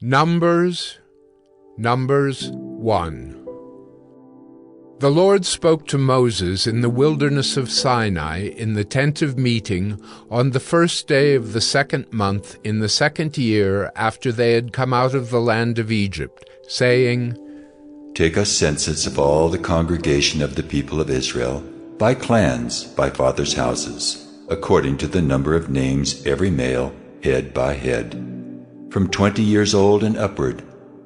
Numbers 1. The Lord spoke to Moses in the wilderness of Sinai in the tent of meeting on the first day of the second month in the second year after they had come out of the land of Egypt, saying, Take a census of all the congregation of the people of Israel, by clans, by fathers' houses, according to the number of names every male, head by head. From 20 years old and upward,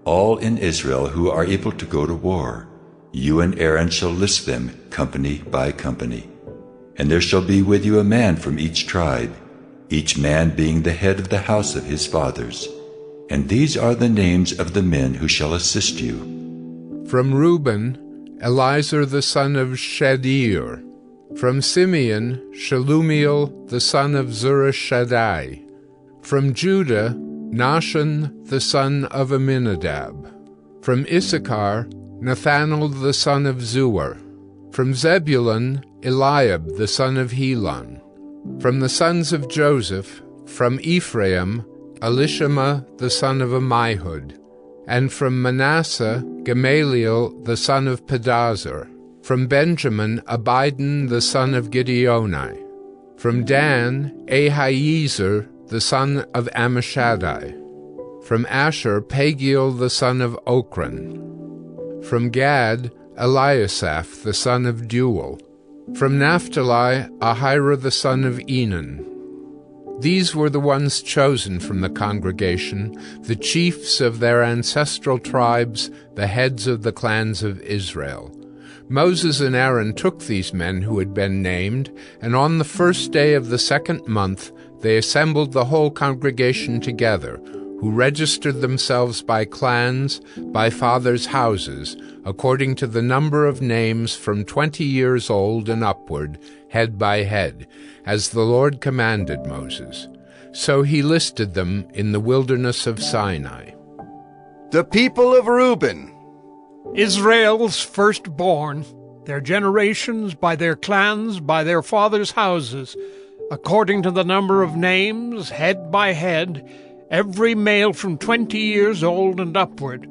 all in Israel who are able to go to war. You and Aaron shall list them company by company. And there shall be with you a man from each tribe, each man being the head of the house of his fathers. And these are the names of the men who shall assist you. From Reuben, Elizur the son of Shedeur. From Simeon, Shelumiel the son of Zurishaddai. From Judah, Nahshon the son of Amminadab. From Issachar, Nathanael the son of Zuar. From Zebulun, Eliab the son of Helon. From the sons of Joseph, from Ephraim, Elishama the son of Ammihud. And from Manasseh, Gamaliel the son of Pedazur. From Benjamin, Abidan the son of Gideoni. From Dan, Ahiezer the son of Ammishaddai. From Asher, Pagiel the son of Ochran. From Gad, Eliasaph the son of Deuel. From Naphtali, Ahira the son of Enan. These were the ones chosen from the congregation, the chiefs of their ancestral tribes, the heads of the clans of Israel. Moses and Aaron took these men who had been named, and on the first day of the second month they assembled the whole congregation together, who registered themselves by clans, by fathers' houses, according to the number of names from 20 years old and upward, head by head, as the Lord commanded Moses. So he listed them in the wilderness of Sinai. The people of Reuben, Israel's firstborn, their generations by their clans, by their fathers' houses, according to the number of names, head by head, every male from 20 years old and upward,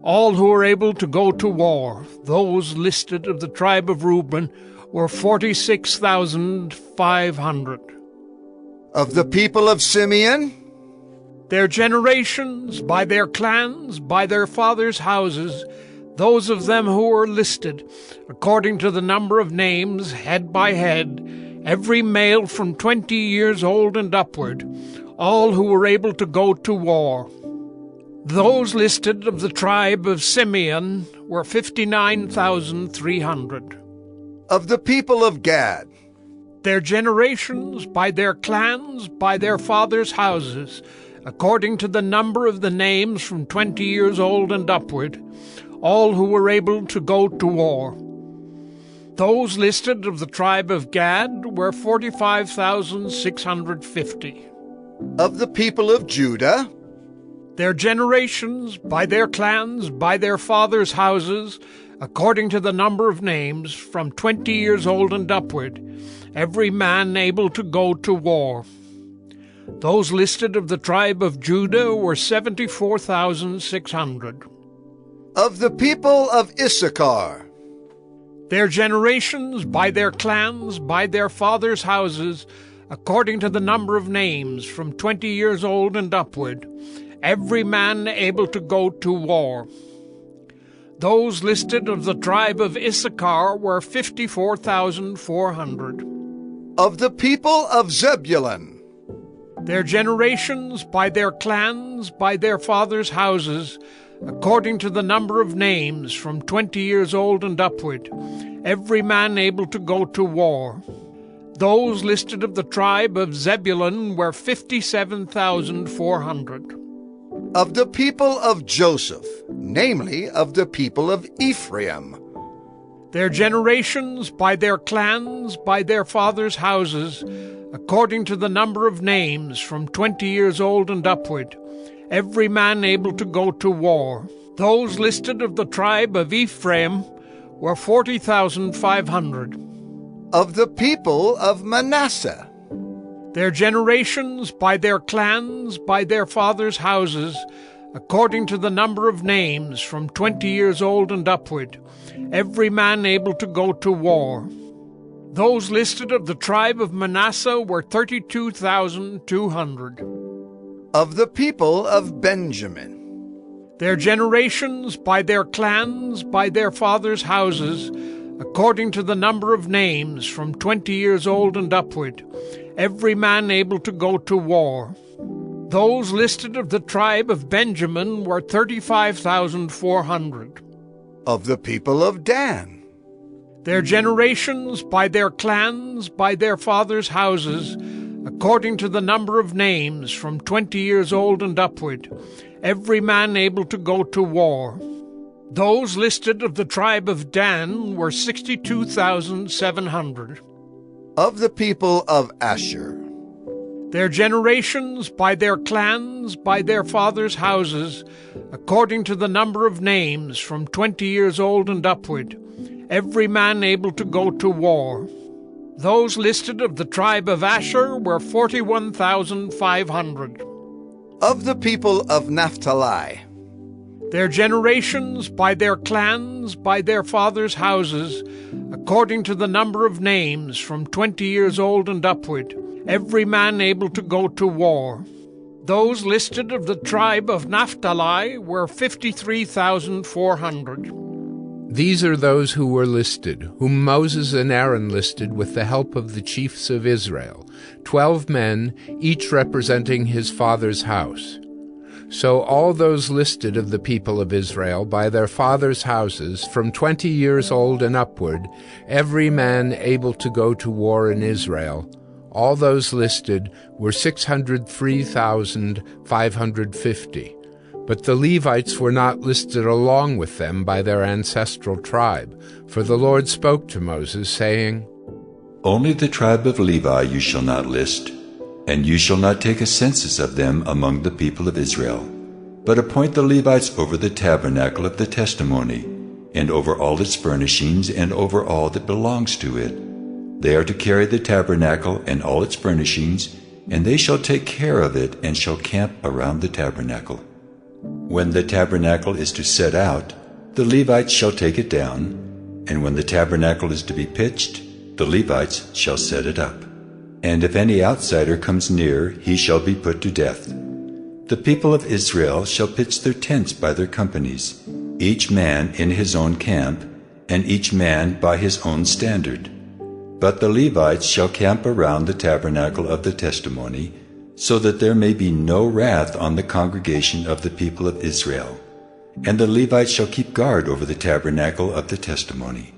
all who were able to go to war. Those listed of the tribe of Reuben were 46,500. Of the people of Simeon, their generations by their clans, by their fathers' houses, those of them who were listed, according to the number of names, head by head, every male from 20 years old and upward, all who were able to go to war. Those listed of the tribe of Simeon were 59,300. Of the people of Gad, their generations by their clans, by their fathers' houses, according to the number of the names from 20 years old and upward, all who were able to go to war. Those listed of the tribe of Gad were 45,650. Of the people of Judah, their generations, by their clans, by their fathers' houses, according to the number of names, from 20 years old and upward, every man able to go to war. Those listed of the tribe of Judah were 74,600. Of the people of Issachar, their generations, by their clans, by their fathers' houses, according to the number of names, from 20 years old and upward, every man able to go to war. Those listed of the tribe of Issachar were 54,400. Of the people of Zebulun, their generations, by their clans, by their fathers' houses, according to the number of names, from 20 years old and upward, every man able to go to war. Those listed of the tribe of Zebulun were 57,400. Of the people of Joseph, namely of the people of Ephraim, their generations, by their clans, by their fathers' houses, according to the number of names, from 20 years old and upward, every man able to go to war. Those listed of the tribe of Ephraim were 40,500. Of the people of Manasseh, their generations, by their clans, by their fathers' houses, according to the number of names, from 20 years old and upward, every man able to go to war. Those listed of the tribe of Manasseh were 32,200. Of the people of Benjamin, Their generations, by their clans, by their fathers' houses, according to the number of names, from 20 years old and upward, every man able to go to war. Those listed of the tribe of Benjamin were 35,400. of the people of Dan, Their generations, by their clans, by their fathers' houses, according to the number of names, from 20 years old and upward, every man able to go to war. Those listed of the tribe of Dan were 62,700. of the people of Asher, Their generations, by their clans, by their fathers' houses, according to the number of names, from 20 years old and upward, every man able to go to war. Those listed of the tribe of Asher were 41,500. of the people of Naphtali, Their generations, by their clans, by their fathers' houses, according to the number of names, from 20 years old and upward, every man able to go to war. Those listed of the tribe of Naphtali were 53,400. These are those who were listed, whom Moses and Aaron listed with the help of the chiefs of Israel, 12 men, each representing his father's house. So all those listed of the people of Israel by their fathers' houses, from 20 years old and upward, every man able to go to war in Israel, all those listed were 603,550. But the Levites were not listed along with them by their ancestral tribe, for the Lord spoke to Moses, saying, Only the tribe of Levi you shall not list, and you shall not take a census of them among the people of Israel, but appoint the Levites over the tabernacle of the testimony, and over all its furnishings, and over all that belongs to it. They are to carry the tabernacle and all its furnishings, and they shall take care of it, and shall camp around the tabernacle. When the tabernacle is to set out, the Levites shall take it down, and when the tabernacle is to be pitched, the Levites shall set it up. And if any outsider comes near, he shall be put to death. The people of Israel shall pitch their tents by their companies, each man in his own camp, and each man by his own standard. But the Levites shall camp around the tabernacle of the testimony, so that there may be no wrath on the congregation of the people of Israel. And the Levites shall keep guard over the tabernacle of the testimony.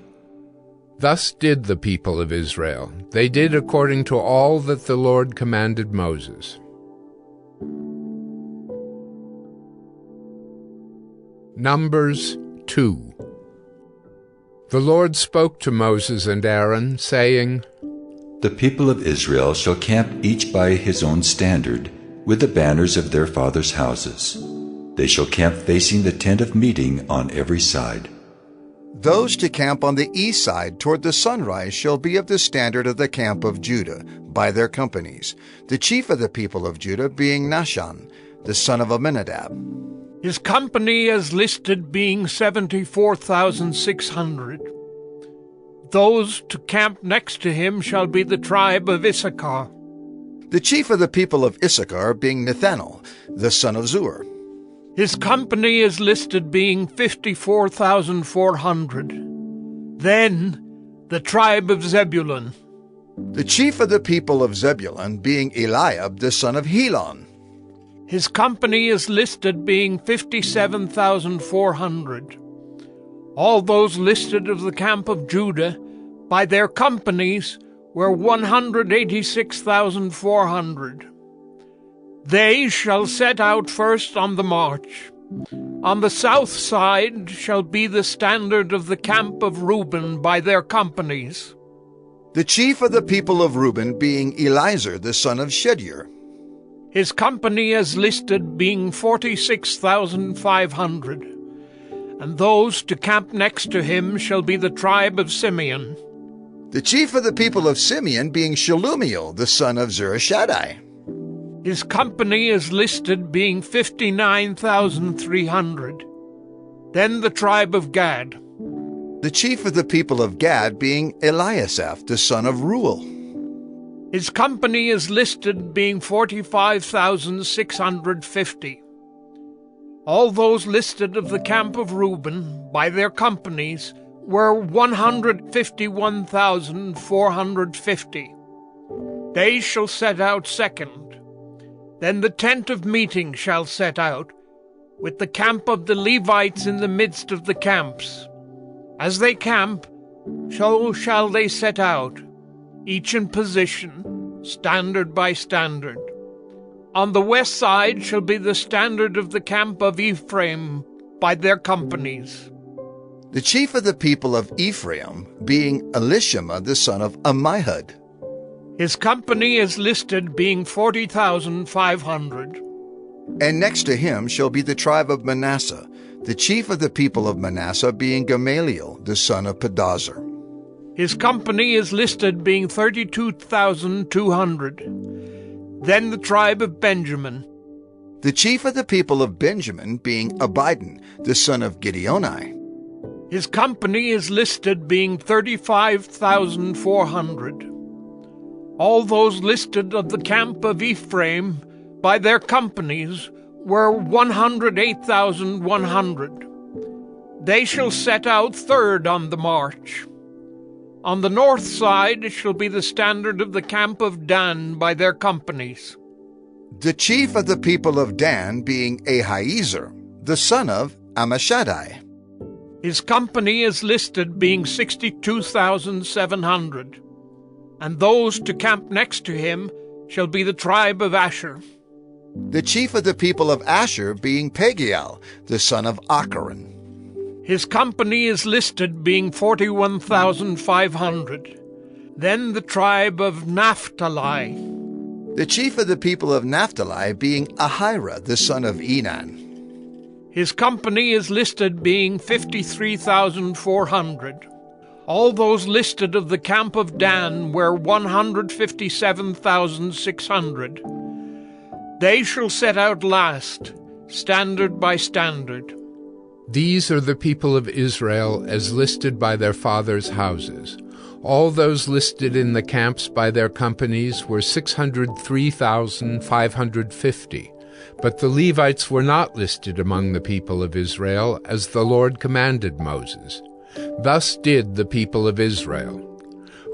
Thus did the people of Israel. They did according to all that the Lord commanded Moses. Numbers 2. The Lord spoke to Moses and Aaron, saying, The people of Israel shall camp each by his own standard, with the banners of their fathers' houses. They shall camp facing the tent of meeting on every side. those to camp on the east side toward the sunrise shall be of the standard of the camp of Judah, by their companies, the chief of the people of Judah being Nahshon, the son of Amminadab. His company as listed being 74,600. Those to camp next to him shall be the tribe of Issachar. The chief of the people of Issachar being Nethanel, the son of Zur. His company is listed being 54,400. Then the tribe of Zebulun. The chief of the people of Zebulun being Eliab, the son of Helon. His company is listed being 57,400. All those listed of the camp of Judah by their companies were 186,400. They shall set out first on the march. On the south side shall be the standard of the camp of Reuben by their companies. The chief of the people of Reuben being Elizur, the son of Shedeur. His company as listed being 46,500. And those to camp next to him shall be the tribe of Simeon. The chief of the people of Simeon being Shelumiel, the son of Zurishaddai. His company is listed, being 59,300. Then the tribe of Gad. The chief of the people of Gad being Eliasaph, the son of Reuel. His company is listed, being 45,650. All those listed of the camp of Reuben by their companies were 151,450. They shall set out second. Then the tent of meeting shall set out, with the camp of the Levites in the midst of the camps. As they camp, so shall they set out, each in position, standard by standard. On the west side shall be the standard of the camp of Ephraim by their companies. The chief of the people of Ephraim being Elishama, the son of Ammihud. His company is listed, being 40,500. And next to him shall be the tribe of Manasseh, the chief of the people of Manasseh being Gamaliel, the son of Pedazur. His company is listed, being 32,200. Then the tribe of Benjamin. The chief of the people of Benjamin being Abidan, the son of Gideoni. His company is listed, being 35,400. All those listed of the camp of Ephraim by their companies were 108,100. They shall set out third on the march. On the north side shall be the standard of the camp of Dan by their companies. The chief of the people of Dan being Ahiezer, the son of Ammishaddai. His company is listed, being 62,700. And those to camp next to him shall be the tribe of Asher. The chief of the people of Asher being Pagiel, the son of Acharon. His company is listed, being 41,500. Then the tribe of Naphtali. The chief of the people of Naphtali being Ahira, the son of Enan. His company is listed, being 53,400. All those listed of the camp of Dan were 157,600. They shall set out last, standard by standard. These are the people of Israel as listed by their fathers' houses. All those listed in the camps by their companies were 603,550. But the Levites were not listed among the people of Israel, as the Lord commanded Moses. Thus did the people of Israel.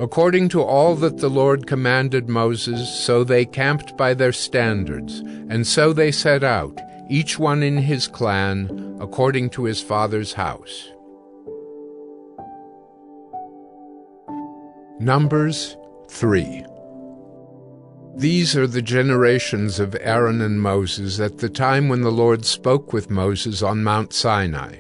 According to all that the Lord commanded Moses, so they camped by their standards, and so they set out, each one in his clan, according to his father's house. Numbers 3. These are the generations of Aaron and Moses at the time when the Lord spoke with Moses on Mount Sinai.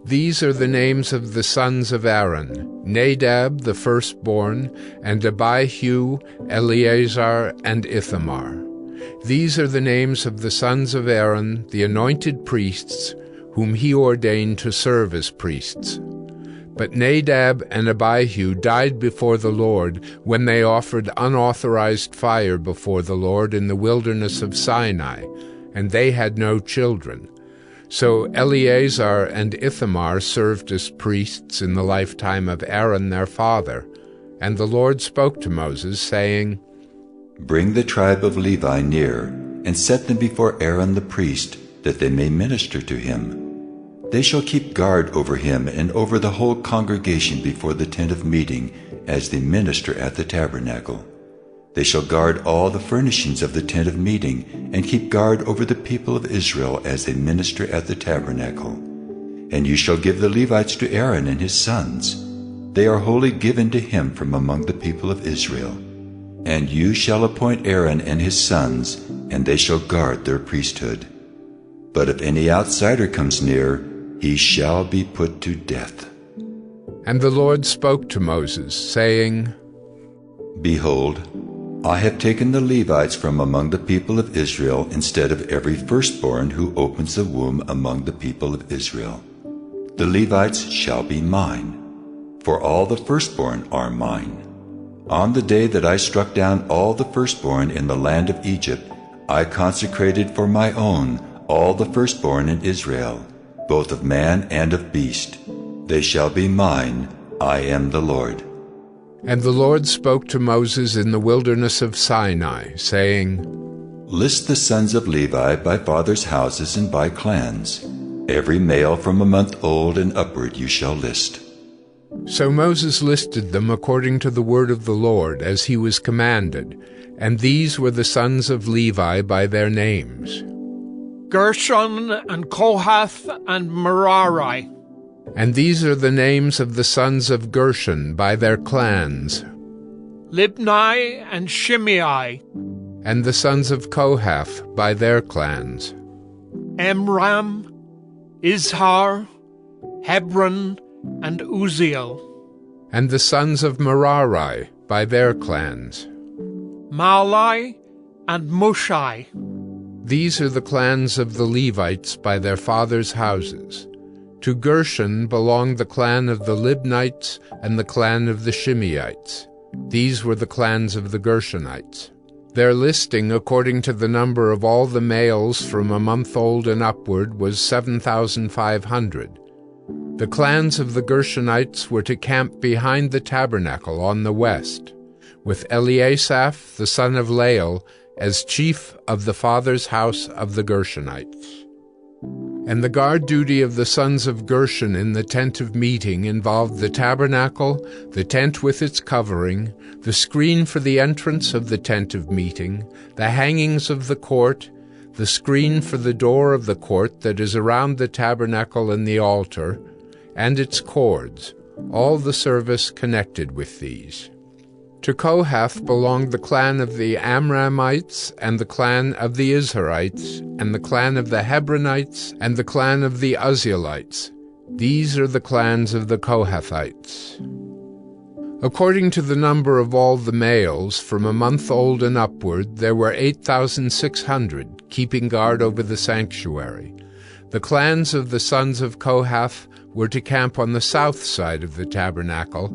These are the names of the sons of Aaron: Nadab the firstborn, and Abihu, Eleazar, and Ithamar. These are the names of the sons of Aaron, the anointed priests, whom he ordained to serve as priests. But Nadab and Abihu died before the Lord when they offered unauthorized fire before the Lord in the wilderness of Sinai, and they had no children. So Eleazar and Ithamar served as priests in the lifetime of Aaron their father. And the Lord spoke to Moses, saying, Bring the tribe of Levi near, and set them before Aaron the priest, that they may minister to him. They shall keep guard over him and over the whole congregation before the tent of meeting, as they minister at the tabernacle. They shall guard all the furnishings of the tent of meeting, and keep guard over the people of Israel as they minister at the tabernacle. And you shall give the Levites to Aaron and his sons. They are wholly given to him from among the people of Israel. And you shall appoint Aaron and his sons, and they shall guard their priesthood. But if any outsider comes near, he shall be put to death. And the Lord spoke to Moses, saying, Behold, I have taken the Levites from among the people of Israel instead of every firstborn who opens the womb among the people of Israel. The Levites shall be mine, for all the firstborn are mine. On the day that I struck down all the firstborn in the land of Egypt, I consecrated for my own all the firstborn in Israel, both of man and of beast. They shall be mine. I am the Lord. And the Lord spoke to Moses in the wilderness of Sinai, saying, List the sons of Levi by fathers' houses and by clans. Every male from a month old and upward you shall list. So Moses listed them according to the word of the Lord, as he was commanded, and these were the sons of Levi by their names: Gershon and Kohath and Merari. And these are the names of the sons of Gershon by their clans: Libni and Shimei. And the sons of Kohath by their clans: Amram, Izhar, Hebron, and Uzziel. And the sons of Merari by their clans: Malai and Mushai. These are the clans of the Levites by their fathers' houses. To Gershon belonged the clan of the Libnites and the clan of the Shimeites. These were the clans of the Gershonites. Their listing according to the number of all the males from a month old and upward was 7,500. The clans of the Gershonites were to camp behind the tabernacle on the west, with Eliasaph the son of Lael as chief of the father's house of the Gershonites. And the guard duty of the sons of Gershon in the tent of meeting involved the tabernacle, the tent with its covering, the screen for the entrance of the tent of meeting, the hangings of the court, the screen for the door of the court that is around the tabernacle and the altar, and its cords, all the service connected with these. To Kohath belonged the clan of the Amramites, and the clan of the Izharites, and the clan of the Hebronites, and the clan of the Uzzielites. These are the clans of the Kohathites. According to the number of all the males, from a month old and upward, there were 8,600, keeping guard over the sanctuary. The clans of the sons of Kohath were to camp on the south side of the tabernacle,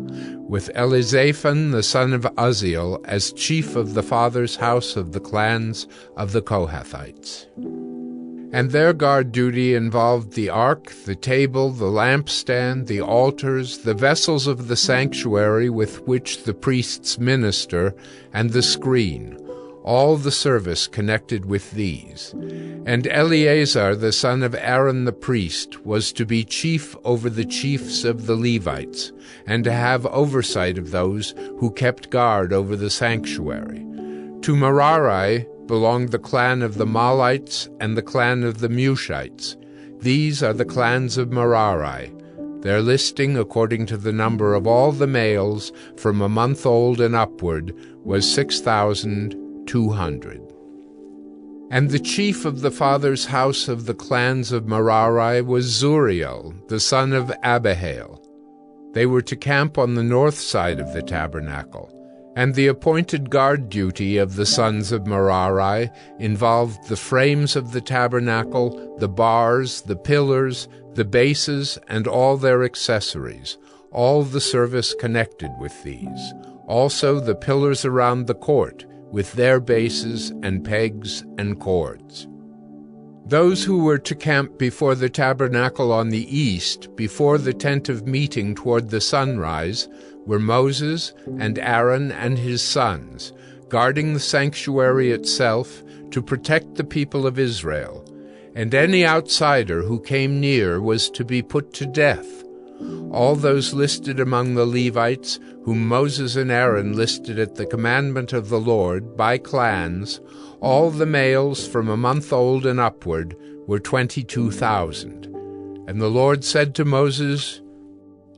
with Elizaphan the son of Uzziel as chief of the father's house of the clans of the Kohathites. And their guard duty involved the ark, the table, the lampstand, the altars, the vessels of the sanctuary with which the priests minister, and the screen, all the service connected with these. And Eleazar the son of Aaron the priest was to be chief over the chiefs of the Levites, and to have oversight of those who kept guard over the sanctuary. To Merari belonged the clan of the Malites and the clan of the Mushites. These are the clans of Merari. Their listing according to the number of all the males from a month old and upward was 6,200. And the chief of the father's house of the clans of Merari was Zuriel, the son of Abihail. They were to camp on the north side of the tabernacle. And the appointed guard duty of the sons of Merari involved the frames of the tabernacle, the bars, the pillars, the bases, and all their accessories, all the service connected with these, also the pillars around the court, with their bases and pegs and cords. Those who were to camp before the tabernacle on the east, before the tent of meeting toward the sunrise, were Moses and Aaron and his sons, guarding the sanctuary itself to protect the people of Israel, and any outsider who came near was to be put to death. All those listed among the Levites, whom Moses and Aaron listed at the commandment of the Lord, by clans, all the males from a month old and upward, were 22,000. And the Lord said to Moses,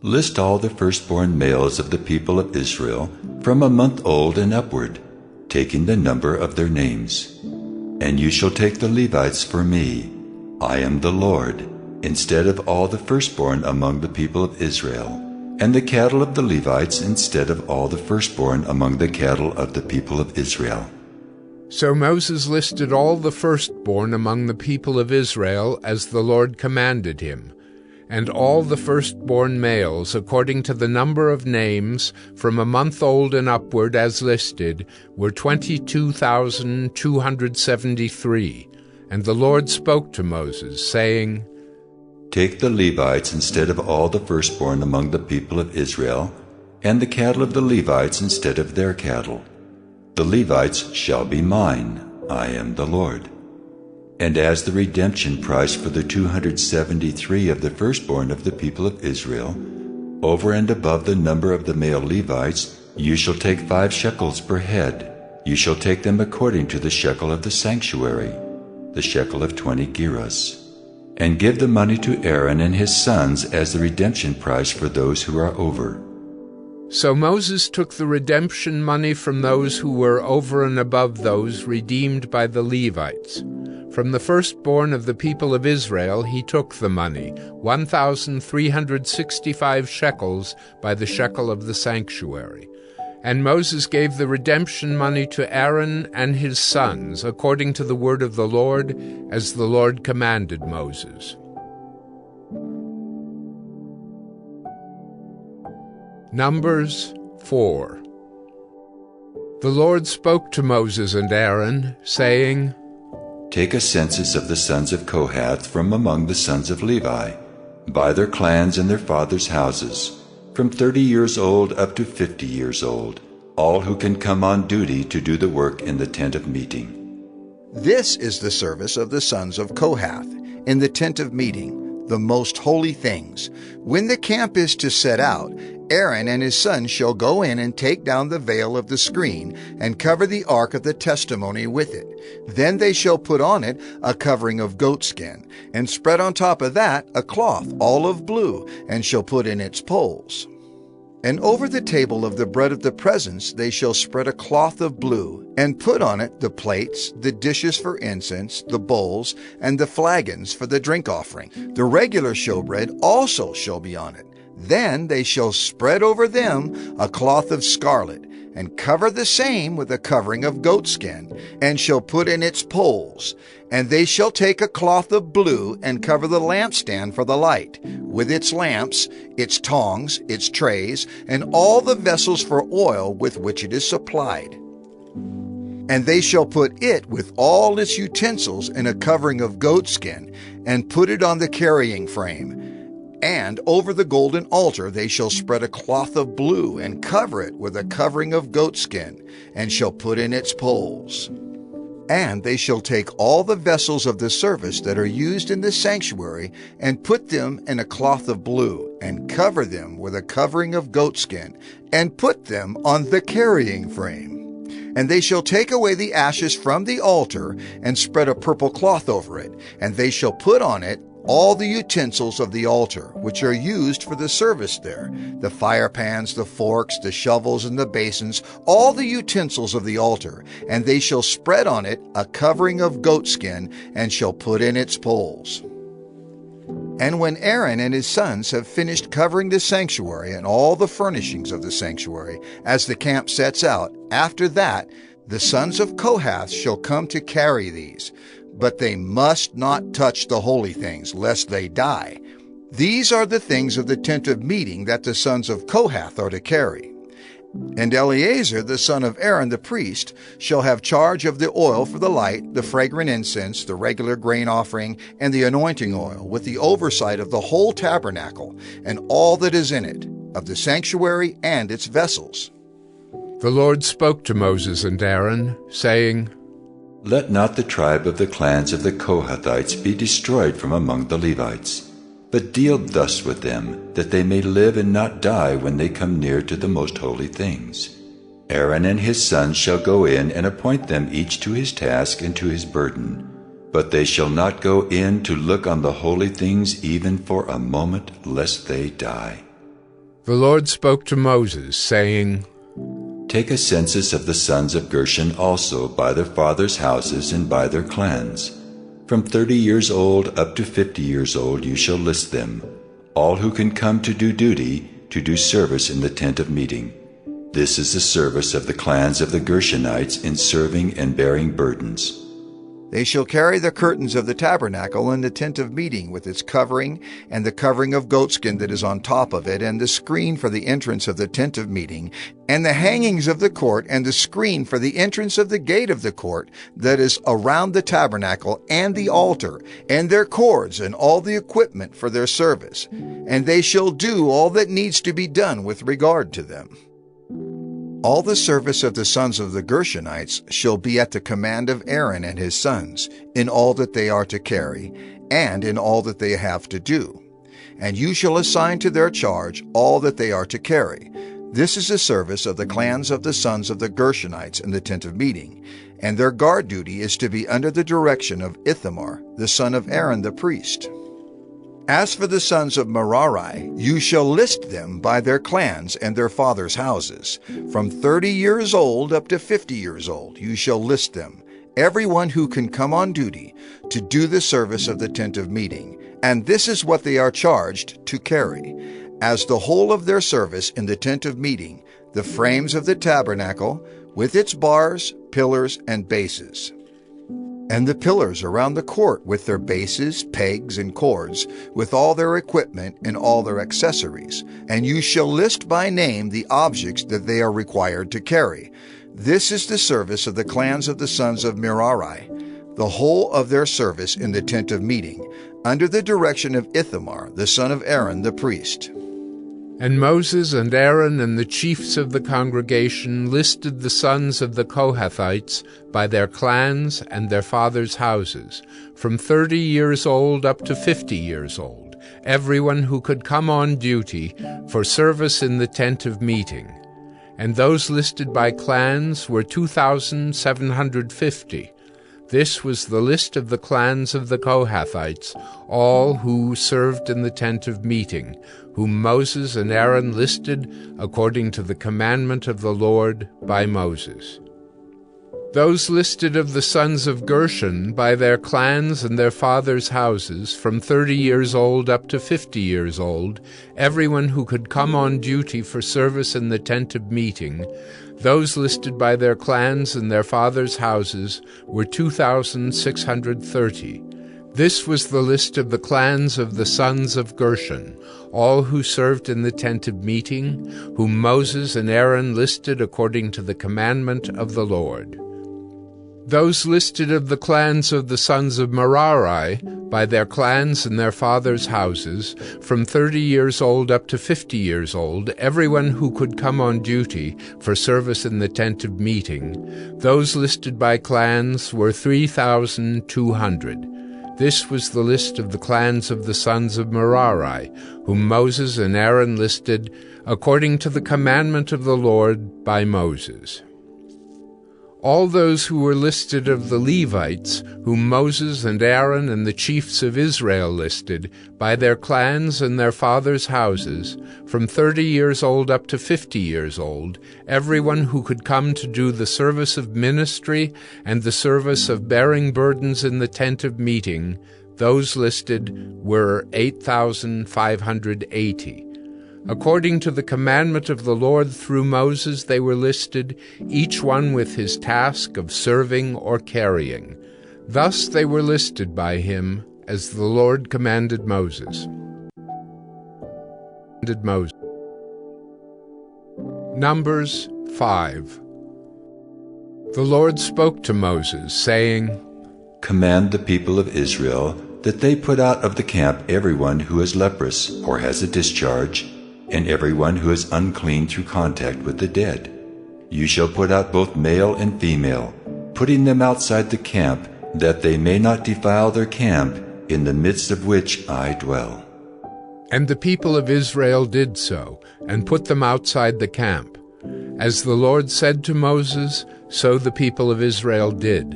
List all the firstborn males of the people of Israel from a month old and upward, taking the number of their names. And you shall take the Levites for me. I am the Lord, instead of all the firstborn among the people of Israel, and the cattle of the Levites instead of all the firstborn among the cattle of the people of Israel. So Moses listed all the firstborn among the people of Israel as the Lord commanded him. and all the firstborn males, according to the number of names, from a month old and upward as listed, were 22,273. And the Lord spoke to Moses, saying, Take the Levites instead of all the firstborn among the people of Israel, and the cattle of the Levites instead of their cattle. The Levites shall be mine. I am the Lord. And as the redemption price for the 273 of the firstborn of the people of Israel, over and above the number of the male Levites, you shall take 5 shekels per head. You shall take them according to the shekel of the sanctuary, the shekel of 20 gerahs. And give the money to Aaron and his sons as the redemption price for those who are over. So Moses took the redemption money from those who were over and above those redeemed by the Levites. From the firstborn of the people of Israel he took the money, 1,365 shekels by the shekel of the sanctuary. And Moses gave the redemption money to Aaron and his sons, according to the word of the Lord, as the Lord commanded Moses. Numbers 4. The Lord spoke to Moses and Aaron, saying, Take a census of the sons of Kohath from among the sons of Levi, by their clans and their fathers' houses, from 30 years old up to 50 years old, all who can come on duty to do the work in the tent of meeting. This is the service of the sons of Kohath in the tent of meeting, the most holy things. When the camp is to set out, Aaron and his sons shall go in and take down the veil of the screen and cover the ark of the testimony with it. Then they shall put on it a covering of goatskin, and spread on top of that a cloth olive blue, and shall put in its poles. And over the table of the bread of the presence they shall spread a cloth of blue, and put on it the plates, the dishes for incense, the bowls, and the flagons for the drink offering. The regular showbread also shall be on it. Then they shall spread over them a cloth of scarlet, and cover the same with a covering of goatskin, and shall put in its poles. And they shall take a cloth of blue, and cover the lampstand for the light, with its lamps, its tongs, its trays, and all the vessels for oil with which it is supplied. And they shall put it with all its utensils in a covering of goatskin, and put it on the carrying frame. And over the golden altar they shall spread a cloth of blue, and cover it with a covering of goatskin, and shall put in its poles. And they shall take all the vessels of the service that are used in the sanctuary, and put them in a cloth of blue, and cover them with a covering of goatskin, and put them on the carrying frame. And they shall take away the ashes from the altar, and spread a purple cloth over it, and they shall put on it all the utensils of the altar, which are used for the service there, the fire pans, the forks, the shovels, and the basins, all the utensils of the altar, and they shall spread on it a covering of goatskin, and shall put in its poles. And when Aaron and his sons have finished covering the sanctuary and all the furnishings of the sanctuary, as the camp sets out, after that the sons of Kohath shall come to carry these. But they must not touch the holy things, lest they die. These are the things of the tent of meeting that the sons of Kohath are to carry. And Eleazar, the son of Aaron the priest, shall have charge of the oil for the light, the fragrant incense, the regular grain offering, and the anointing oil, with the oversight of the whole tabernacle, and all that is in it, of the sanctuary and its vessels. The Lord spoke to Moses and Aaron, saying, Let not the tribe of the clans of the Kohathites be destroyed from among the Levites, but deal thus with them, that they may live and not die when they come near to the most holy things. Aaron and his sons shall go in and appoint them each to his task and to his burden, but they shall not go in to look on the holy things even for a moment, lest they die. The Lord spoke to Moses, saying, Take a census of the sons of Gershon also by their fathers' houses and by their clans. From 30 years old up to 50 years old you shall list them, all who can come to do duty, to do service in the tent of meeting. This is the service of the clans of the Gershonites in serving and bearing burdens. They shall carry the curtains of the tabernacle and the tent of meeting with its covering, and the covering of goatskin that is on top of it, and the screen for the entrance of the tent of meeting, and the hangings of the court, and the screen for the entrance of the gate of the court that is around the tabernacle, and the altar, and their cords, and all the equipment for their service. And they shall do all that needs to be done with regard to them. All the service of the sons of the Gershonites shall be at the command of Aaron and his sons, in all that they are to carry, and in all that they have to do. And you shall assign to their charge all that they are to carry. This is the service of the clans of the sons of the Gershonites in the tent of meeting, and their guard duty is to be under the direction of Ithamar, the son of Aaron the priest. As for the sons of Merari, you shall list them by their clans and their fathers' houses. From 30 years old up to 50 years old, you shall list them, everyone who can come on duty to do the service of the tent of meeting. And this is what they are charged to carry. As the whole of their service in the tent of meeting, the frames of the tabernacle, with its bars, pillars, and bases, and the pillars around the court with their bases, pegs, and cords, with all their equipment and all their accessories. And you shall list by name the objects that they are required to carry. This is the service of the clans of the sons of Merari, the whole of their service in the tent of meeting, under the direction of Ithamar, the son of Aaron the priest. And Moses and Aaron and the chiefs of the congregation listed the sons of the Kohathites by their clans and their fathers' houses, from 30 years old up to 50 years old, everyone who could come on duty for service in the tent of meeting. And those listed by clans were 2,750. This was the list of the clans of the Kohathites, all who served in the tent of meeting, whom Moses and Aaron listed according to the commandment of the Lord by Moses. Those listed of the sons of Gershon by their clans and their fathers' houses, from 30 years old up to 50 years old, everyone who could come on duty for service in the tent of meeting, those listed by their clans and their fathers' houses were 2,630. This was the list of the clans of the sons of Gershon, all who served in the tent of meeting, whom Moses and Aaron listed according to the commandment of the Lord. Those listed of the clans of the sons of Merari, by their clans and their fathers' houses, from 30 years old up to 50 years old, everyone who could come on duty for service in the tent of meeting, those listed by clans were 3,200. This was the list of the clans of the sons of Merari, whom Moses and Aaron listed according to the commandment of the Lord by Moses. All those who were listed of the Levites, whom Moses and Aaron and the chiefs of Israel listed, by their clans and their fathers' houses, from 30 years old up to 50 years old, everyone who could come to do the service of ministry and the service of bearing burdens in the tent of meeting, those listed were 8,580. According to the commandment of the Lord through Moses, they were listed, each one with his task of serving or carrying. Thus they were listed by him, as the Lord commanded Moses. Numbers 5. The Lord spoke to Moses, saying, Command the people of Israel that they put out of the camp everyone who is leprous or has a discharge, and everyone who is unclean through contact with the dead. You shall put out both male and female, putting them outside the camp, that they may not defile their camp, in the midst of which I dwell. And the people of Israel did so, and put them outside the camp. As the Lord said to Moses, so the people of Israel did.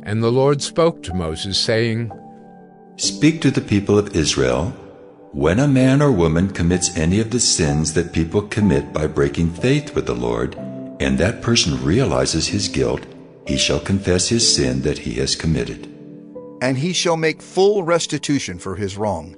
And the Lord spoke to Moses, saying, Speak to the people of Israel, when a man or woman commits any of the sins that people commit by breaking faith with the Lord, and that person realizes his guilt, he shall confess his sin that he has committed. And he shall make full restitution for his wrong,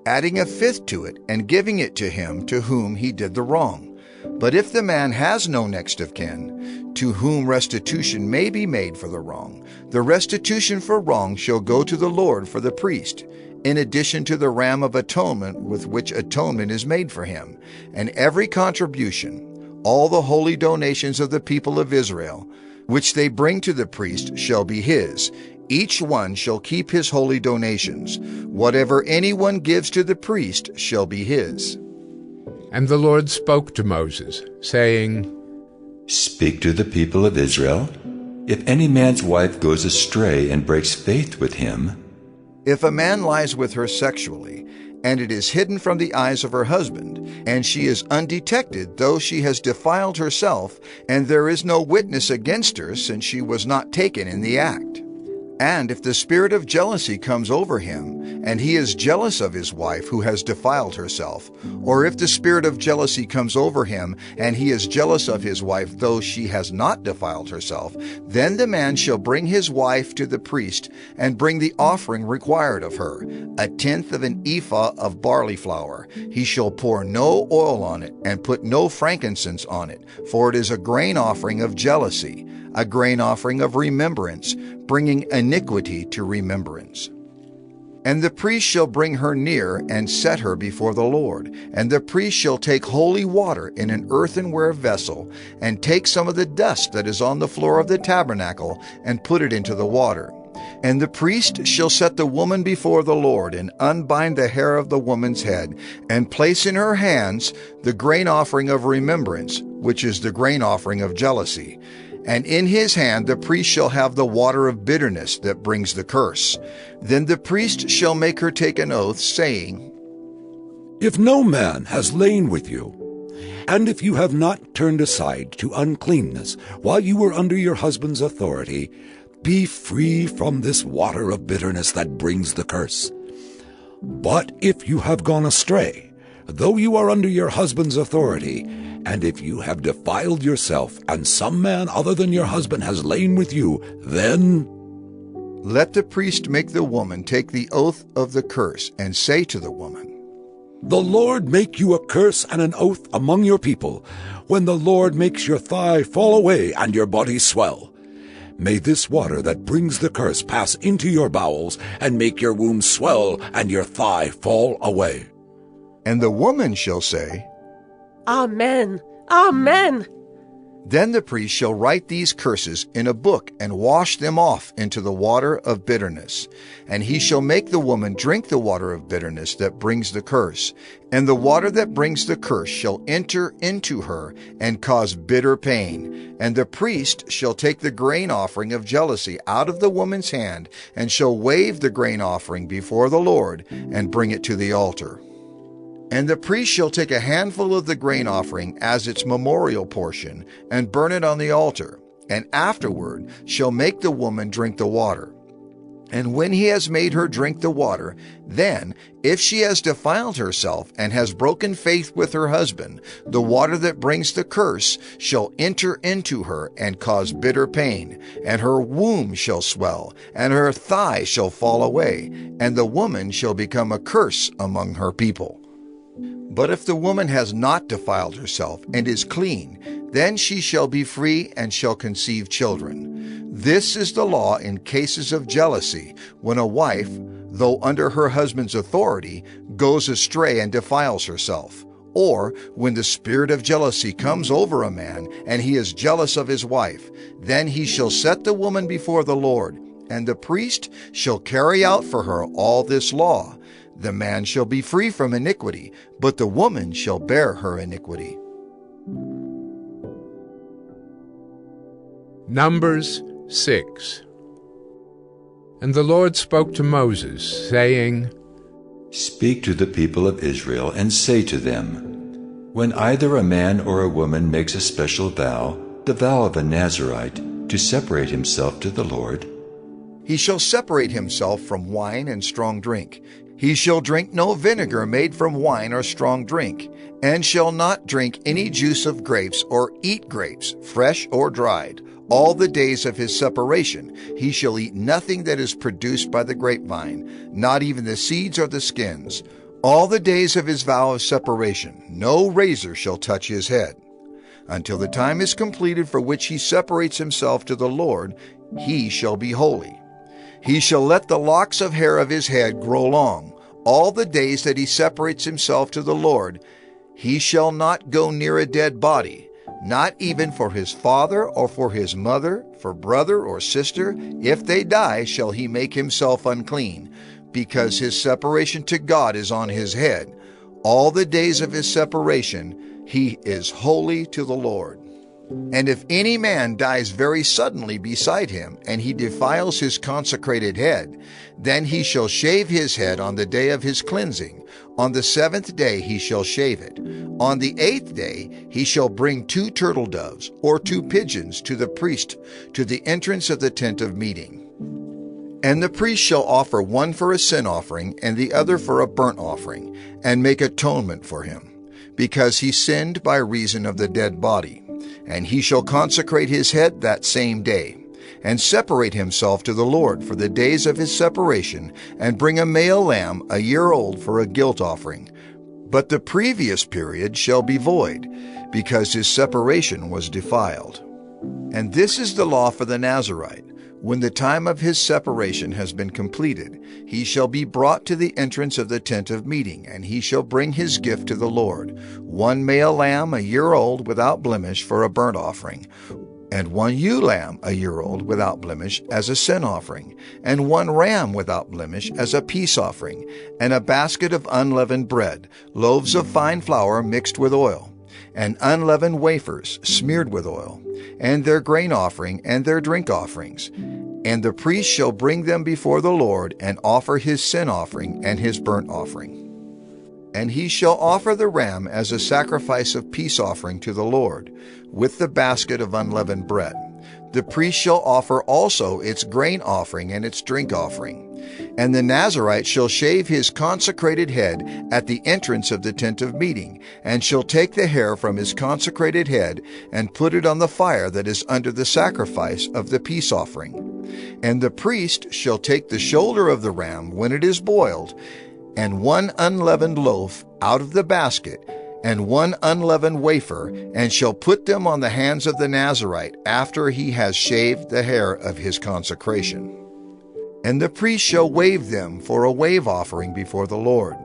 adding a fifth to it and giving it to him to whom he did the wrong. But if the man has no next of kin, to whom restitution may be made for the wrong, the restitution for wrong shall go to the Lord for the priest, in addition to the ram of atonement with which atonement is made for him, and every contribution, all the holy donations of the people of Israel, which they bring to the priest, shall be his. Each one shall keep his holy donations. Whatever anyone gives to the priest shall be his. And the Lord spoke to Moses, saying, Speak to the people of Israel. If any man's wife goes astray and breaks faith with him, if a man lies with her sexually, and it is hidden from the eyes of her husband, and she is undetected, though she has defiled herself, and there is no witness against her, since she was not taken in the act. And if the spirit of jealousy comes over him, and he is jealous of his wife who has defiled herself, or if the spirit of jealousy comes over him, and he is jealous of his wife though she has not defiled herself, then the man shall bring his wife to the priest, and bring the offering required of her, 1/10 of an ephah of barley flour. He shall pour no oil on it, and put no frankincense on it, for it is a grain offering of jealousy, a grain offering of remembrance, bringing iniquity to remembrance. And the priest shall bring her near and set her before the Lord. And the priest shall take holy water in an earthenware vessel, and take some of the dust that is on the floor of the tabernacle, and put it into the water. And the priest shall set the woman before the Lord, and unbind the hair of the woman's head, and place in her hands the grain offering of remembrance, which is the grain offering of jealousy. And in his hand the priest shall have the water of bitterness that brings the curse. Then the priest shall make her take an oath, saying, If no man has lain with you, and if you have not turned aside to uncleanness while you were under your husband's authority, be free from this water of bitterness that brings the curse. But if you have gone astray, though you are under your husband's authority, and if you have defiled yourself, and some man other than your husband has lain with you, then let the priest make the woman take the oath of the curse, and say to the woman, The Lord make you a curse and an oath among your people, when the Lord makes your thigh fall away and your body swell. May this water that brings the curse pass into your bowels, and make your womb swell and your thigh fall away. And the woman shall say, Amen. Amen. Then the priest shall write these curses in a book, and wash them off into the water of bitterness. And he shall make the woman drink the water of bitterness that brings the curse. And the water that brings the curse shall enter into her, and cause bitter pain. And the priest shall take the grain offering of jealousy out of the woman's hand, and shall wave the grain offering before the Lord, and bring it to the altar. And the priest shall take a handful of the grain offering as its memorial portion, and burn it on the altar, and afterward shall make the woman drink the water. And when he has made her drink the water, then, if she has defiled herself and has broken faith with her husband, the water that brings the curse shall enter into her and cause bitter pain, and her womb shall swell, and her thigh shall fall away, and the woman shall become a curse among her people. But if the woman has not defiled herself and is clean, then she shall be free and shall conceive children. This is the law in cases of jealousy, when a wife, though under her husband's authority, goes astray and defiles herself, or when the spirit of jealousy comes over a man and he is jealous of his wife. Then he shall set the woman before the Lord, and the priest shall carry out for her all this law. The man shall be free from iniquity, but the woman shall bear her iniquity. Numbers 6. And the Lord spoke to Moses, saying, Speak to the people of Israel, and say to them, When either a man or a woman makes a special vow, the vow of a Nazirite, to separate himself to the Lord, he shall separate himself from wine and strong drink. He shall drink no vinegar made from wine or strong drink, and shall not drink any juice of grapes or eat grapes, fresh or dried. All the days of his separation he shall eat nothing that is produced by the grapevine, not even the seeds or the skins. All the days of his vow of separation no razor shall touch his head. Until the time is completed for which he separates himself to the Lord, he shall be holy. He shall let the locks of hair of his head grow long. All the days that he separates himself to the Lord, he shall not go near a dead body, not even for his father or for his mother, for brother or sister. If they die, shall he make himself unclean, because his separation to God is on his head. All the days of his separation, he is holy to the Lord. And if any man dies very suddenly beside him, and he defiles his consecrated head, then he shall shave his head on the day of his cleansing. On the 7th day he shall shave it. On the 8th day he shall bring 2 turtle doves, or 2 pigeons, to the priest, to the entrance of the tent of meeting. And the priest shall offer one for a sin offering, and the other for a burnt offering, and make atonement for him, because he sinned by reason of the dead body. And he shall consecrate his head that same day, and separate himself to the Lord for the days of his separation, and bring a male lamb a year old for a guilt offering. But the previous period shall be void, because his separation was defiled. And this is the law for the Nazirite. When the time of his separation has been completed, he shall be brought to the entrance of the tent of meeting, and he shall bring his gift to the Lord, 1 male lamb a year old without blemish for a burnt offering, and 1 ewe lamb a year old without blemish as a sin offering, and 1 ram without blemish as a peace offering, and a basket of unleavened bread, loaves of fine flour mixed with oil, and unleavened wafers smeared with oil, and their grain offering and their drink offerings. And the priest shall bring them before the Lord, and offer his sin offering and his burnt offering. And he shall offer the ram as a sacrifice of peace offering to the Lord, with the basket of unleavened bread. The priest shall offer also its grain offering and its drink offering. And the Nazirite shall shave his consecrated head at the entrance of the tent of meeting, and shall take the hair from his consecrated head, and put it on the fire that is under the sacrifice of the peace offering. And the priest shall take the shoulder of the ram when it is boiled, and 1 unleavened loaf out of the basket, and 1 unleavened wafer, and shall put them on the hands of the Nazirite after he has shaved the hair of his consecration. And the priest shall wave them for a wave offering before the Lord.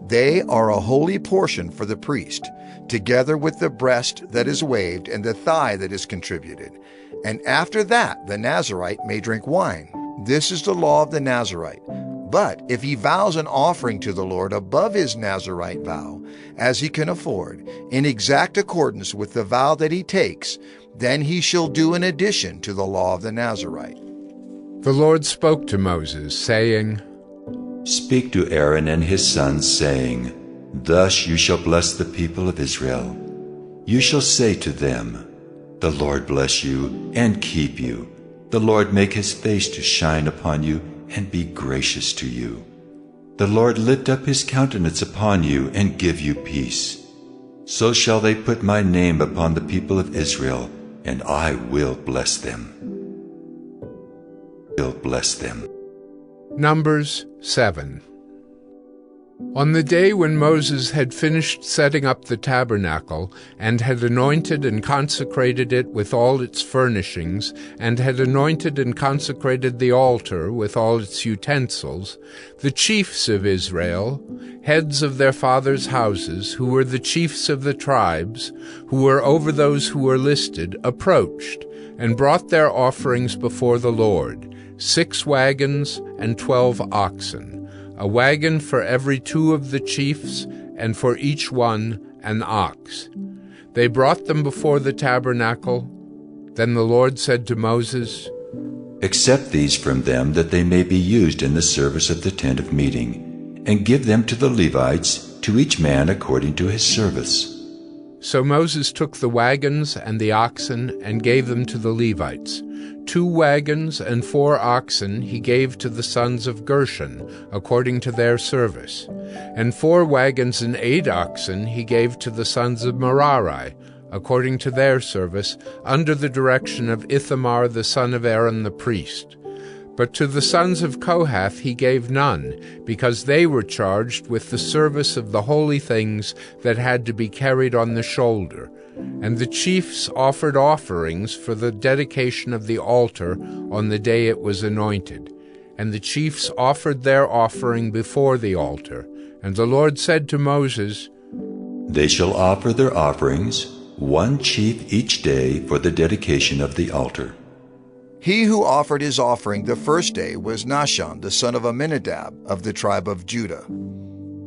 They are a holy portion for the priest, together with the breast that is waved and the thigh that is contributed. And after that the Nazirite may drink wine. This is the law of the Nazirite. But if he vows an offering to the Lord above his Nazirite vow, as he can afford, in exact accordance with the vow that he takes, then he shall do an addition to the law of the Nazirite. The Lord spoke to Moses, saying, Speak to Aaron and his sons, saying, Thus you shall bless the people of Israel. You shall say to them, The Lord bless you and keep you. The Lord make his face to shine upon you and be gracious to you. The Lord lift up his countenance upon you and give you peace. So shall they put my name upon the people of Israel, and I will bless them. Numbers 7. On the day when Moses had finished setting up the tabernacle, and had anointed and consecrated it with all its furnishings, and had anointed and consecrated the altar with all its utensils, the chiefs of Israel, heads of their fathers' houses, who were the chiefs of the tribes, who were over those who were listed, approached, and brought their offerings before the Lord, 6 wagons and 12 oxen, a wagon for every 2 of the chiefs, and for each one an ox. They brought them before the tabernacle. Then the Lord said to Moses, Accept these from them, that they may be used in the service of the tent of meeting, and give them to the Levites, to each man according to his service. So Moses took the wagons and the oxen and gave them to the Levites. 2 wagons and 4 oxen he gave to the sons of Gershon, according to their service. And 4 wagons and 8 oxen he gave to the sons of Merari, according to their service, under the direction of Ithamar the son of Aaron the priest. But to the sons of Kohath he gave none, because they were charged with the service of the holy things that had to be carried on the shoulder. And the chiefs offered offerings for the dedication of the altar on the day it was anointed. And the chiefs offered their offering before the altar. And the Lord said to Moses, They shall offer their offerings, one chief each day for the dedication of the altar. He who offered his offering the first day was Nahshon, the son of Amminadab, of the tribe of Judah.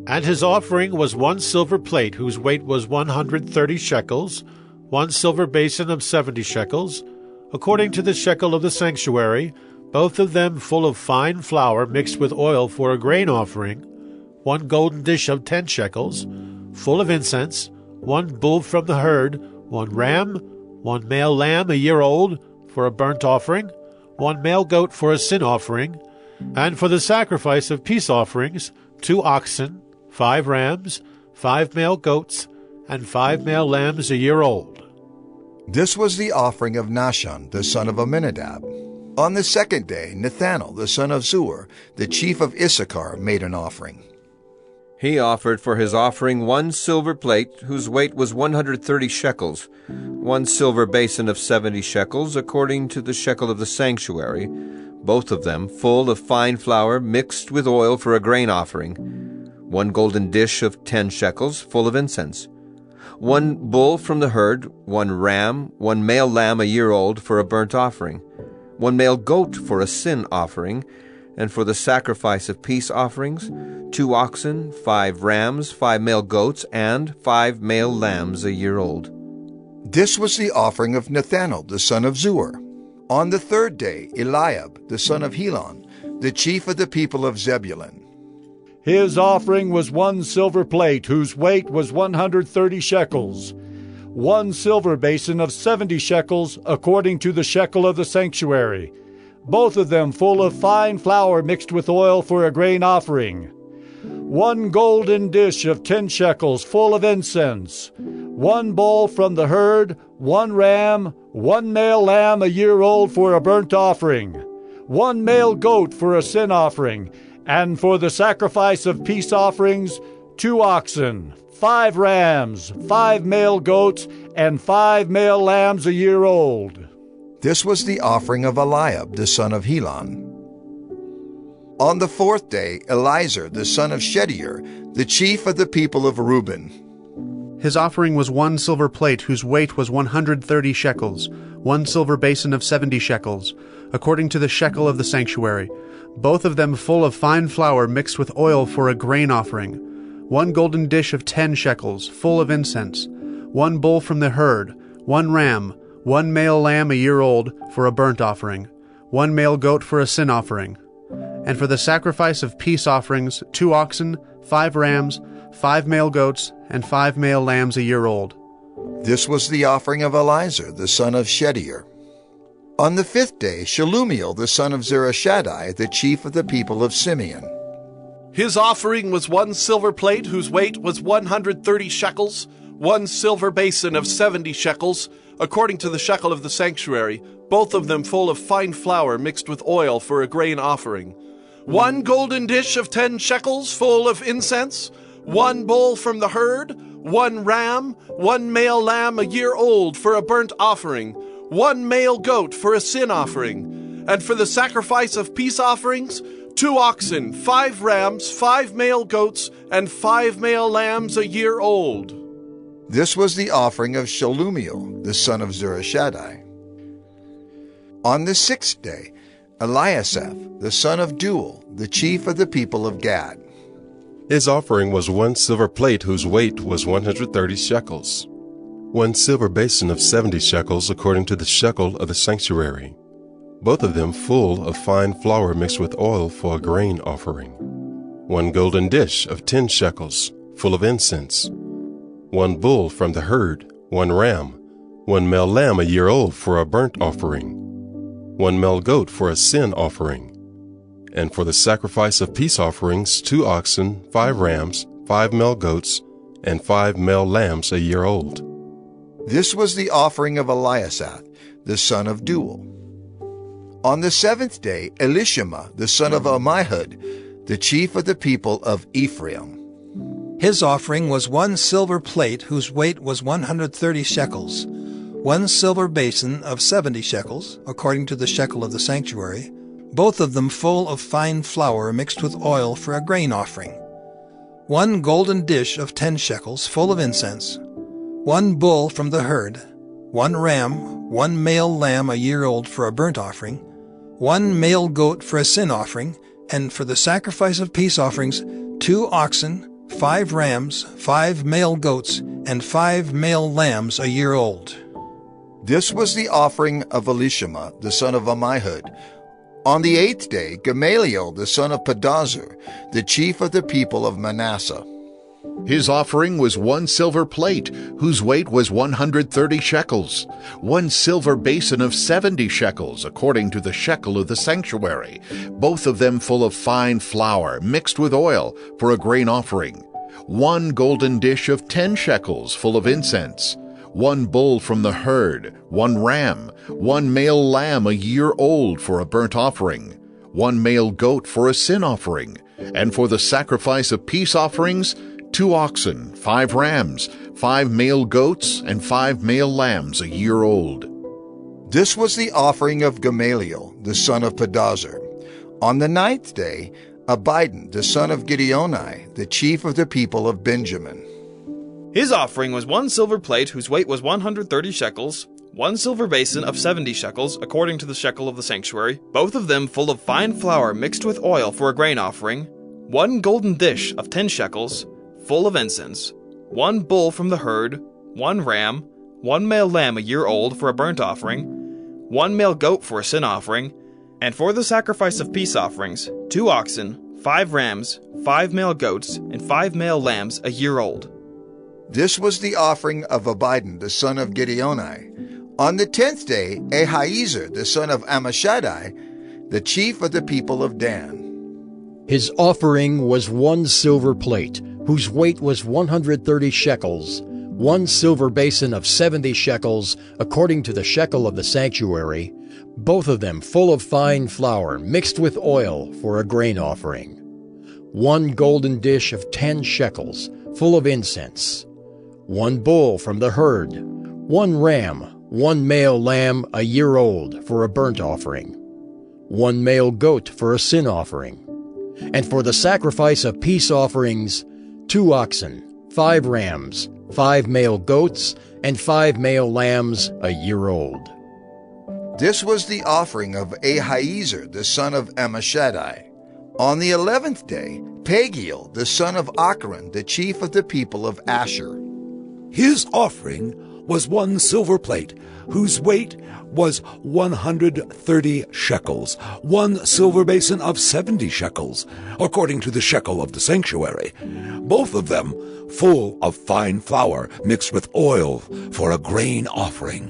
And his offering was 1 silver plate, whose weight was 130 shekels, 1 silver basin of 70 shekels, according to the shekel of the sanctuary, both of them full of fine flour mixed with oil for a grain offering, 1 golden dish of 10 shekels, full of incense, 1 bull from the herd, 1 ram, 1 male lamb a year old, for a burnt offering, 1 male goat for a sin offering, and for the sacrifice of peace offerings, 2 oxen, 5 rams, 5 male goats, and 5 male lambs a year old. This was the offering of Nahshon, the son of Amminadab. On the second day, Nethanel, the son of Zuar, the chief of Issachar, made an offering. He offered for his offering 1 silver plate, whose weight was 130 shekels, 1 silver basin of 70 shekels, according to the shekel of the sanctuary, both of them full of fine flour mixed with oil for a grain offering, 1 golden dish of 10 shekels, full of incense, 1 bull from the herd, 1 ram, 1 male lamb a year old for a burnt offering, 1 male goat for a sin offering, and for the sacrifice of peace offerings, 2 oxen, 5 rams, 5 male goats, and 5 male lambs a year old. This was the offering of Nethanel, the son of Zuar. On the third day, Eliab, the son of Helon, the chief of the people of Zebulun. His offering was 1 silver plate, whose weight was 130 shekels, 1 silver basin of 70 shekels, according to the shekel of the sanctuary, both of them full of fine flour mixed with oil for a grain offering, 1 golden dish of 10 shekels, full of incense, 1 bull from the herd, 1 ram, 1 male lamb a year old for a burnt offering, 1 male goat for a sin offering, and for the sacrifice of peace offerings, 2 oxen, 5 rams, 5 male goats, and 5 male lambs a year old. This was the offering of Eliab, the son of Helon. On the fourth day, Elizur, the son of Shedeur, the chief of the people of Reuben. His offering was 1 silver plate, whose weight was 130 shekels, 1 silver basin of 70 shekels, according to the shekel of the sanctuary, both of them full of fine flour mixed with oil for a grain offering, 1 golden dish of 10 shekels, full of incense, 1 bull from the herd, 1 ram, 1 male lamb a year old for a burnt offering, 1 male goat for a sin offering, and for the sacrifice of peace offerings, 2 oxen, 5 rams, 5 male goats, and 5 male lambs a year old. This was the offering of Elizur, the son of Shedeur. On the fifth day, Shelumiel, the son of Zurishaddai, the chief of the people of Simeon. His offering was 1 silver plate, whose weight was 130 shekels, 1 silver basin of 70 shekels, according to the shekel of the sanctuary, both of them full of fine flour mixed with oil for a grain offering, 1 golden dish of 10 shekels, full of incense, 1 bull from the herd, 1 ram, 1 male lamb a year old for a burnt offering, 1 male goat for a sin offering, and for the sacrifice of peace offerings, 2 oxen, 5 rams, 5 male goats, and 5 male lambs a year old. This was the offering of Shelumiel, the son of Zurishaddai. On the sixth day, Eliasaph, the son of Deuel, the chief of the people of Gad. His offering was 1 silver plate, whose weight was 130 shekels, 1 silver basin of 70 shekels, according to the shekel of the sanctuary, both of them full of fine flour mixed with oil for a grain offering, 1 golden dish of 10 shekels, full of incense, 1 bull from the herd, 1 ram, 1 male lamb a year old for a burnt offering, 1 male goat for a sin offering, and for the sacrifice of peace offerings, 2 oxen, 5 rams, 5 male goats, and 5 male lambs a year old. This was the offering of Eliasaph, the son of Deuel. On the 7th day, Elishama, the son of Ammihud, the chief of the people of Ephraim. His offering was 1 silver plate whose weight was 130 shekels, 1 silver basin of 70 shekels, according to the shekel of the sanctuary, both of them full of fine flour mixed with oil for a grain offering, 1 golden dish of 10 shekels full of incense, 1 bull from the herd, 1 ram, 1 male lamb a year old for a burnt offering, 1 male goat for a sin offering, and for the sacrifice of peace offerings, 2 oxen, 5 rams, 5 male goats, and 5 male lambs a year old. This was the offering of Elishama, the son of Ammihud. On the 8th day, Gamaliel, the son of Pedazur, the chief of the people of Manasseh. His offering was 1 silver plate, whose weight was 130 shekels, 1 silver basin of 70 shekels, according to the shekel of the sanctuary, both of them full of fine flour, mixed with oil, for a grain offering, 1 golden dish of 10 shekels, full of incense, 1 bull from the herd, 1 ram, 1 male lamb a year old for a burnt offering, 1 male goat for a sin offering, and for the sacrifice of peace offerings, 2 oxen, 5 rams, 5 male goats, and 5 male lambs a year old. This was the offering of Gamaliel, the son of Pedazur. On the 9th day, Abidan, the son of Gideoni, the chief of the people of Benjamin. His offering was 1 silver plate whose weight was 130 shekels, 1 silver basin of 70 shekels, according to the shekel of the sanctuary, both of them full of fine flour mixed with oil for a grain offering, 1 golden dish of 10 shekels, full of incense, 1 bull from the herd, 1 ram, 1 male lamb a year old for a burnt offering, 1 male goat for a sin offering, and for the sacrifice of peace offerings, 2 oxen, 5 rams, 5 male goats, and 5 male lambs a year old. This was the offering of Abidan, the son of Gideoni. On the 10th day, Ahiezer, the son of Ammishaddai, the chief of the people of Dan. His offering was 1 silver plate, whose weight was 130 shekels, 1 silver basin of 70 shekels, according to the shekel of the sanctuary, both of them full of fine flour mixed with oil for a grain offering, 1 golden dish of 10 shekels, full of incense, 1 bull from the herd, 1 ram, 1 male lamb a year old for a burnt offering, 1 male goat for a sin offering, and for the sacrifice of peace offerings, 2 oxen, 5 rams, 5 male goats, and 5 male lambs a year old. This was the offering of Ahiezer, the son of Ammishaddai. On the 11th day, Pagiel, the son of Achran, the chief of the people of Asher. His offering was 1 silver plate, whose weight was 130 shekels, 1 silver basin of 70 shekels, according to the shekel of the sanctuary, both of them full of fine flour mixed with oil for a grain offering,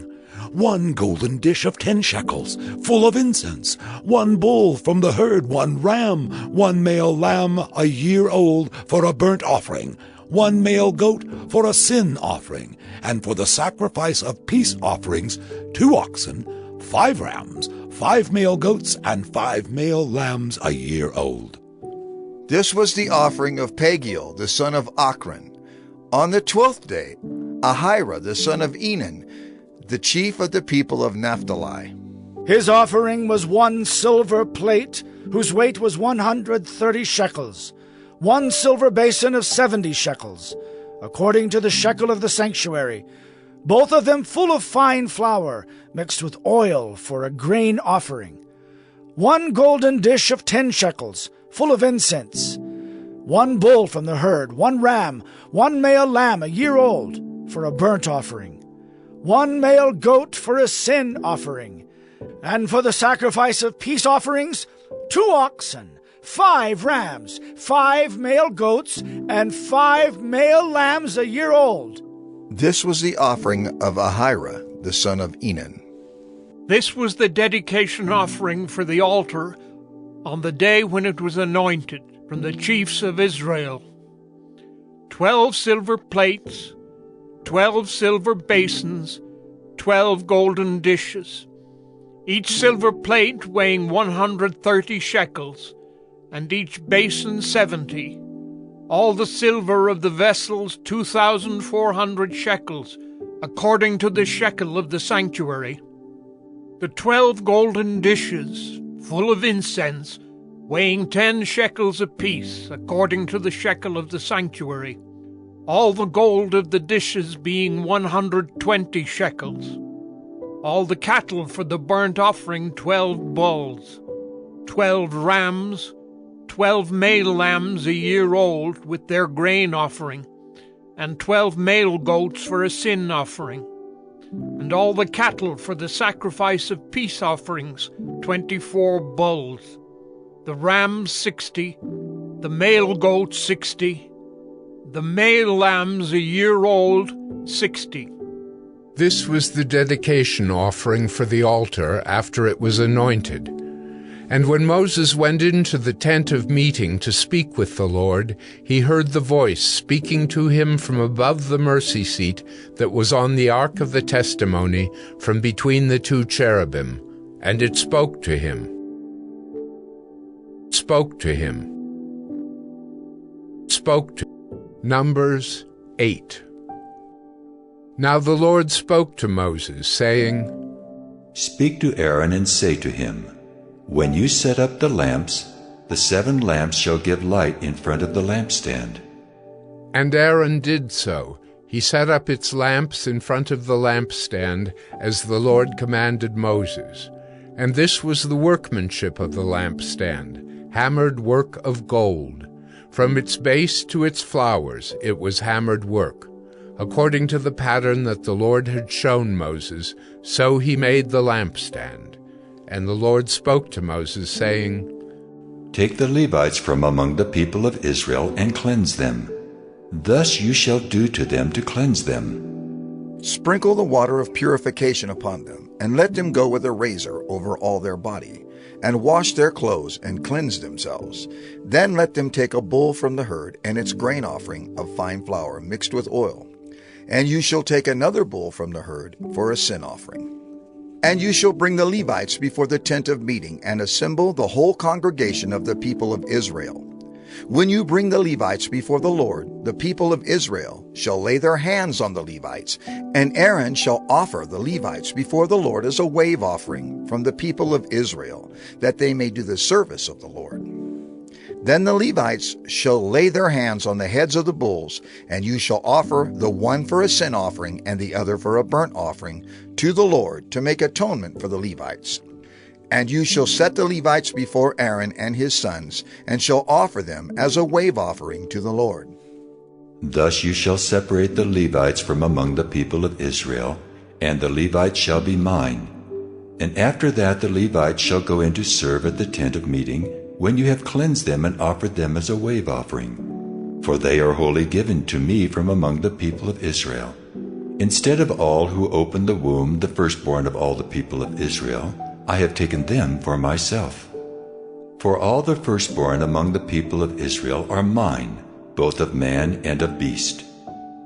1 golden dish of 10 shekels, full of incense, 1 bull from the herd, 1 ram, 1 male lamb a year old for a burnt offering, 1 male goat for a sin offering, and for the sacrifice of peace offerings, 2 oxen, 5 rams, 5 male goats, and 5 male lambs a year old. This was the offering of Pagiel, the son of Achran. On the 12th day, Ahira, the son of Enan, the chief of the people of Naphtali. His offering was 1 silver plate, whose weight was 130 shekels, 1 silver basin of 70 shekels, according to the shekel of the sanctuary, both of them full of fine flour, mixed with oil for a grain offering, 1 golden dish of 10 shekels, full of incense, 1 bull from the herd, 1 ram, 1 male lamb a year old for a burnt offering, 1 male goat for a sin offering, and for the sacrifice of peace offerings, 2 oxen, 5 rams, 5 male goats, and 5 male lambs a year old. This was the offering of Ahira, the son of Enan. This was the dedication offering for the altar on the day when it was anointed from the chiefs of Israel. 12 silver plates, 12 silver basins, 12 golden dishes, each silver plate weighing 130 shekels, and each basin 70. All the silver of the vessels 2,400 shekels, according to the shekel of the sanctuary. The 12 golden dishes, full of incense, weighing 10 shekels apiece, according to the shekel of the sanctuary. All the gold of the dishes being 120 shekels. All the cattle for the burnt offering 12 bulls, 12 rams, 12 male lambs a year old with their grain offering, and 12 male goats for a sin offering. And all the cattle for the sacrifice of peace offerings 24 bulls, the rams 60, the male goats 60, the male lambs a year old 60. This was the dedication offering for the altar after it was anointed. And when Moses went into the tent of meeting to speak with the Lord, he heard the voice speaking to him from above the mercy seat that was on the ark of the testimony, from between the two cherubim, and it spoke to him. Numbers 8. Now the Lord spoke to Moses, saying, Speak to Aaron and say to him, When you set up the lamps, the 7 lamps shall give light in front of the lampstand. And Aaron did so. He set up its lamps in front of the lampstand, as the Lord commanded Moses. And this was the workmanship of the lampstand, hammered work of gold. From its base to its flowers it was hammered work. According to the pattern that the Lord had shown Moses, so he made the lampstand. And the Lord spoke to Moses, saying, Take the Levites from among the people of Israel and cleanse them. Thus you shall do to them to cleanse them. Sprinkle the water of purification upon them, and let them go with a razor over all their body, and wash their clothes and cleanse themselves. Then let them take a bull from the herd and its grain offering of fine flour mixed with oil. And you shall take another bull from the herd for a sin offering. And you shall bring the Levites before the tent of meeting and assemble the whole congregation of the people of Israel. When you bring the Levites before the Lord, the people of Israel shall lay their hands on the Levites, and Aaron shall offer the Levites before the Lord as a wave offering from the people of Israel, that they may do the service of the Lord. Then the Levites shall lay their hands on the heads of the bulls, and you shall offer the one for a sin offering and the other for a burnt offering to the Lord to make atonement for the Levites. And you shall set the Levites before Aaron and his sons, and shall offer them as a wave offering to the Lord. Thus you shall separate the Levites from among the people of Israel, and the Levites shall be mine. And after that the Levites shall go in to serve at the tent of meeting, when you have cleansed them and offered them as a wave offering. For they are wholly given to me from among the people of Israel. Instead of all who opened the womb, the firstborn of all the people of Israel, I have taken them for myself. For all the firstborn among the people of Israel are mine, both of man and of beast.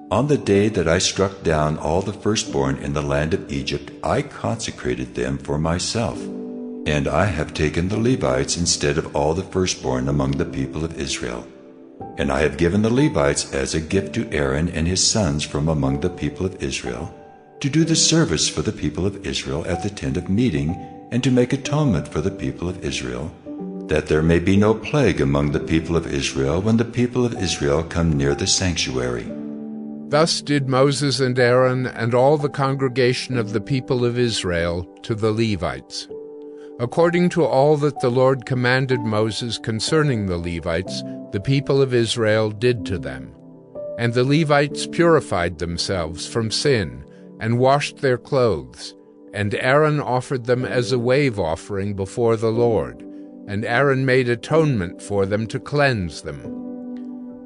On the day that I struck down all the firstborn in the land of Egypt, I consecrated them for myself. And I have taken the Levites instead of all the firstborn among the people of Israel. And I have given the Levites as a gift to Aaron and his sons from among the people of Israel, to do the service for the people of Israel at the tent of meeting, and to make atonement for the people of Israel, that there may be no plague among the people of Israel when the people of Israel come near the sanctuary. Thus did Moses and Aaron and all the congregation of the people of Israel to the Levites. According to all that the Lord commanded Moses concerning the Levites, the people of Israel did to them. And the Levites purified themselves from sin, and washed their clothes. And Aaron offered them as a wave offering before the Lord, and Aaron made atonement for them to cleanse them.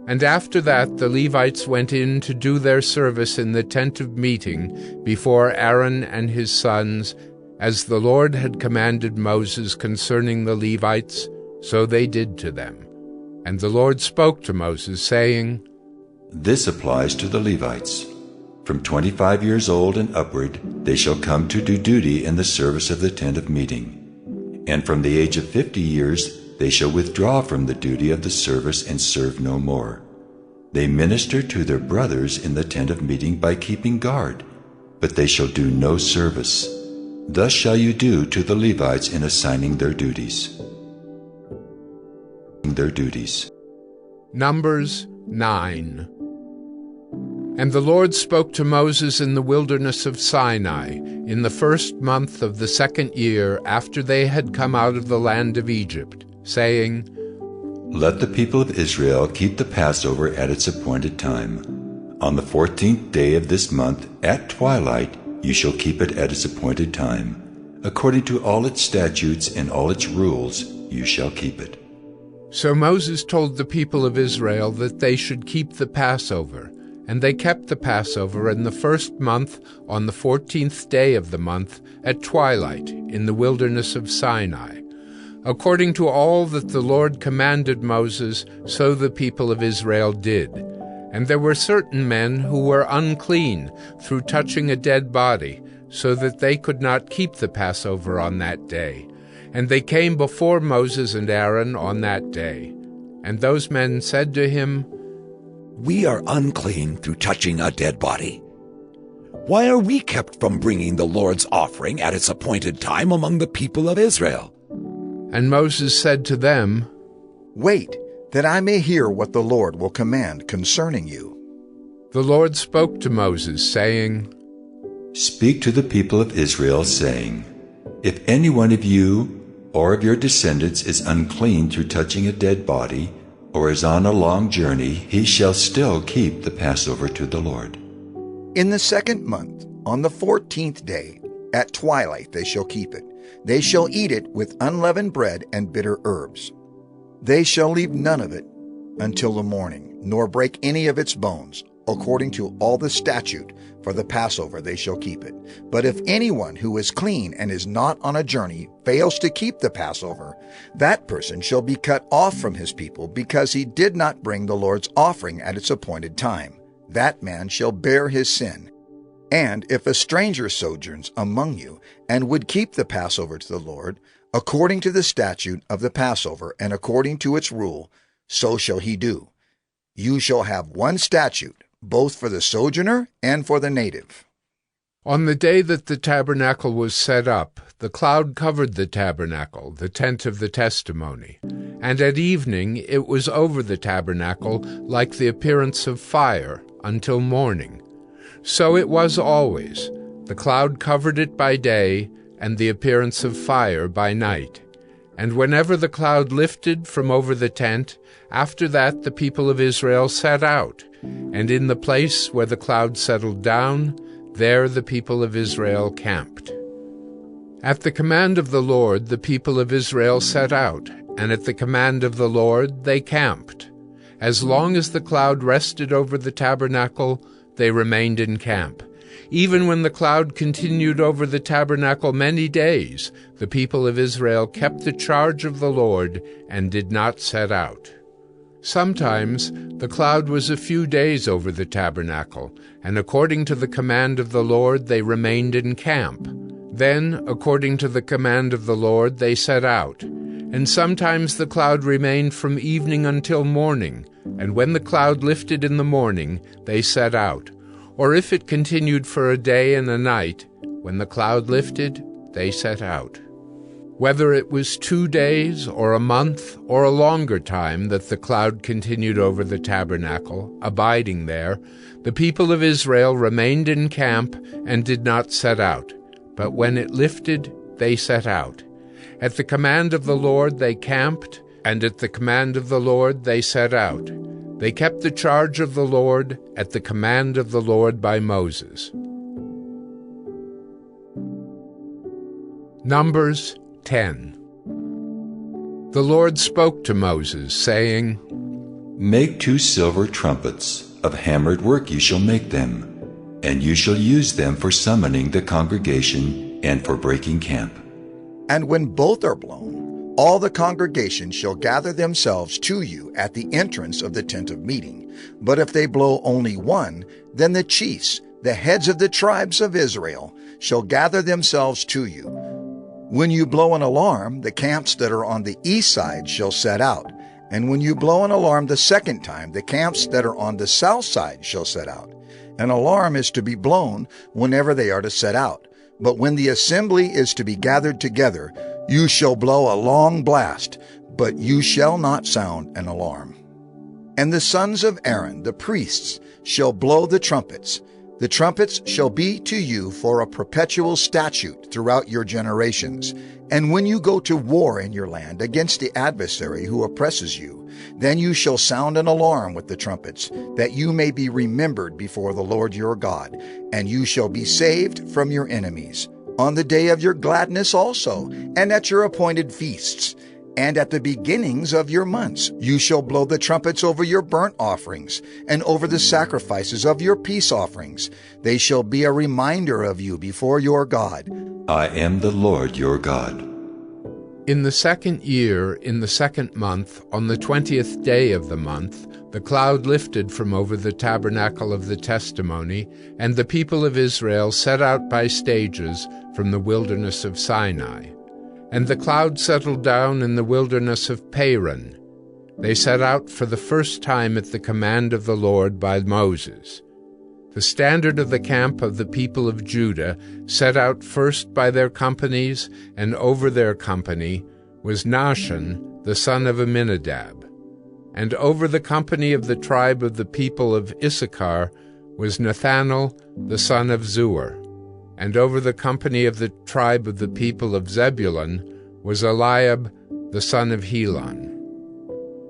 And after that the Levites went in to do their service in the tent of meeting before Aaron and his sons, as the Lord had commanded Moses concerning the Levites, so they did to them. And the Lord spoke to Moses, saying, This applies to the Levites. From 25 years old and upward, they shall come to do duty in the service of the tent of meeting. And from the age of 50 years, they shall withdraw from the duty of the service and serve no more. They minister to their brothers in the tent of meeting by keeping guard, but they shall do no service. Thus shall you do to the Levites in assigning their duties. Numbers 9. And the Lord spoke to Moses in the wilderness of Sinai, in the first month of the second year after they had come out of the land of Egypt, saying, Let the people of Israel keep the Passover at its appointed time. On the 14th day of this month, at twilight, you shall keep it at its appointed time. According to all its statutes and all its rules, you shall keep it. So Moses told the people of Israel that they should keep the Passover. And they kept the Passover in the first month on the 14th day of the month at twilight in the wilderness of Sinai. According to all that the Lord commanded Moses, so the people of Israel did. And there were certain men who were unclean through touching a dead body, so that they could not keep the Passover on that day. And they came before Moses and Aaron on that day. And those men said to him, We are unclean through touching a dead body. Why are we kept from bringing the Lord's offering at its appointed time among the people of Israel? And Moses said to them, Wait, that I may hear what the Lord will command concerning you. The Lord spoke to Moses, saying, Speak to the people of Israel, saying, If any one of you or of your descendants is unclean through touching a dead body, or is on a long journey, he shall still keep the Passover to the Lord. In the second month, on the 14th day, at twilight they shall keep it. They shall eat it with unleavened bread and bitter herbs. They shall leave none of it until the morning, nor break any of its bones. According to all the statute for the Passover they shall keep it. But if anyone who is clean and is not on a journey fails to keep the Passover, that person shall be cut off from his people, because he did not bring the Lord's offering at its appointed time. That man shall bear his sin. And if a stranger sojourns among you and would keep the Passover to the Lord, according to the statute of the Passover and according to its rule, so shall he do. You shall have one statute, both for the sojourner and for the native. On the day that the tabernacle was set up, the cloud covered the tabernacle, the tent of the testimony. And at evening it was over the tabernacle like the appearance of fire until morning. So it was always. The cloud covered it by day, and the appearance of fire by night. And whenever the cloud lifted from over the tent, after that the people of Israel set out. And in the place where the cloud settled down, there the people of Israel camped. At the command of the Lord the people of Israel set out, and at the command of the Lord they camped. As long as the cloud rested over the tabernacle, they remained in camp. Even when the cloud continued over the tabernacle many days, the people of Israel kept the charge of the Lord and did not set out. Sometimes the cloud was a few days over the tabernacle, and according to the command of the Lord they remained in camp. Then, according to the command of the Lord, they set out. And sometimes the cloud remained from evening until morning, and when the cloud lifted in the morning, they set out. Or if it continued for a day and a night, when the cloud lifted, they set out. Whether it was 2 days or a month or a longer time that the cloud continued over the tabernacle, abiding there, the people of Israel remained in camp and did not set out. But when it lifted, they set out. At the command of the Lord they camped, and at the command of the Lord they set out. They kept the charge of the Lord at the command of the Lord by Moses. Numbers 10. The Lord spoke to Moses, saying, Make 2 silver trumpets, of hammered work you shall make them, and you shall use them for summoning the congregation and for breaking camp. And when both are blown, all the congregation shall gather themselves to you at the entrance of the tent of meeting. But if they blow only one, then the chiefs, the heads of the tribes of Israel, shall gather themselves to you. When you blow an alarm, the camps that are on the east side shall set out. And when you blow an alarm the second time, the camps that are on the south side shall set out. An alarm is to be blown whenever they are to set out. But when the assembly is to be gathered together, you shall blow a long blast, but you shall not sound an alarm. And the sons of Aaron, the priests, shall blow the trumpets. The trumpets shall be to you for a perpetual statute throughout your generations. And when you go to war in your land against the adversary who oppresses you, then you shall sound an alarm with the trumpets, that you may be remembered before the Lord your God, and you shall be saved from your enemies. On the day of your gladness also, and at your appointed feasts, and at the beginnings of your months, you shall blow the trumpets over your burnt offerings, and over the sacrifices of your peace offerings. They shall be a reminder of you before your God. I am the Lord your God. In the 2nd year, in the 2nd month, on the 20th day of the month, the cloud lifted from over the tabernacle of the testimony, and the people of Israel set out by stages from the wilderness of Sinai. And the cloud settled down in the wilderness of Paran. They set out for the first time at the command of the Lord by Moses. The standard of the camp of the people of Judah set out first by their companies, and over their company was Nahshon, the son of Amminadab. And over the company of the tribe of the people of Issachar was Nathanael, the son of Zuar. And over the company of the tribe of the people of Zebulun was Eliab, the son of Helon.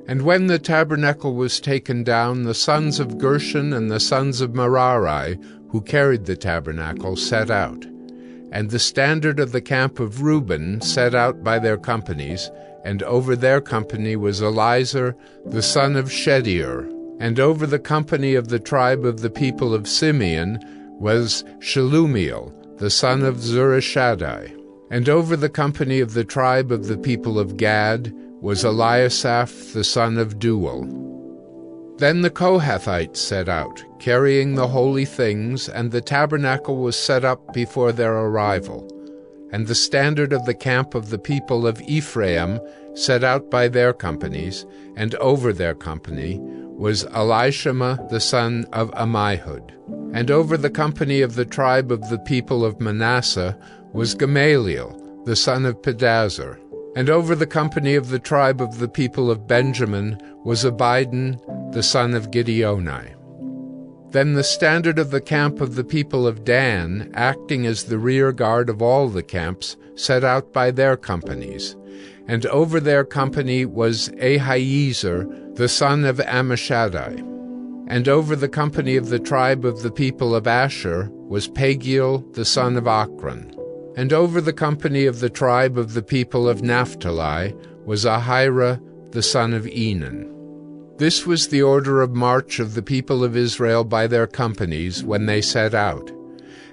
And when the tabernacle was taken down, the sons of Gershon and the sons of Merari, who carried the tabernacle, set out. And the standard of the camp of Reuben set out by their companies, and over their company was Elizur, the son of Shedeur. And over the company of the tribe of the people of Simeon was Shelumiel, the son of Zurishaddai. And over the company of the tribe of the people of Gad was Eliasaph, the son of Deuel. Then the Kohathites set out, carrying the holy things, and the tabernacle was set up before their arrival. And the standard of the camp of the people of Ephraim set out by their companies, and over their company was Elishama, the son of Ammihud. And over the company of the tribe of the people of Manasseh was Gamaliel, the son of Pedazur. And over the company of the tribe of the people of Benjamin was Abidan, the son of Gideoni. Then the standard of the camp of the people of Dan, acting as the rear guard of all the camps, set out by their companies. And over their company was Ahiezer, the son of Ammishaddai. And over the company of the tribe of the people of Asher was Pagiel, the son of Ochran. And over the company of the tribe of the people of Naphtali was Ahira, the son of Enan. This was the order of march of the people of Israel by their companies when they set out.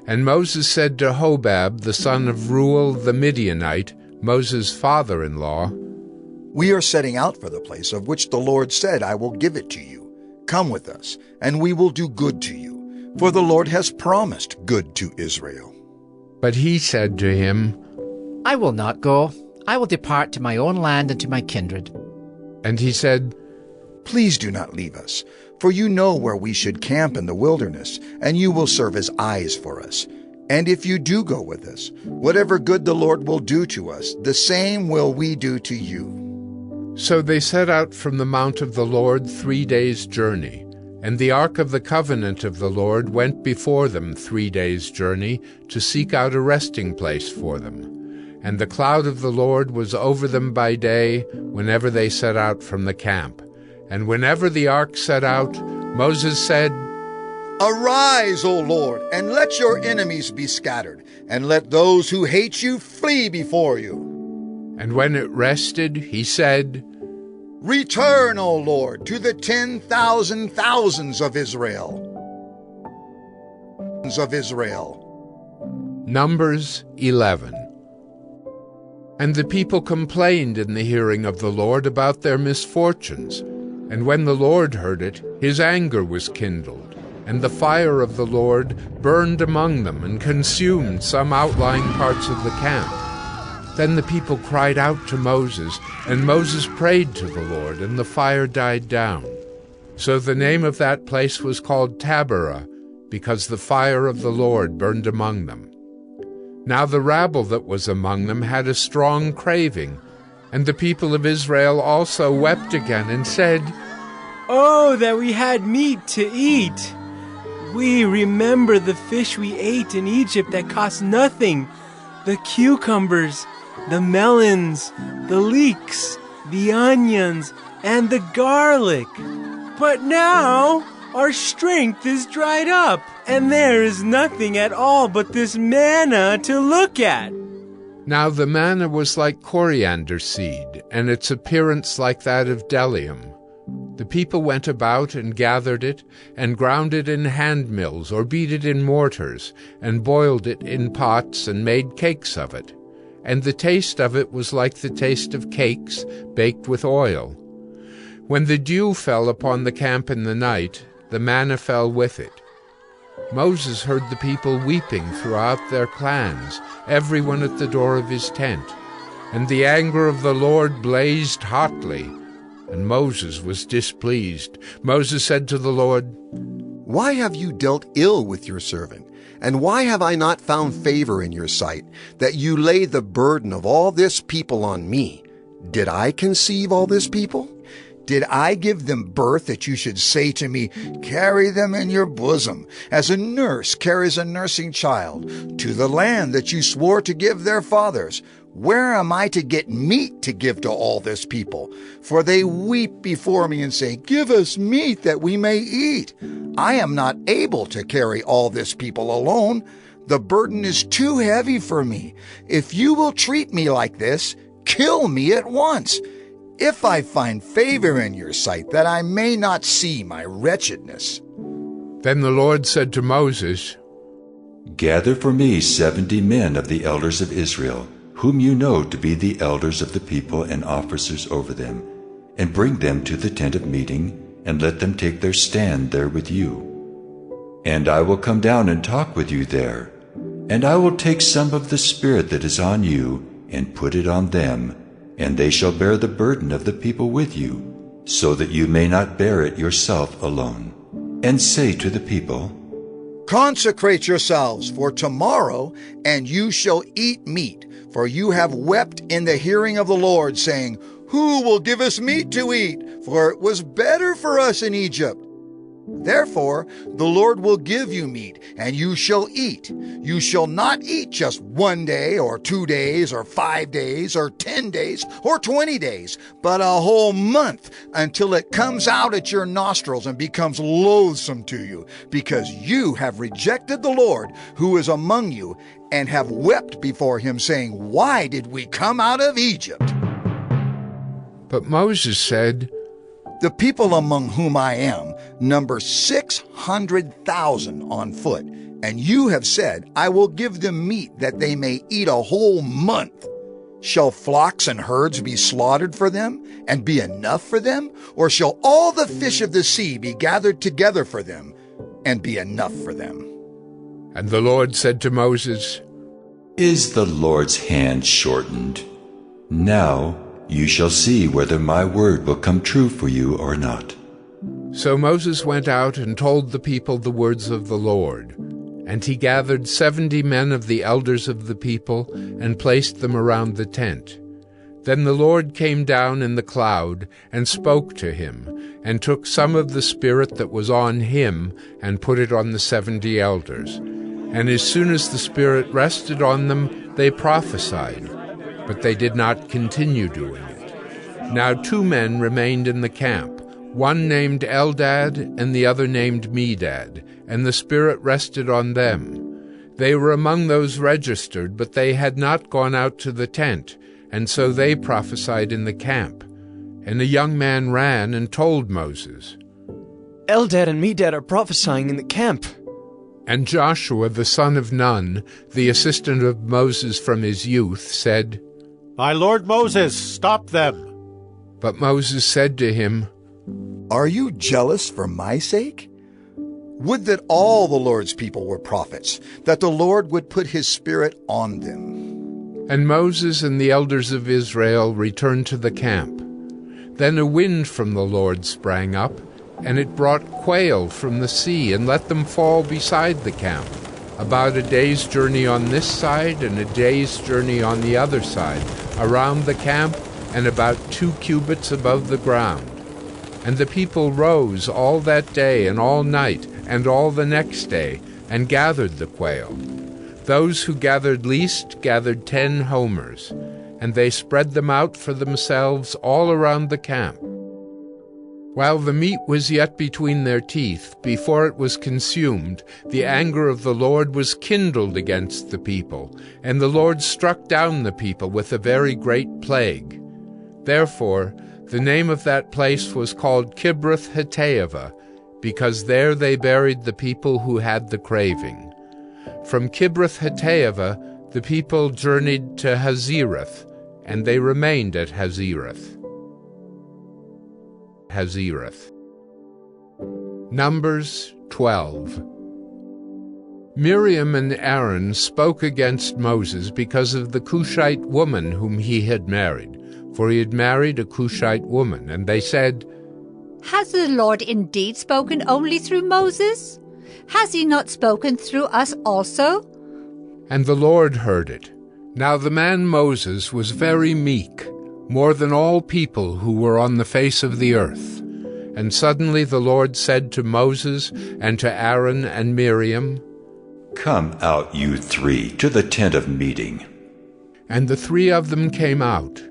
And Moses said to Hobab, the son of Reuel the Midianite, Moses' father-in-law, We are setting out for the place of which the Lord said, I will give it to you. Come with us, and we will do good to you, for the Lord has promised good to Israel. But he said to him, I will not go. I will depart to my own land and to my kindred. And he said, Please do not leave us, for you know where we should camp in the wilderness, and you will serve as eyes for us. And if you do go with us, whatever good the Lord will do to us, the same will we do to you. So they set out from the mount of the Lord 3 days' journey. And the ark of the covenant of the Lord went before them 3 days' journey to seek out a resting place for them. And the cloud of the Lord was over them by day whenever they set out from the camp. And whenever the ark set out, Moses said, Arise, O Lord, and let your enemies be scattered, and let those who hate you flee before you. And when it rested, he said, Return, O Lord, to the 10,000 thousands of Israel. Numbers 11. And the people complained in the hearing of the Lord about their misfortunes. And when the Lord heard it, his anger was kindled. and the fire of the Lord burned among them and consumed some outlying parts of the camp. Then the people cried out to Moses, and Moses prayed to the Lord, and the fire died down. So the name of that place was called Taberah, because the fire of the Lord burned among them. Now the rabble that was among them had a strong craving, and the people of Israel also wept again and said, "Oh, that we had meat to eat! We remember the fish we ate in Egypt that cost nothing, the cucumbers, the melons, the leeks, the onions, and the garlic. But now our strength is dried up, and there is nothing at all but this manna to look at." Now the manna was like coriander seed, and its appearance like that of bdellium. The people went about and gathered it, and ground it in hand mills, or beat it in mortars, and boiled it in pots, and made cakes of it. And the taste of it was like the taste of cakes baked with oil. When the dew fell upon the camp in the night, the manna fell with it. Moses heard the people weeping throughout their clans, everyone at the door of his tent. And the anger of the Lord blazed hotly, and Moses was displeased. Moses said to the Lord, "Why have you dealt ill with your servant? And why have I not found favor in your sight, that you lay the burden of all this people on me? Did I conceive all this people? Did I give them birth that you should say to me, 'Carry them in your bosom, as a nurse carries a nursing child, to the land that you swore to give their fathers'? Where am I to get meat to give to all this people? For they weep before me and say, 'Give us meat that we may eat.' I am not able to carry all this people alone. The burden is too heavy for me. If you will treat me like this, kill me at once, if I find favor in your sight, that I may not see my wretchedness." Then the Lord said to Moses, "Gather for me 70 men of the elders of Israel, whom you know to be the elders of the people and officers over them, and bring them to the tent of meeting, and let them take their stand there with you. And I will come down and talk with you there, and I will take some of the Spirit that is on you, and put it on them, and they shall bear the burden of the people with you, so that you may not bear it yourself alone. And say to the people, 'Consecrate yourselves for tomorrow, and you shall eat meat, for you have wept in the hearing of the Lord, saying, Who will give us meat to eat? For it was better for us in Egypt.' Therefore the Lord will give you meat, and you shall eat. You shall not eat just 1 day, or 2 days, or 5 days, or 10 days, or 20 days, but a whole month, until it comes out at your nostrils and becomes loathsome to you, because you have rejected the Lord who is among you, and have wept before him, saying, 'Why did we come out of Egypt?'" But Moses said, "The people among whom I am number 600,000 on foot, and you have said, 'I will give them meat that they may eat a whole month.' Shall flocks and herds be slaughtered for them, and be enough for them? Or shall all the fish of the sea be gathered together for them, and be enough for them?" And the Lord said to Moses, "Is the Lord's hand shortened? Now you shall see whether my word will come true for you or not." So Moses went out and told the people the words of the Lord. And he gathered 70 men of the elders of the people, and placed them around the tent. Then the Lord came down in the cloud, and spoke to him, and took some of the Spirit that was on him, and put it on the 70 elders. And as soon as the Spirit rested on them, they prophesied, but they did not continue doing it. Now 2 men remained in the camp, one named Eldad and the other named Medad, and the Spirit rested on them. They were among those registered, but they had not gone out to the tent, and so they prophesied in the camp. And a young man ran and told Moses, "Eldad and Medad are prophesying in the camp." And Joshua the son of Nun, the assistant of Moses from his youth, said, "My lord Moses, stop them." But Moses said to him, "Are you jealous for my sake? Would that all the Lord's people were prophets, that the Lord would put his Spirit on them. And Moses and the elders of Israel returned to the camp. Then a wind from the Lord sprang up, and it brought quail from the sea and let them fall beside the camp, about a day's journey on this side and a day's journey on the other side, around the camp and about 2 cubits above the ground. And the people rose all that day and all night and all the next day, and gathered the quail. Those who gathered least gathered 10 homers, and they spread them out for themselves all around the camp. While the meat was yet between their teeth, before it was consumed, the anger of the Lord was kindled against the people, and the Lord struck down the people with a very great plague. Therefore, the name of that place was called Kibroth-Hattaavah, because there they buried the people who had the craving. From Kibroth-Hattaavah the people journeyed to Hazerath, and they remained at Hazerath. Numbers 12. Miriam and Aaron spoke against Moses because of the Cushite woman whom he had married, for he had married a Cushite woman, and they said, Has the Lord indeed spoken only through Moses? Has he not spoken through us also? And the Lord heard it. Now the man Moses was very meek, more than all people who were on the face of the earth. And suddenly the Lord said to Moses and to Aaron and Miriam, Come out, you 3, to the tent of meeting. And the 3 of them came out.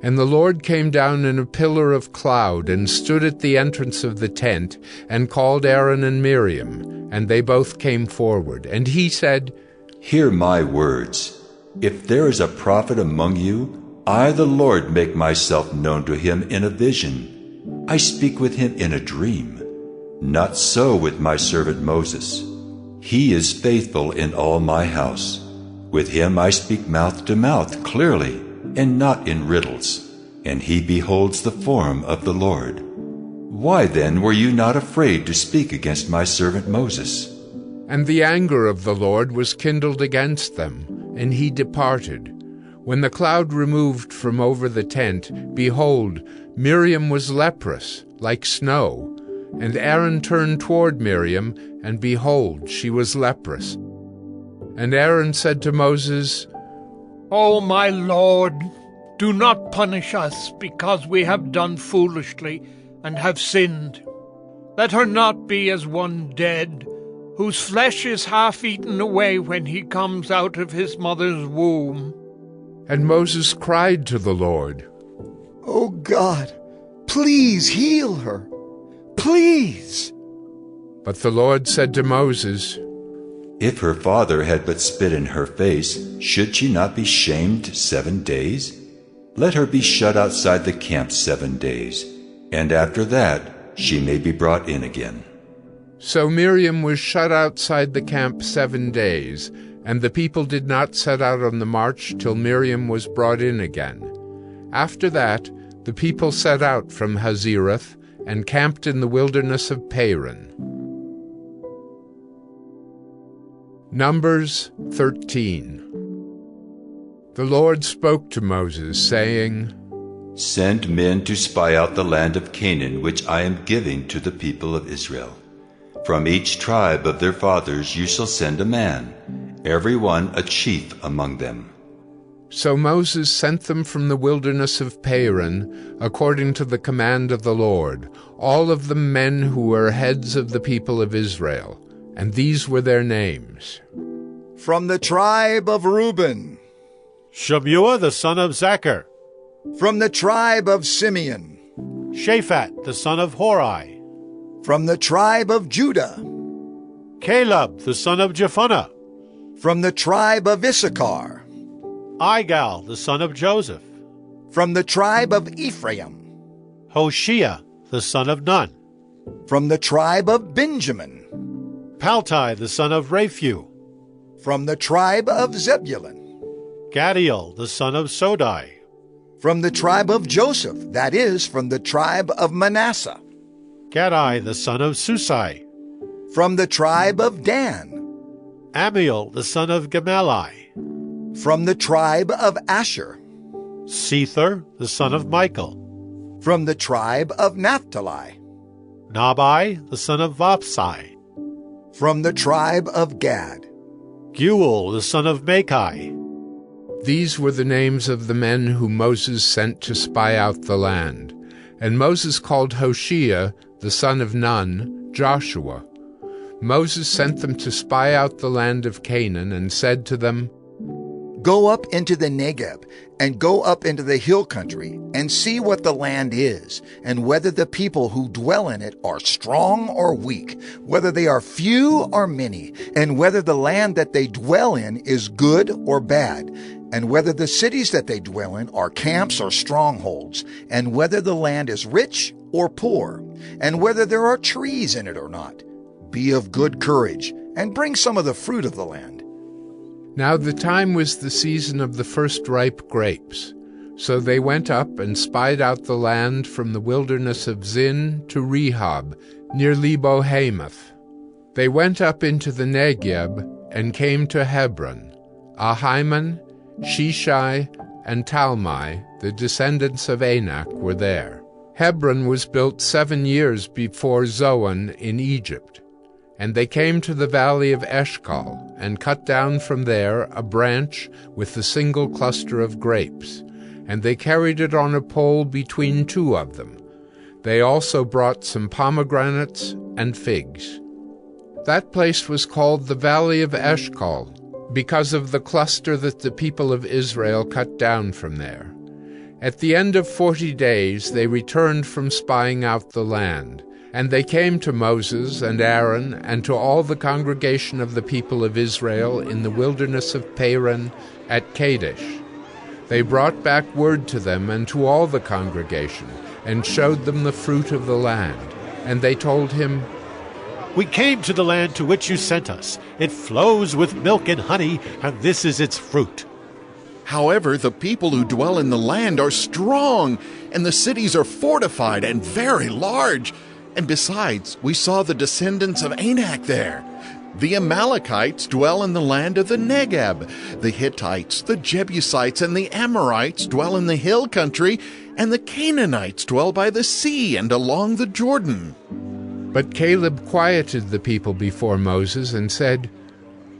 And the Lord came down in a pillar of cloud and stood at the entrance of the tent and called Aaron and Miriam, and they both came forward. And he said, Hear my words. If there is a prophet among you, I, the Lord, make myself known to him in a vision. I speak with him in a dream. Not so with my servant Moses. He is faithful in all my house. With him I speak mouth to mouth clearly, and not in riddles, and he beholds the form of the Lord. Why then were you not afraid to speak against my servant Moses? And the anger of the Lord was kindled against them, and he departed. When the cloud removed from over the tent, behold, Miriam was leprous, like snow. And Aaron turned toward Miriam, and behold, she was leprous. And Aaron said to Moses, O my Lord, do not punish us because we have done foolishly and have sinned. Let her not be as one dead, whose flesh is half eaten away when he comes out of his mother's womb. And Moses cried to the Lord, O God, please heal her. Please. But the Lord said to Moses, If her father had but spit in her face, should she not be shamed 7 days? Let her be shut outside the camp 7 days, and after that she may be brought in again. So Miriam was shut outside the camp 7 days, and the people did not set out on the march till Miriam was brought in again. After that, the people set out from Hazerath and camped in the wilderness of Paran. Numbers 13. The Lord spoke to Moses, saying, Send men to spy out the land of Canaan, which I am giving to the people of Israel. From each tribe of their fathers you shall send a man, every one a chief among them. So Moses sent them from the wilderness of Paran, according to the command of the Lord, all of them men who were heads of the people of Israel. And these were their names. From the tribe of Reuben, Shammua the son of Zachar. From the tribe of Simeon, Shaphat the son of Hori. From the tribe of Judah, Caleb the son of Jephunneh. From the tribe of Issachar, Igal the son of Joseph. From the tribe of Ephraim, Hoshea the son of Nun. From the tribe of Benjamin, Paltai the son of Raphu. From the tribe of Zebulun, Gadiel the son of Sodai. From the tribe of Joseph, that is, from the tribe of Manasseh, Gadai the son of Susai. From the tribe of Dan. Amiel, the son of Gemalli. From the tribe of Asher. Sether, the son of Michael. From the tribe of Naphtali. Nabai, the son of Vapsai. From the tribe of Gad. Guel, the son of Machai. These were the names of the men whom Moses sent to spy out the land. And Moses called Hoshea, the son of Nun, Joshua. Moses sent them to spy out the land of Canaan, and said to them, Go up into the Negeb, and go up into the hill country, and see what the land is, and whether the people who dwell in it are strong or weak, whether they are few or many, and whether the land that they dwell in is good or bad, and whether the cities that they dwell in are camps or strongholds, and whether the land is rich or poor, and whether there are trees in it or not. Be of good courage, and bring some of the fruit of the land. Now the time was the season of the first ripe grapes. So they went up and spied out the land from the wilderness of Zin to Rehob, near Lebo Hamath. They went up into the Negeb and came to Hebron. Ahiman, Shishai, and Talmai, the descendants of Anak, were there. Hebron was built 7 years before Zoan in Egypt. And they came to the valley of Eshcol, and cut down from there a branch with the single cluster of grapes, and they carried it on a pole between 2 of them. They also brought some pomegranates and figs. That place was called the Valley of Eshcol, because of the cluster that the people of Israel cut down from there. At the end of 40 days they returned from spying out the land. And they came to Moses and Aaron and to all the congregation of the people of Israel in the wilderness of Paran at Kadesh. They brought back word to them and to all the congregation, and showed them the fruit of the land. And they told him, We came to the land to which you sent us. It flows with milk and honey, and this is its fruit. However, the people who dwell in the land are strong, and the cities are fortified and very large. And besides, we saw the descendants of Anak there. The Amalekites dwell in the land of the Negeb. The Hittites, the Jebusites, and the Amorites dwell in the hill country, and the Canaanites dwell by the sea and along the Jordan. But Caleb quieted the people before Moses and said,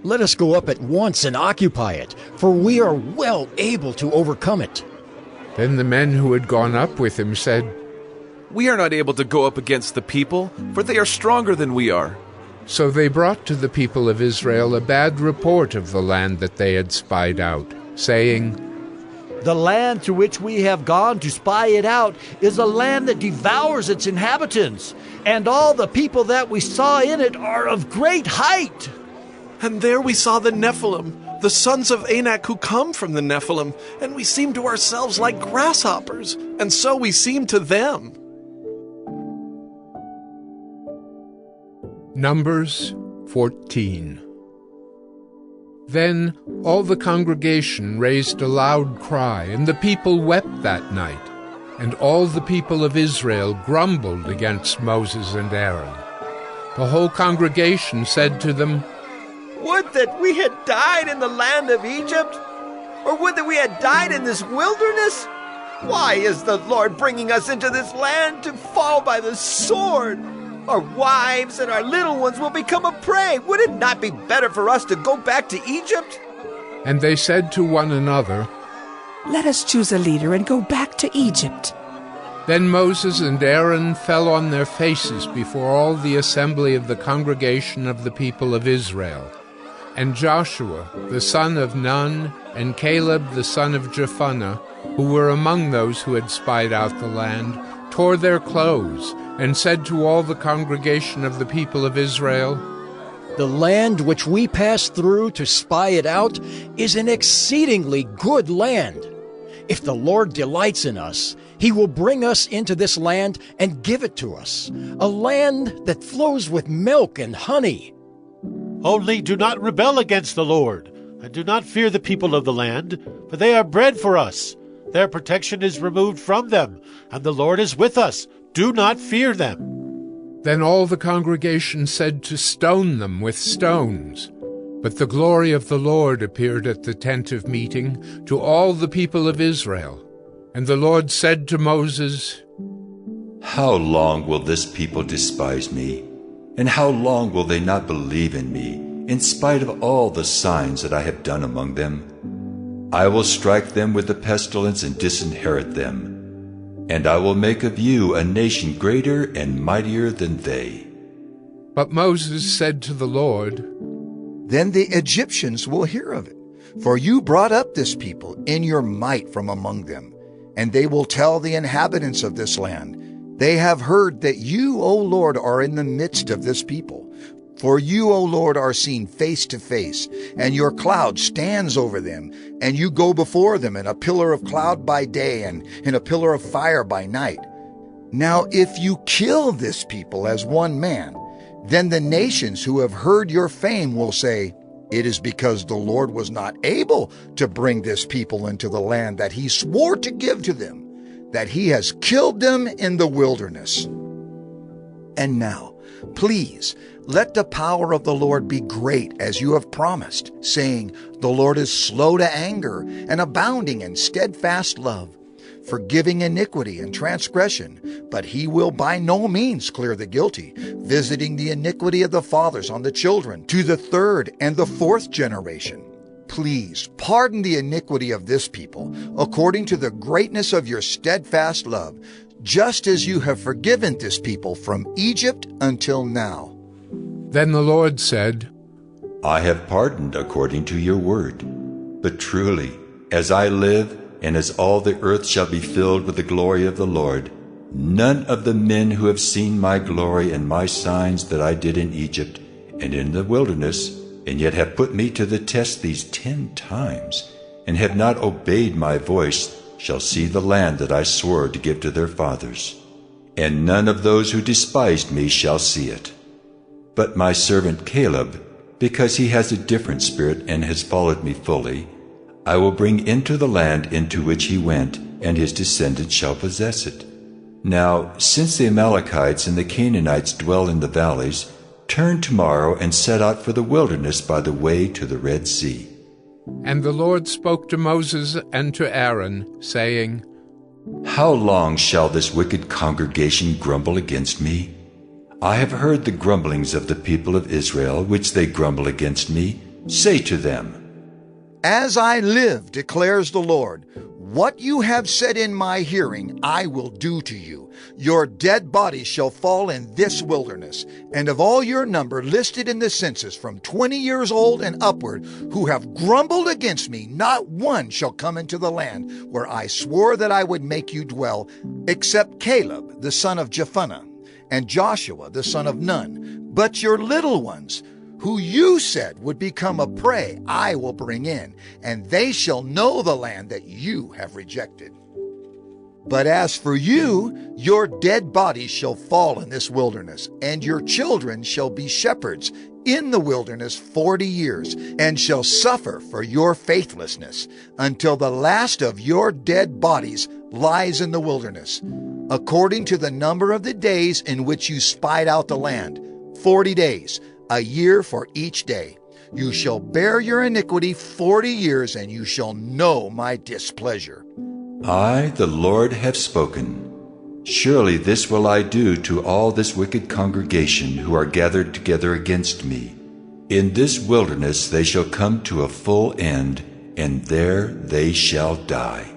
Let us go up at once and occupy it, for we are well able to overcome it. Then the men who had gone up with him said, We are not able to go up against the people, for they are stronger than we are. So they brought to the people of Israel a bad report of the land that they had spied out, saying, The land to which we have gone to spy it out is a land that devours its inhabitants, and all the people that we saw in it are of great height. And there we saw the Nephilim, the sons of Anak who come from the Nephilim, and we seemed to ourselves like grasshoppers, and so we seemed to them. Numbers 14. Then all the congregation raised a loud cry, and the people wept that night. And all the people of Israel grumbled against Moses and Aaron. The whole congregation said to them, Would that we had died in the land of Egypt, or would that we had died in this wilderness? Why is the Lord bringing us into this land to fall by the sword? Our wives and our little ones will become a prey. Would it not be better for us to go back to Egypt? And they said to one another, Let us choose a leader and go back to Egypt. Then Moses and Aaron fell on their faces before all the assembly of the congregation of the people of Israel. And Joshua, the son of Nun, and Caleb, the son of Jephunneh, who were among those who had spied out the land, tore their clothes, and said to all the congregation of the people of Israel, The land which we passed through to spy it out is an exceedingly good land. If the Lord delights in us, He will bring us into this land and give it to us, a land that flows with milk and honey. Only do not rebel against the Lord, and do not fear the people of the land, for they are bread for us. Their protection is removed from them, and the Lord is with us. Do not fear them. Then all the congregation said to stone them with stones. But the glory of the Lord appeared at the tent of meeting to all the people of Israel. And the Lord said to Moses, How long will this people despise me? And how long will they not believe in me, in spite of all the signs that I have done among them? I will strike them with the pestilence and disinherit them. And I will make of you a nation greater and mightier than they. But Moses said to the Lord, Then the Egyptians will hear of it, for you brought up this people in your might from among them, and they will tell the inhabitants of this land, They have heard that you, O Lord, are in the midst of this people. For you, O Lord, are seen face to face, and your cloud stands over them, and you go before them in a pillar of cloud by day and in a pillar of fire by night. Now if you kill this people as one man, then the nations who have heard your fame will say, It is because the Lord was not able to bring this people into the land that he swore to give to them, that he has killed them in the wilderness. And now, please, let the power of the Lord be great as you have promised, saying, The Lord is slow to anger and abounding in steadfast love, forgiving iniquity and transgression, but he will by no means clear the guilty, visiting the iniquity of the fathers on the children to the third and the fourth generation. Please pardon the iniquity of this people, according to the greatness of your steadfast love, just as you have forgiven this people from Egypt until now. Then the Lord said, I have pardoned according to your word. But truly, as I live, and as all the earth shall be filled with the glory of the Lord, none of the men who have seen my glory and my signs that I did in Egypt and in the wilderness, and yet have put me to the test these 10 times, and have not obeyed my voice, shall see the land that I swore to give to their fathers. And none of those who despised me shall see it. But my servant Caleb, because he has a different spirit and has followed me fully, I will bring into the land into which he went, and his descendants shall possess it. Now, since the Amalekites and the Canaanites dwell in the valleys, turn tomorrow and set out for the wilderness by the way to the Red Sea. And the Lord spoke to Moses and to Aaron, saying, How long shall this wicked congregation grumble against me? I have heard the grumblings of the people of Israel, which they grumble against me. Say to them, As I live, declares the Lord, what you have said in my hearing I will do to you. Your dead bodies shall fall in this wilderness, and of all your number listed in the census from 20 years old and upward, who have grumbled against me, not one shall come into the land where I swore that I would make you dwell, except Caleb the son of Jephunneh, and Joshua the son of Nun. But your little ones, who you said would become a prey, I will bring in, and they shall know the land that you have rejected. But as for you, your dead bodies shall fall in this wilderness, and your children shall be shepherds in the wilderness 40 years, and shall suffer for your faithlessness, until the last of your dead bodies lies in the wilderness, according to the number of the days in which you spied out the land, 40 days, a year for each day. You shall bear your iniquity 40 years, and you shall know my displeasure. I, the Lord, have spoken. Surely this will I do to all this wicked congregation who are gathered together against me. In this wilderness they shall come to a full end, and there they shall die.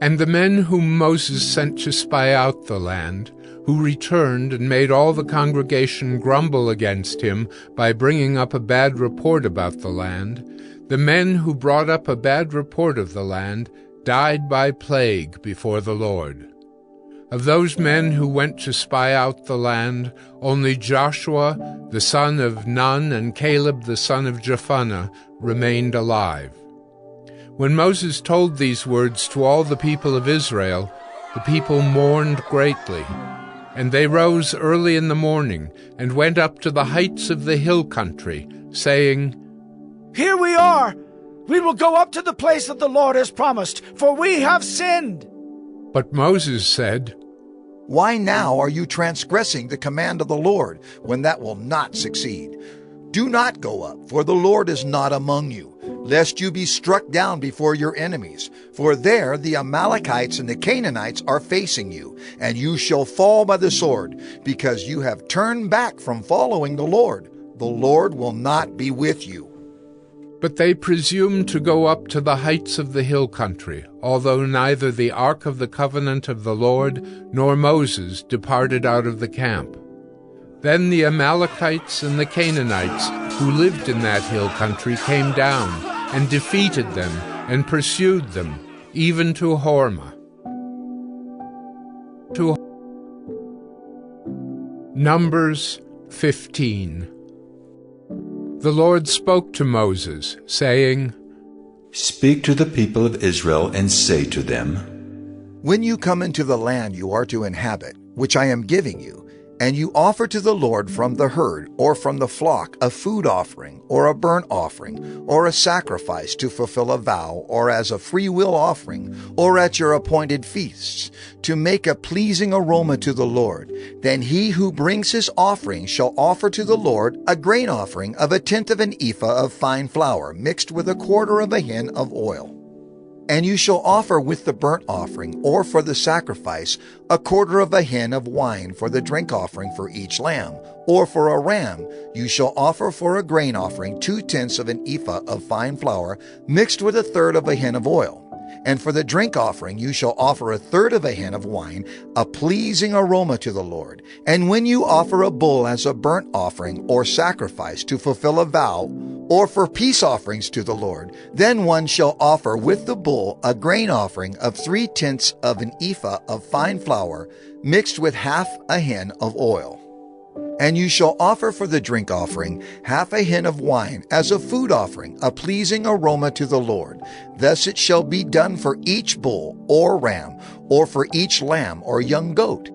And the men whom Moses sent to spy out the land, who returned and made all the congregation grumble against him by bringing up a bad report about the land, the men who brought up a bad report of the land died by plague before the Lord. Of those men who went to spy out the land, only Joshua the son of Nun and Caleb the son of Jephunneh remained alive. When Moses told these words to all the people of Israel, the people mourned greatly. And they rose early in the morning and went up to the heights of the hill country, saying, Here we are! We will go up to the place that the Lord has promised, for we have sinned. But Moses said, Why now are you transgressing the command of the Lord, when that will not succeed? Do not go up, for the Lord is not among you, lest you be struck down before your enemies. For there the Amalekites and the Canaanites are facing you, and you shall fall by the sword, because you have turned back from following the Lord. The Lord will not be with you. But they presumed to go up to the heights of the hill country, although neither the ark of the covenant of the Lord nor Moses departed out of the camp. Then the Amalekites and the Canaanites who lived in that hill country came down and defeated them and pursued them, even to Hormah. Numbers 15. The Lord spoke to Moses, saying, Speak to the people of Israel and say to them, When you come into the land you are to inhabit, which I am giving you, and you offer to the Lord from the herd or from the flock a food offering or a burnt offering or a sacrifice to fulfill a vow or as a freewill offering or at your appointed feasts, to make a pleasing aroma to the Lord, then he who brings his offering shall offer to the Lord a grain offering of 1/10 of an ephah of fine flour mixed with 1/4 of a hin of oil. And you shall offer with the burnt offering, or for the sacrifice, 1/4 of a hin of wine for the drink offering for each lamb, or for a ram you shall offer for a grain offering 2/10 of an ephah of fine flour mixed with 1/3 of a hin of oil. And for the drink offering you shall offer 1/3 of a hin of wine, a pleasing aroma to the Lord. And when you offer a bull as a burnt offering or sacrifice to fulfill a vow, or for peace offerings to the Lord, then one shall offer with the bull a grain offering of 3/10 of an ephah of fine flour mixed with 1/2 a hin of oil. And you shall offer for the drink offering 1/2 a hin of wine as a food offering, a pleasing aroma to the Lord. Thus it shall be done for each bull or ram, or for each lamb or young goat.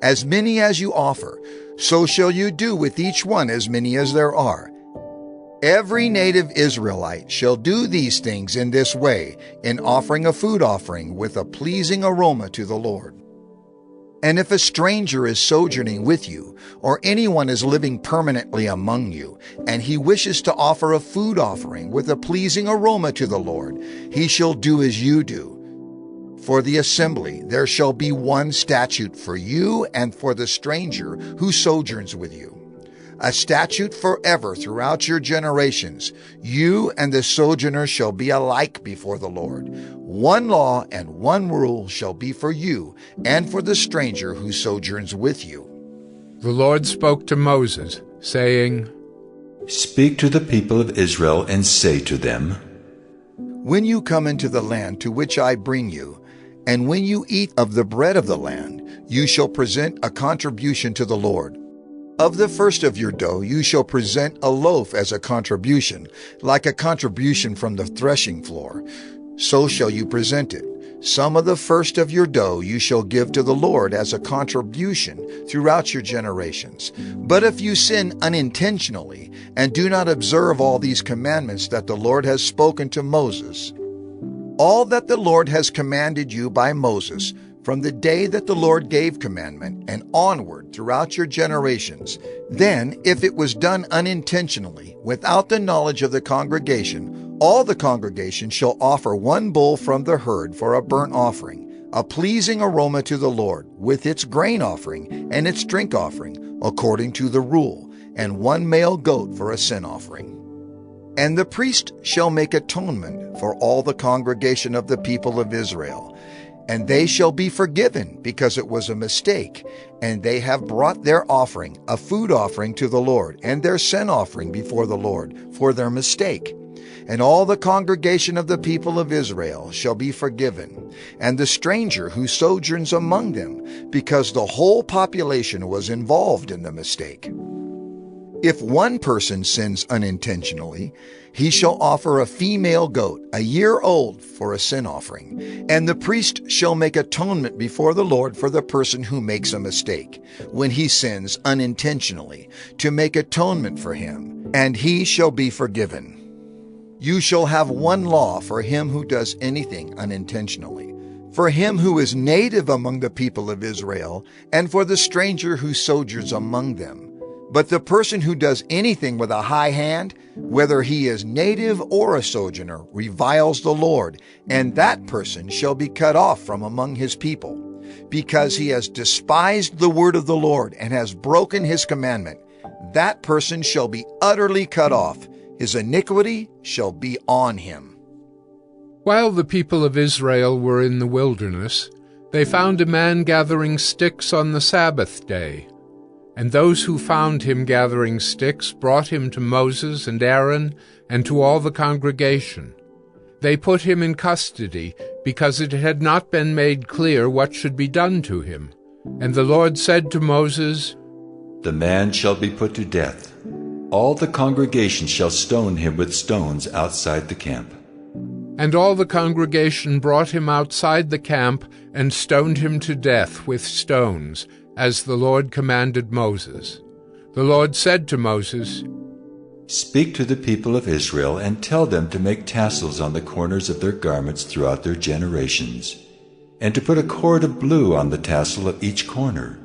As many as you offer, so shall you do with each one as many as there are. Every native Israelite shall do these things in this way, in offering a food offering with a pleasing aroma to the Lord. And if a stranger is sojourning with you, or anyone is living permanently among you, and he wishes to offer a food offering with a pleasing aroma to the Lord, he shall do as you do. For the assembly there shall be one statute for you and for the stranger who sojourns with you, a statute forever throughout your generations. You and the sojourner shall be alike before the Lord. One law and one rule shall be for you and for the stranger who sojourns with you. The Lord spoke to Moses, saying, Speak to the people of Israel and say to them, When you come into the land to which I bring you, and when you eat of the bread of the land, you shall present a contribution to the Lord. Of the first of your dough you shall present a loaf as a contribution, like a contribution from the threshing floor. So shall you present it. Some of the first of your dough you shall give to the Lord as a contribution throughout your generations. But if you sin unintentionally and do not observe all these commandments that the Lord has spoken to Moses, all that the Lord has commanded you by Moses, from the day that the Lord gave commandment and onward throughout your generations, then if it was done unintentionally, without the knowledge of the congregation, all the congregation shall offer one bull from the herd for a burnt offering, a pleasing aroma to the Lord, with its grain offering and its drink offering, according to the rule, and one male goat for a sin offering. And the priest shall make atonement for all the congregation of the people of Israel, and they shall be forgiven because it was a mistake, and they have brought their offering, a food offering to the Lord, and their sin offering before the Lord for their mistake. And all the congregation of the people of Israel shall be forgiven, and the stranger who sojourns among them, because the whole population was involved in the mistake. If one person sins unintentionally, he shall offer a female goat, a year old, for a sin offering. And the priest shall make atonement before the Lord for the person who makes a mistake, when he sins unintentionally, to make atonement for him, and he shall be forgiven. You shall have one law for him who does anything unintentionally. for him who is native among the people of Israel, and for the stranger who sojourns among them. But the person who does anything with a high hand, whether he is native or a sojourner, reviles the Lord, and that person shall be cut off from among his people, because he has despised the word of the Lord and has broken his commandment. That person shall be utterly cut off. His iniquity shall be on him. While the people of Israel were in the wilderness, they found a man gathering sticks on the Sabbath day. And those who found him gathering sticks brought him to Moses and Aaron and to all the congregation. They put him in custody, because it had not been made clear what should be done to him. And the Lord said to Moses, "The man shall be put to death. All the congregation shall stone him with stones outside the camp." And all the congregation brought him outside the camp and stoned him to death with stones, as the Lord commanded Moses. The Lord said to Moses, "Speak to the people of Israel and tell them to make tassels on the corners of their garments throughout their generations, and to put a cord of blue on the tassel of each corner.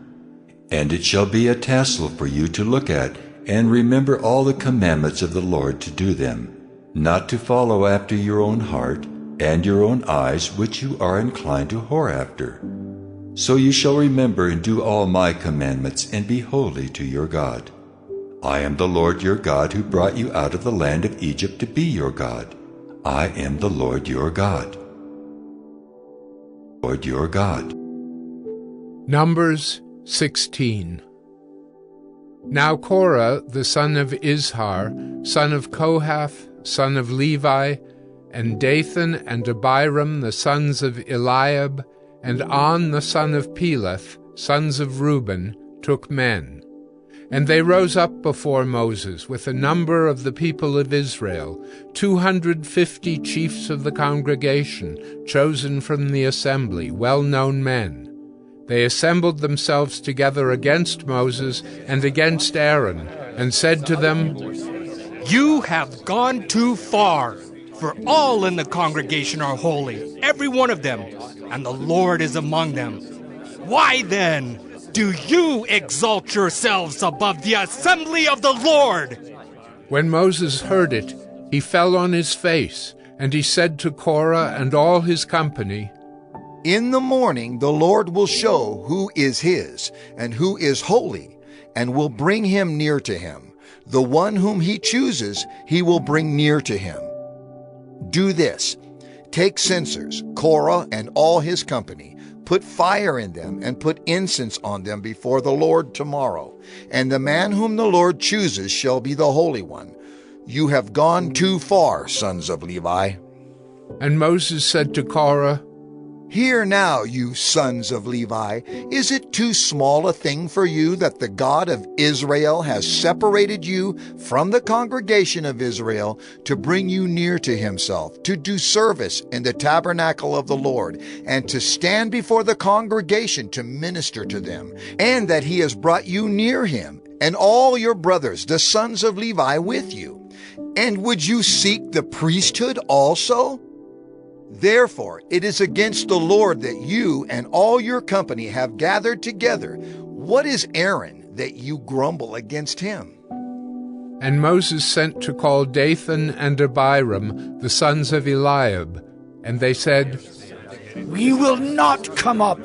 And it shall be a tassel for you to look at, and remember all the commandments of the Lord to do them, not to follow after your own heart and your own eyes, which you are inclined to whore after. So you shall remember and do all my commandments, and be holy to your God. I am the Lord your God, who brought you out of the land of Egypt to be your God. I am the Lord your God." Lord your God. Numbers 16. Now Korah, the son of Izhar, son of Kohath, son of Levi, and Dathan and Abiram, the sons of Eliab, and On, the son of Peleth, sons of Reuben, took men. And they rose up before Moses with a number of the people of Israel, 250 chiefs of the congregation, chosen from the assembly, well-known men. They assembled themselves together against Moses and against Aaron, and said to them, "You have gone too far, for all in the congregation are holy, every one of them, and the Lord is among them. Why then do you exalt yourselves above the assembly of the Lord?" When Moses heard it, he fell on his face, and he said to Korah and all his company, "In the morning the Lord will show who is his and who is holy, and will bring him near to him. The one whom he chooses he will bring near to him. Do this: take censers, Korah and all his company, put fire in them, and put incense on them before the Lord tomorrow. And the man whom the Lord chooses shall be the Holy One. You have gone too far, sons of Levi." And Moses said to Korah, "Hear now, you sons of Levi, is it too small a thing for you that the God of Israel has separated you from the congregation of Israel to bring you near to himself, to do service in the tabernacle of the Lord, and to stand before the congregation to minister to them, and that he has brought you near him, and all your brothers, the sons of Levi, with you? And would you seek the priesthood also? Therefore, it is against the Lord that you and all your company have gathered together. What is Aaron that you grumble against him?" And Moses sent to call Dathan and Abiram, the sons of Eliab. And they said, "We will not come up.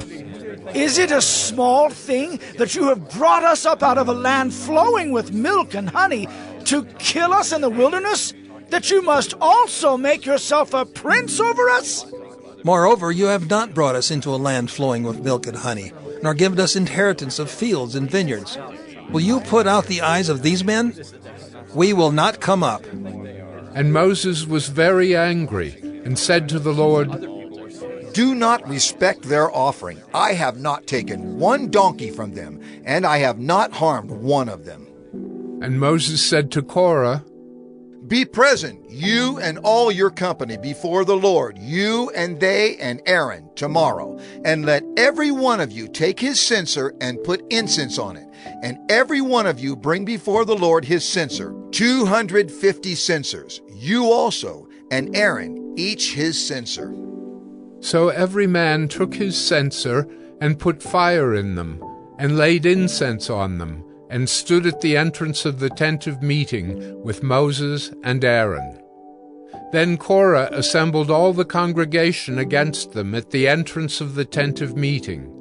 Is it a small thing that you have brought us up out of a land flowing with milk and honey to kill us in the wilderness, that you must also make yourself a prince over us?" Moreover, you have not brought us into a land flowing with milk and honey, nor given us inheritance of fields and vineyards. Will you put out the eyes of these men? We will not come up. And Moses was very angry, and said to the Lord, "Do not respect their offering. I have not taken one donkey from them, and I have not harmed one of them." And Moses said to Korah, "Be present, you and all your company, before the Lord, you and they and Aaron, tomorrow. And let every one of you take his censer and put incense on it. And every one of you bring before the Lord his censer, 250 censers, you also, and Aaron, each his censer." So every man took his censer and put fire in them, and laid incense on them, and stood at the entrance of the tent of meeting with Moses and Aaron. Then Korah assembled all the congregation against them at the entrance of the tent of meeting.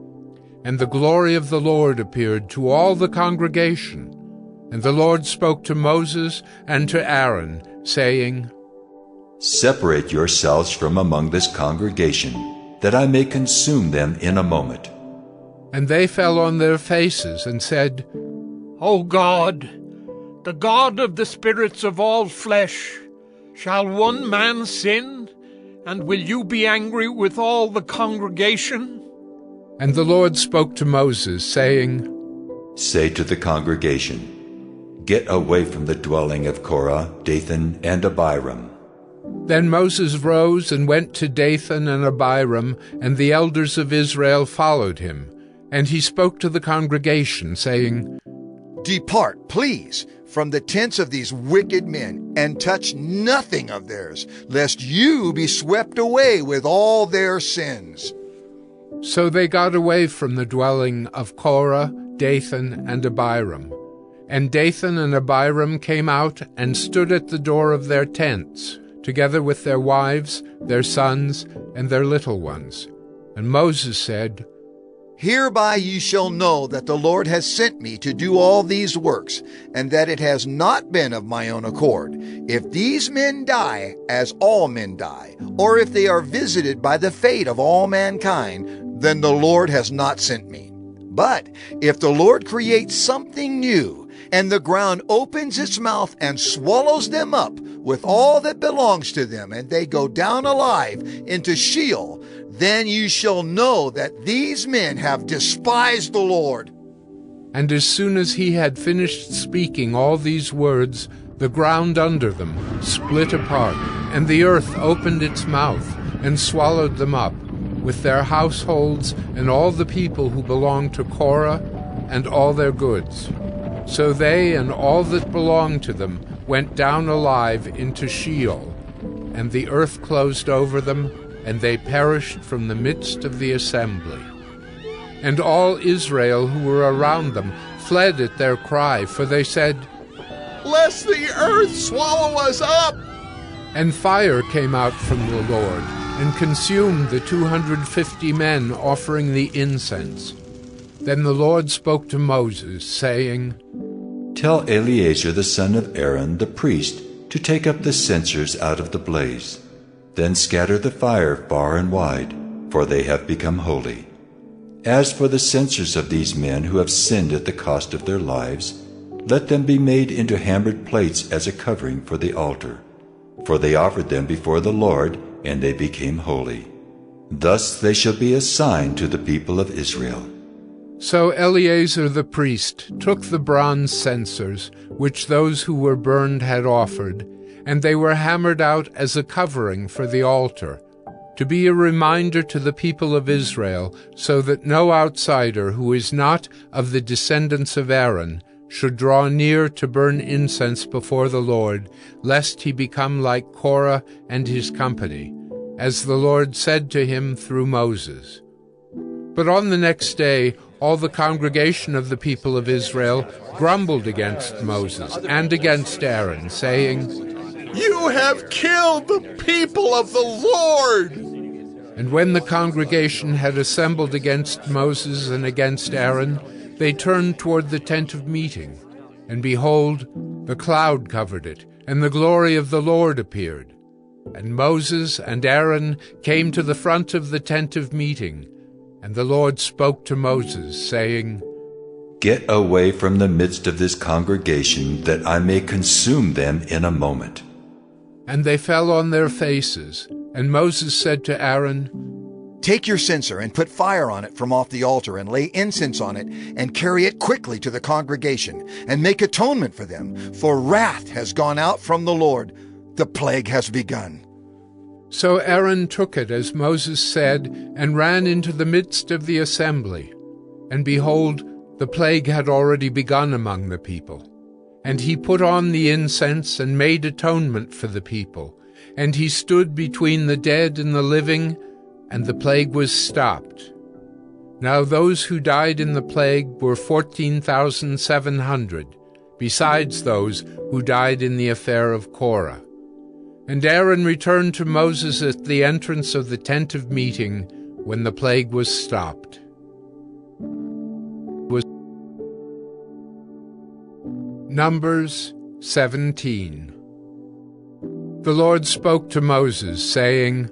And the glory of the Lord appeared to all the congregation. And the Lord spoke to Moses and to Aaron, saying, Separate yourselves from among this congregation, that I may consume them in a moment. And they fell on their faces and said, O God, the God of the spirits of all flesh, shall one man sin, and will you be angry with all the congregation? And the Lord spoke to Moses, saying, Say to the congregation, Get away from the dwelling of Korah, Dathan, and Abiram. Then Moses rose and went to Dathan and Abiram, and the elders of Israel followed him. And he spoke to the congregation, saying, Depart, please, from the tents of these wicked men, and touch nothing of theirs, lest you be swept away with all their sins. So they got away from the dwelling of Korah, Dathan, and Abiram. And Dathan and Abiram came out and stood at the door of their tents, together with their wives, their sons, and their little ones. And Moses said, Hereby you shall know that the Lord has sent me to do all these works, and that it has not been of my own accord. If these men die, as all men die, or if they are visited by the fate of all mankind, then the Lord has not sent me. But if the Lord creates something new, and the ground opens its mouth and swallows them up with all that belongs to them, and they go down alive into Sheol, then you shall know that these men have despised the Lord. And as soon as he had finished speaking all these words, the ground under them split apart, and the earth opened its mouth and swallowed them up, with their households and all the people who belonged to Korah and all their goods. So they and all that belonged to them went down alive into Sheol, and the earth closed over them, and they perished from the midst of the assembly. And all Israel who were around them fled at their cry, for they said, Lest the earth swallow us up! And fire came out from the Lord, and consumed the 250 men offering the incense. Then the Lord spoke to Moses, saying, Tell Eleazar the son of Aaron the priest to take up the censers out of the blaze. Then scatter the fire far and wide, for they have become holy. As for the censers of these men who have sinned at the cost of their lives, let them be made into hammered plates as a covering for the altar. For they offered them before the Lord, and they became holy. Thus they shall be a sign to the people of Israel. So Eleazar the priest took the bronze censers, which those who were burned had offered, and they were hammered out as a covering for the altar, to be a reminder to the people of Israel, so that no outsider who is not of the descendants of Aaron should draw near to burn incense before the Lord, lest he become like Korah and his company, as the Lord said to him through Moses. But on the next day all the congregation of the people of Israel grumbled against Moses and against Aaron, saying, You have killed the people of the Lord! And when the congregation had assembled against Moses and against Aaron, they turned toward the tent of meeting. And behold, the cloud covered it, and the glory of the Lord appeared. And Moses and Aaron came to the front of the tent of meeting. And the Lord spoke to Moses, saying, Get away from the midst of this congregation, that I may consume them in a moment. And they fell on their faces. And Moses said to Aaron, Take your censer and put fire on it from off the altar, and lay incense on it, and carry it quickly to the congregation, and make atonement for them, for wrath has gone out from the Lord. The plague has begun. So Aaron took it as Moses said, and ran into the midst of the assembly. And behold, the plague had already begun among the people. And he put on the incense and made atonement for the people. And he stood between the dead and the living, and the plague was stopped. Now those who died in the plague were 14,700, besides those who died in the affair of Korah. And Aaron returned to Moses at the entrance of the tent of meeting when the plague was stopped. Numbers 17. The Lord spoke to Moses, saying,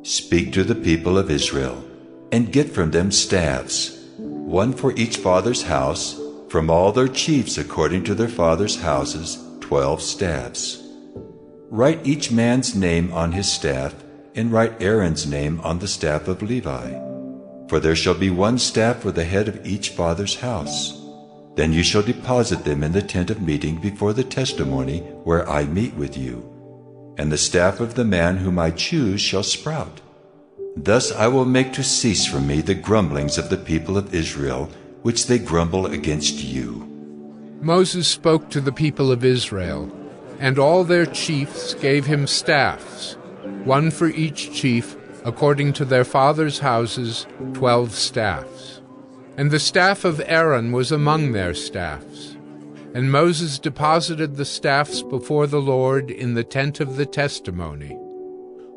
Speak to the people of Israel, and get from them staffs, one for each father's house, from all their chiefs according to their fathers' houses, 12 staffs. Write each man's name on his staff, and write Aaron's name on the staff of Levi. For there shall be one staff for the head of each father's house. Then you shall deposit them in the tent of meeting before the testimony where I meet with you. And the staff of the man whom I choose shall sprout. Thus I will make to cease from me the grumblings of the people of Israel, which they grumble against you. Moses spoke to the people of Israel, and all their chiefs gave him staffs, one for each chief, according to their fathers' houses, 12 staffs. And the staff of Aaron was among their staffs. And Moses deposited the staffs before the Lord in the tent of the testimony.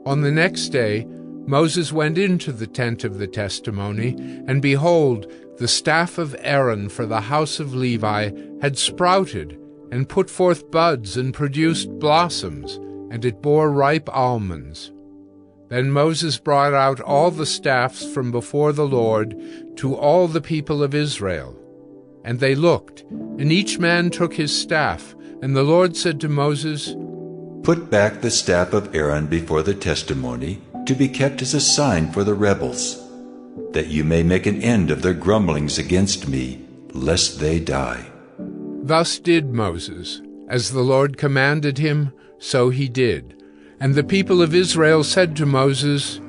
On the next day Moses went into the tent of the testimony, and behold, the staff of Aaron for the house of Levi had sprouted, and put forth buds, and produced blossoms, and it bore ripe almonds. Then Moses brought out all the staffs from before the Lord to all the people of Israel. And they looked, and each man took his staff. And the Lord said to Moses, Put back the staff of Aaron before the testimony, to be kept as a sign for the rebels, that you may make an end of their grumblings against me, lest they die. Thus did Moses. As the Lord commanded him, so he did. And the people of Israel said to Moses,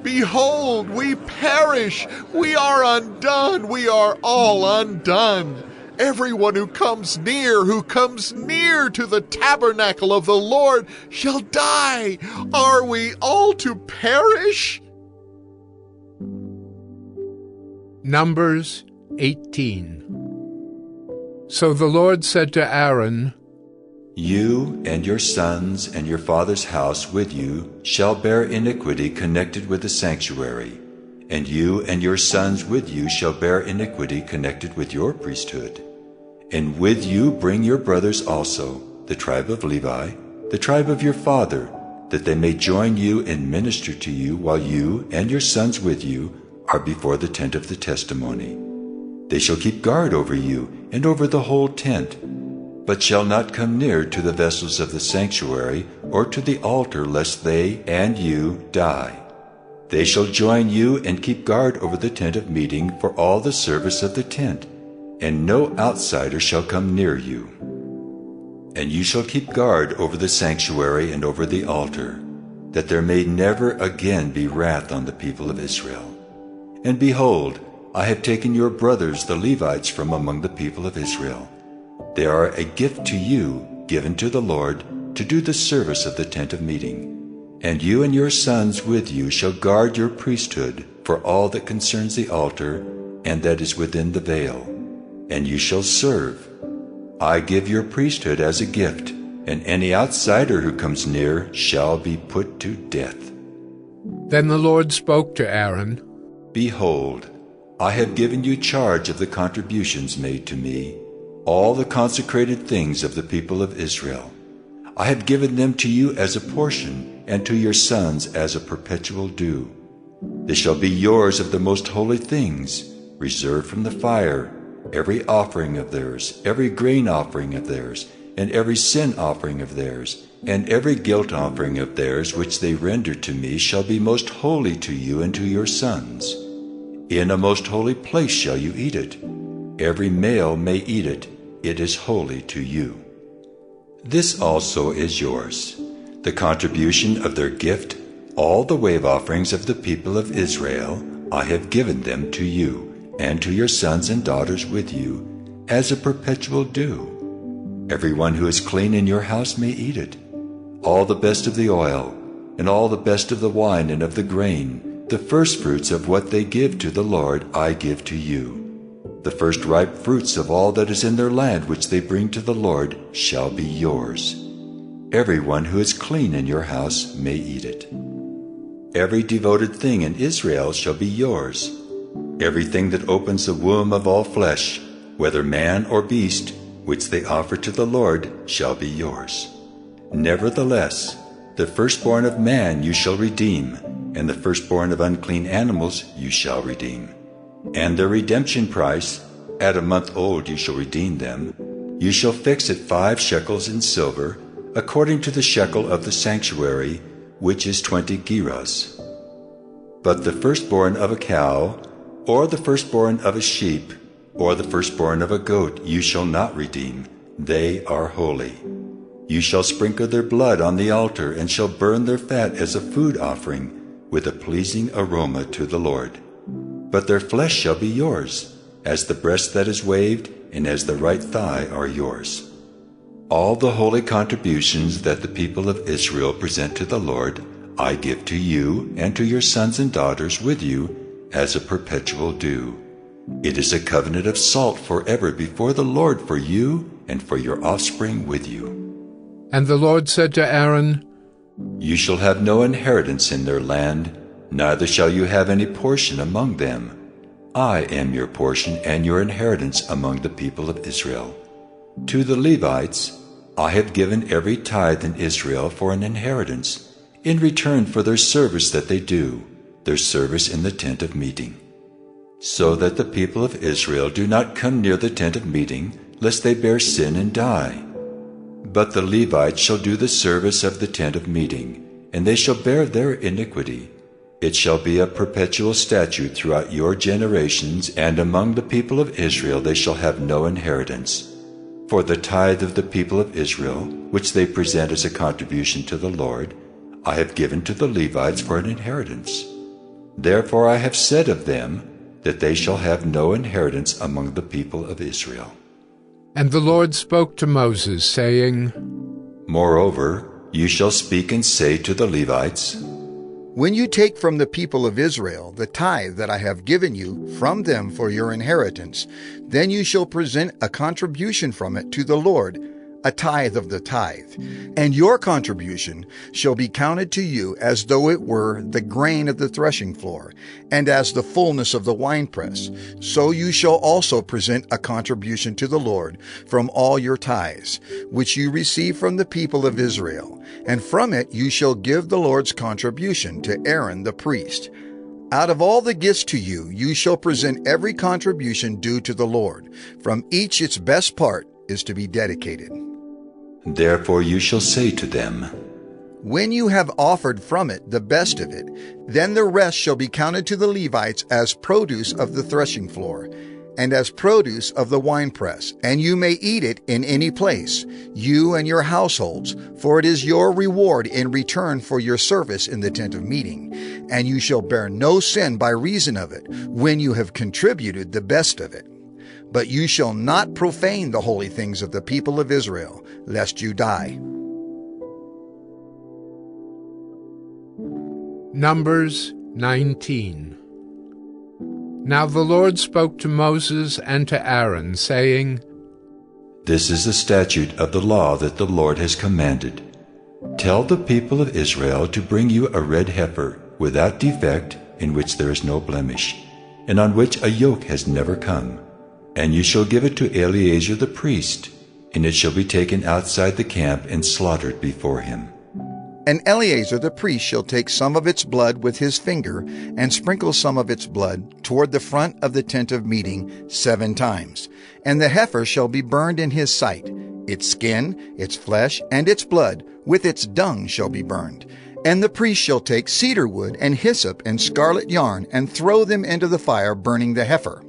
Behold, we perish! We are undone! We are all undone! Everyone who comes near to the tabernacle of the Lord shall die! Are we all to perish? Numbers 18. So the Lord said to Aaron, You and your sons and your father's house with you shall bear iniquity connected with the sanctuary, and you and your sons with you shall bear iniquity connected with your priesthood. And with you bring your brothers also, the tribe of Levi, the tribe of your father, that they may join you and minister to you while you and your sons with you are before the tent of the testimony. They shall keep guard over you and over the whole tent, but shall not come near to the vessels of the sanctuary or to the altar, lest they and you die. They shall join you and keep guard over the tent of meeting for all the service of the tent, and no outsider shall come near you. And you shall keep guard over the sanctuary and over the altar, that there may never again be wrath on the people of Israel. And behold, I have taken your brothers the Levites from among the people of Israel. They are a gift to you, given to the Lord, to do the service of the tent of meeting. And you and your sons with you shall guard your priesthood for all that concerns the altar and that is within the veil. And you shall serve. I give your priesthood as a gift, and any outsider who comes near shall be put to death. Then the Lord spoke to Aaron, Behold, I have given you charge of the contributions made to me, all the consecrated things of the people of Israel. I have given them to you as a portion, and to your sons as a perpetual due. They shall be yours of the most holy things, reserved from the fire, every offering of theirs, every grain offering of theirs, and every sin offering of theirs, and every guilt offering of theirs which they render to me shall be most holy to you and to your sons. In a most holy place shall you eat it. Every male may eat it. It is holy to you. This also is yours, the contribution of their gift, all the wave offerings of the people of Israel. I have given them to you, and to your sons and daughters with you, as a perpetual due. Everyone who is clean in your house may eat it. All the best of the oil, and all the best of the wine and of the grain, The firstfruits of what they give to the Lord I give to you. The first ripe fruits of all that is in their land which they bring to the Lord shall be yours. Everyone who is clean in your house may eat it. Every devoted thing in Israel shall be yours. Everything that opens the womb of all flesh, whether man or beast, which they offer to the Lord, shall be yours. Nevertheless, the firstborn of man you shall redeem, and the firstborn of unclean animals you shall redeem. And their redemption price, at a month old you shall redeem them. You shall fix it 5 shekels in silver, according to the shekel of the sanctuary, which is 20 gerahs. But the firstborn of a cow, or the firstborn of a sheep, or the firstborn of a goat you shall not redeem. They are holy. You shall sprinkle their blood on the altar, and shall burn their fat as a food offering, with a pleasing aroma to the Lord. But their flesh shall be yours, as the breast that is waved, and as the right thigh are yours. All the holy contributions that the people of Israel present to the Lord, I give to you and to your sons and daughters with you as a perpetual due. It is a covenant of salt forever before the Lord for you and for your offspring with you. And the Lord said to Aaron, You shall have no inheritance in their land, neither shall you have any portion among them. I am your portion and your inheritance among the people of Israel. To the Levites I have given every tithe in Israel for an inheritance, in return for their service that they do, their service in the tent of meeting. So that the people of Israel do not come near the tent of meeting, lest they bear sin and die. But the Levites shall do the service of the tent of meeting, and they shall bear their iniquity. It shall be a perpetual statute throughout your generations, and among the people of Israel they shall have no inheritance. For the tithe of the people of Israel, which they present as a contribution to the Lord, I have given to the Levites for an inheritance. Therefore I have said of them, that they shall have no inheritance among the people of Israel. And the Lord spoke to Moses, saying, Moreover, you shall speak and say to the Levites, When you take from the people of Israel the tithe that I have given you from them for your inheritance, then you shall present a contribution from it to the Lord, a tithe of the tithe. And your contribution shall be counted to you as though it were the grain of the threshing floor, and as the fullness of the winepress. So you shall also present a contribution to the Lord from all your tithes, which you receive from the people of Israel. And from it you shall give the Lord's contribution to Aaron the priest. Out of all the gifts to you, you shall present every contribution due to the Lord. From each its best part is to be dedicated. Therefore you shall say to them, When you have offered from it the best of it, then the rest shall be counted to the Levites as produce of the threshing floor, and as produce of the winepress, and you may eat it in any place, you and your households, for it is your reward in return for your service in the tent of meeting. And you shall bear no sin by reason of it, when you have contributed the best of it. But you shall not profane the holy things of the people of Israel, lest you die. Numbers 19. Now the Lord spoke to Moses and to Aaron, saying, This is the statute of the law that the Lord has commanded. Tell the people of Israel to bring you a red heifer, without defect, in which there is no blemish, and on which a yoke has never come. And you shall give it to Eleazar the priest, and it shall be taken outside the camp and slaughtered before him. And Eleazar the priest shall take some of its blood with his finger, and sprinkle some of its blood toward the front of the tent of meeting 7 times. And the heifer shall be burned in his sight. Its skin, its flesh, and its blood, with its dung shall be burned. And the priest shall take cedar wood and hyssop and scarlet yarn, and throw them into the fire, burning the heifer.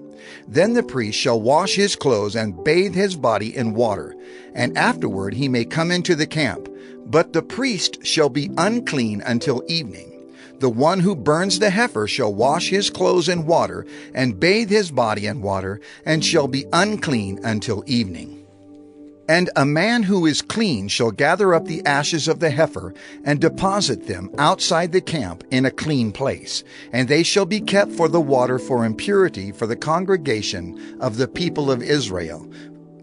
Then the priest shall wash his clothes and bathe his body in water, and afterward he may come into the camp. But the priest shall be unclean until evening. The one who burns the heifer shall wash his clothes in water, and bathe his body in water, and shall be unclean until evening. And a man who is clean shall gather up the ashes of the heifer and deposit them outside the camp in a clean place, and they shall be kept for the water for impurity for the congregation of the people of Israel.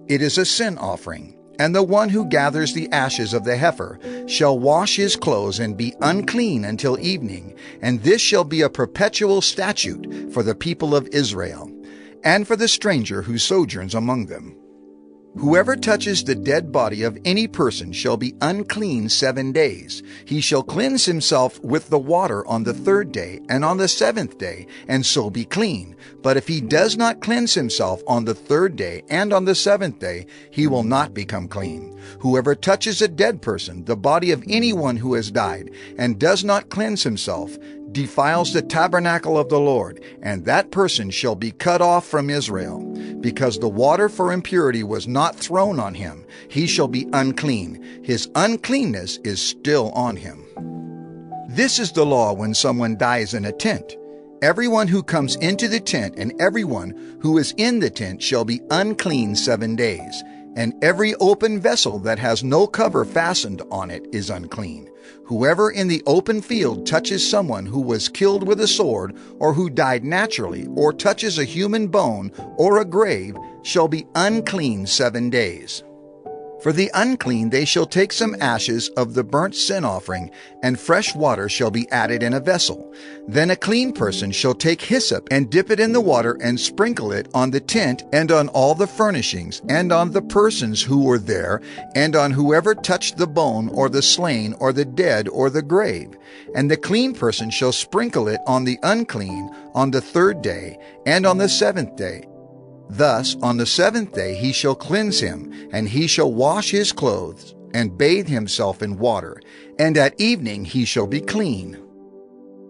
It is a sin offering. And the one who gathers the ashes of the heifer shall wash his clothes and be unclean until evening, and this shall be a perpetual statute for the people of Israel, and for the stranger who sojourns among them. Whoever touches the dead body of any person shall be unclean 7 days. He shall cleanse himself with the water on the 3rd day and on the 7th day, and so be clean. But if he does not cleanse himself on the 3rd day and on the 7th day, he will not become clean. Whoever touches a dead person, the body of anyone who has died, and does not cleanse himself, defiles the tabernacle of the Lord, and that person shall be cut off from Israel. Because the water for impurity was not thrown on him, he shall be unclean. His uncleanness is still on him. This is the law when someone dies in a tent. Everyone who comes into the tent and everyone who is in the tent shall be unclean 7 days. And every open vessel that has no cover fastened on it is unclean. Whoever in the open field touches someone who was killed with a sword, or who died naturally, or touches a human bone or a grave, shall be unclean 7 days. For the unclean they shall take some ashes of the burnt sin offering, and fresh water shall be added in a vessel. Then a clean person shall take hyssop and dip it in the water and sprinkle it on the tent and on all the furnishings and on the persons who were there and on whoever touched the bone or the slain or the dead or the grave. And the clean person shall sprinkle it on the unclean on the 3rd day and on the 7th day. Thus on the 7th day he shall cleanse him, and he shall wash his clothes, and bathe himself in water, and at evening he shall be clean.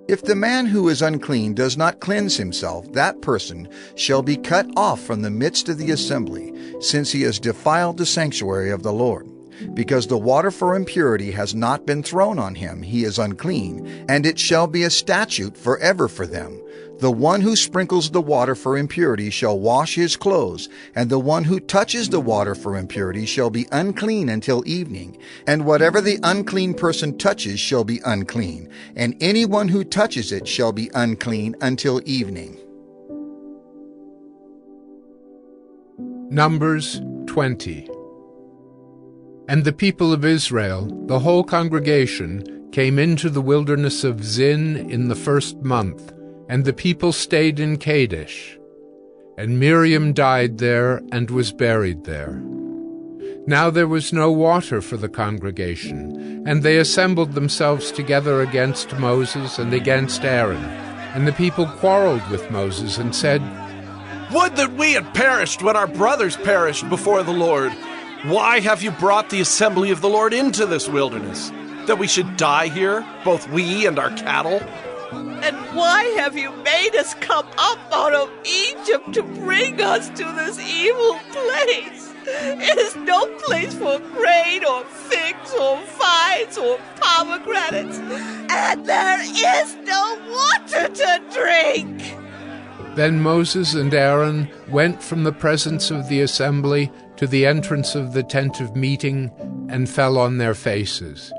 If the man who is unclean does not cleanse himself, that person shall be cut off from the midst of the assembly, since he has defiled the sanctuary of the Lord. Because the water for impurity has not been thrown on him, he is unclean, and it shall be a statute forever for them. The one who sprinkles the water for impurity shall wash his clothes, and the one who touches the water for impurity shall be unclean until evening. And whatever the unclean person touches shall be unclean, and anyone who touches it shall be unclean until evening. Numbers 20. And the people of Israel, the whole congregation, came into the wilderness of Zin in the 1st month, and the people stayed in Kadesh. And Miriam died there and was buried there. Now there was no water for the congregation, and they assembled themselves together against Moses and against Aaron. And the people quarreled with Moses and said, "Would that we had perished when our brothers perished before the Lord! Why have you brought the assembly of the Lord into this wilderness? That we should die here, both we and our cattle?" And why have you made us come up out of Egypt to bring us to this evil place? It is no place for grain or figs or vines or pomegranates, and there is no water to drink. Then Moses and Aaron went from the presence of the assembly to the entrance of the tent of meeting and fell on their faces.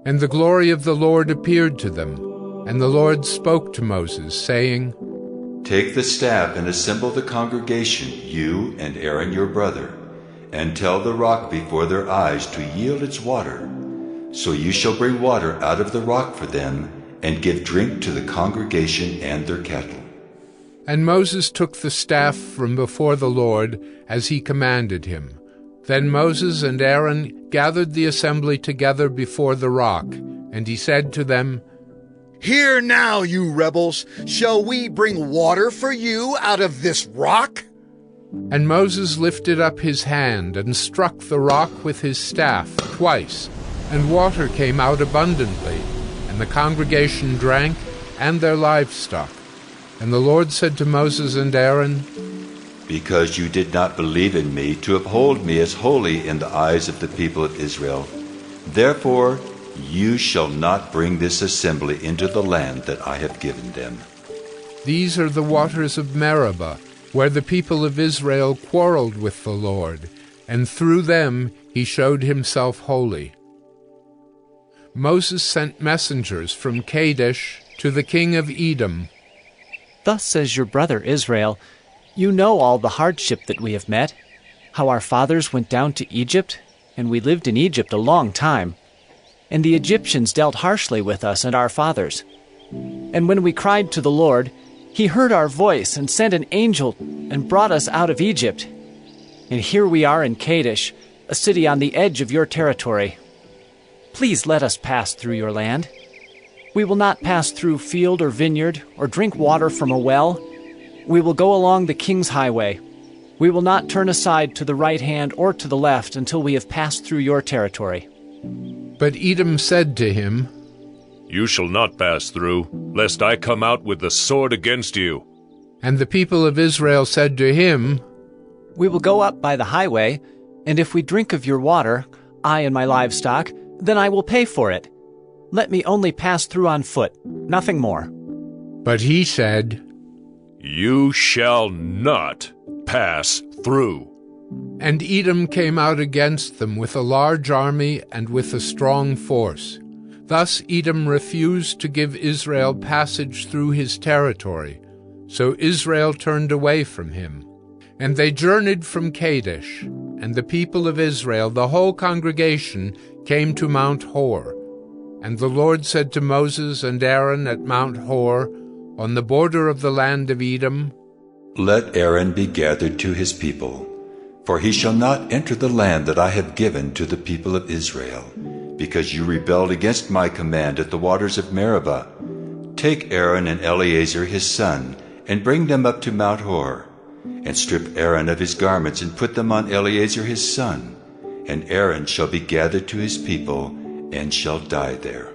And the glory of the Lord appeared to them. And the Lord spoke to Moses, saying, "Take the staff and assemble the congregation, you and Aaron your brother, and tell the rock before their eyes to yield its water. So you shall bring water out of the rock for them, and give drink to the congregation and their cattle." And Moses took the staff from before the Lord, as he commanded him. Then Moses and Aaron gathered the assembly together before the rock, and he said to them, "Hear now, you rebels, shall we bring water for you out of this rock?" And Moses lifted up his hand and struck the rock with his staff twice, and water came out abundantly, and the congregation drank, and their livestock. And the Lord said to Moses and Aaron, "Because you did not believe in me to uphold me as holy in the eyes of the people of Israel, therefore you shall not bring this assembly into the land that I have given them." These are the waters of Meribah, where the people of Israel quarreled with the Lord, and through them he showed himself holy. Moses sent messengers from Kadesh to the king of Edom. Thus says your brother Israel, you know all the hardship that we have met, how our fathers went down to Egypt, and we lived in Egypt a long time. And the Egyptians dealt harshly with us and our fathers. And when we cried to the Lord, he heard our voice and sent an angel and brought us out of Egypt. And here we are in Kadesh, a city on the edge of your territory. Please let us pass through your land. We will not pass through field or vineyard or drink water from a well. We will go along the king's highway. We will not turn aside to the right hand or to the left until we have passed through your territory. But Edom said to him, You shall not pass through, lest I come out with the sword against you. And the people of Israel said to him, We will go up by the highway, and if we drink of your water, I and my livestock, then I will pay for it. Let me only pass through on foot, nothing more. But he said, You shall not pass through. And Edom came out against them with a large army and with a strong force. Thus Edom refused to give Israel passage through his territory. So Israel turned away from him. And they journeyed from Kadesh, and the people of Israel, the whole congregation, came to Mount Hor. And the Lord said to Moses and Aaron at Mount Hor, on the border of the land of Edom, Let Aaron be gathered to his people, for he shall not enter the land that I have given to the people of Israel, because you rebelled against my command at the waters of Meribah. Take Aaron and Eleazar his son, and bring them up to Mount Hor, and strip Aaron of his garments, and put them on Eleazar his son, and Aaron shall be gathered to his people, and shall die there.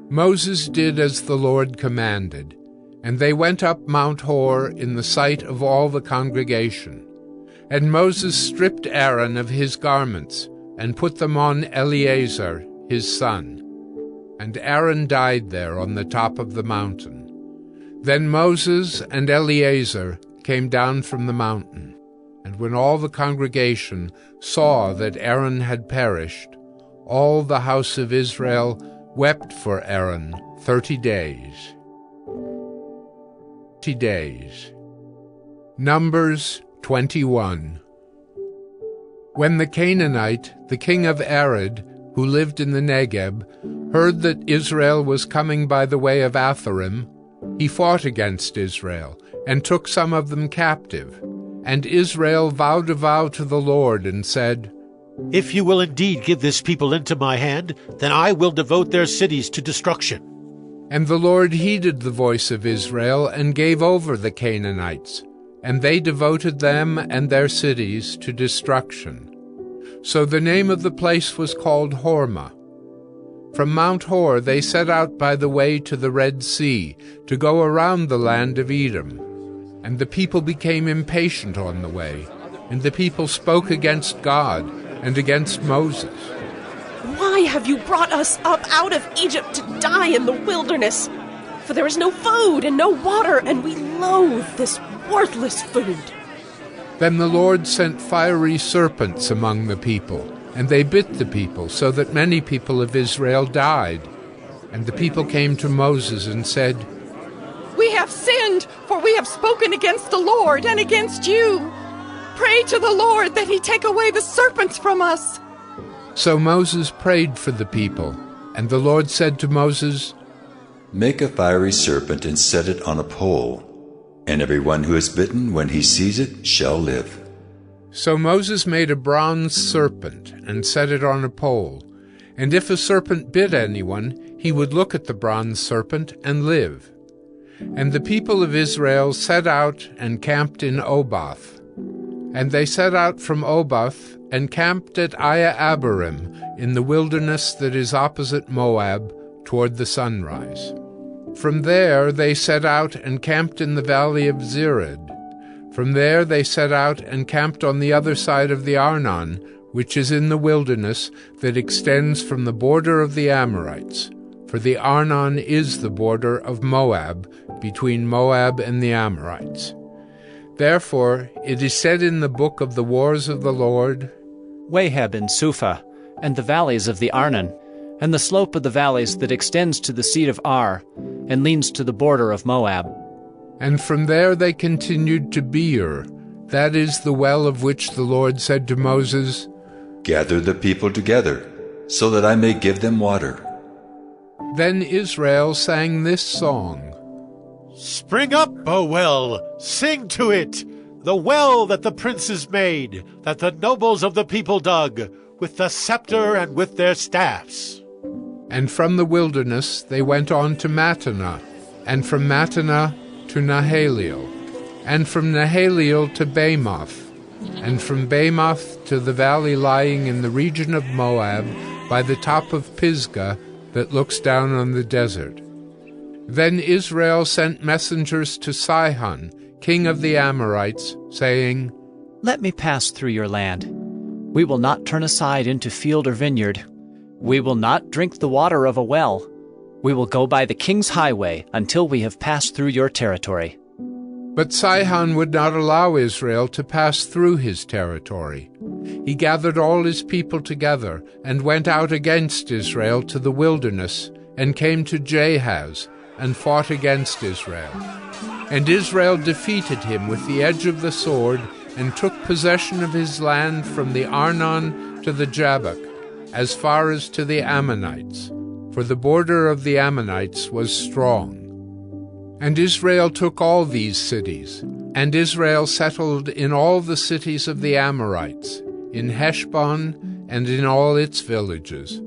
Moses did as the Lord commanded, and they went up Mount Hor in the sight of all the congregation. And Moses stripped Aaron of his garments, and put them on Eleazar his son. And Aaron died there on the top of the mountain. Then Moses and Eleazar came down from the mountain. And when all the congregation saw that Aaron had perished, all the house of Israel wept for Aaron 30 days. Numbers 21. When the Canaanite, the king of Arad, who lived in the Negeb, heard that Israel was coming by the way of Atharim, he fought against Israel, and took some of them captive. And Israel vowed a vow to the Lord, and said, If you will indeed give this people into my hand, then I will devote their cities to destruction. And the Lord heeded the voice of Israel, and gave over the Canaanites, and they devoted them and their cities to destruction. So the name of the place was called Hormah. From Mount Hor they set out by the way to the Red Sea, to go around the land of Edom. And the people became impatient on the way, and the people spoke against God and against Moses. Why have you brought us up out of Egypt to die in the wilderness? For there is no food and no water, and we loathe this worthless food. Then the Lord sent fiery serpents among the people, and they bit the people, so that many people of Israel died. And the people came to Moses and said, We have sinned, for we have spoken against the Lord and against you. Pray to the Lord that he take away the serpents from us. So Moses prayed for the people, and the Lord said to Moses, Make a fiery serpent and set it on a pole, and everyone who is bitten when he sees it shall live. So Moses made a bronze serpent and set it on a pole, and if a serpent bit anyone, he would look at the bronze serpent and live. And the people of Israel set out and camped in Oboth. And they set out from Oboth and camped at Abarim in the wilderness that is opposite Moab toward the sunrise. From there they set out and camped in the valley of Zered. From there they set out and camped on the other side of the Arnon, which is in the wilderness that extends from the border of the Amorites. For the Arnon is the border of Moab, between Moab and the Amorites. Therefore it is said in the book of the wars of the Lord, Waheb and Suphah, and the valleys of the Arnon, and the slope of the valleys that extends to the seat of Ar, and leans to the border of Moab. And from there they continued to Beer, that is the well of which the Lord said to Moses, Gather the people together, so that I may give them water. Then Israel sang this song. Spring up, O well, sing to it, the well that the princes made, that the nobles of the people dug, with the scepter and with their staffs. And from the wilderness they went on to Mattanah, and from Mattanah to Nahaliel, and from Nahaliel to Bamoth, and from Bamoth to the valley lying in the region of Moab, by the top of Pisgah that looks down on the desert. Then Israel sent messengers to Sihon, king of the Amorites, saying, Let me pass through your land. We will not turn aside into field or vineyard. We will not drink the water of a well. We will go by the king's highway until we have passed through your territory. But Sihon would not allow Israel to pass through his territory. He gathered all his people together and went out against Israel to the wilderness, and came to Jahaz, and fought against Israel. And Israel defeated him with the edge of the sword, and took possession of his land from the Arnon to the Jabbok, as far as to the Ammonites, for the border of the Ammonites was strong. And Israel took all these cities, and Israel settled in all the cities of the Amorites, in Heshbon and in all its villages.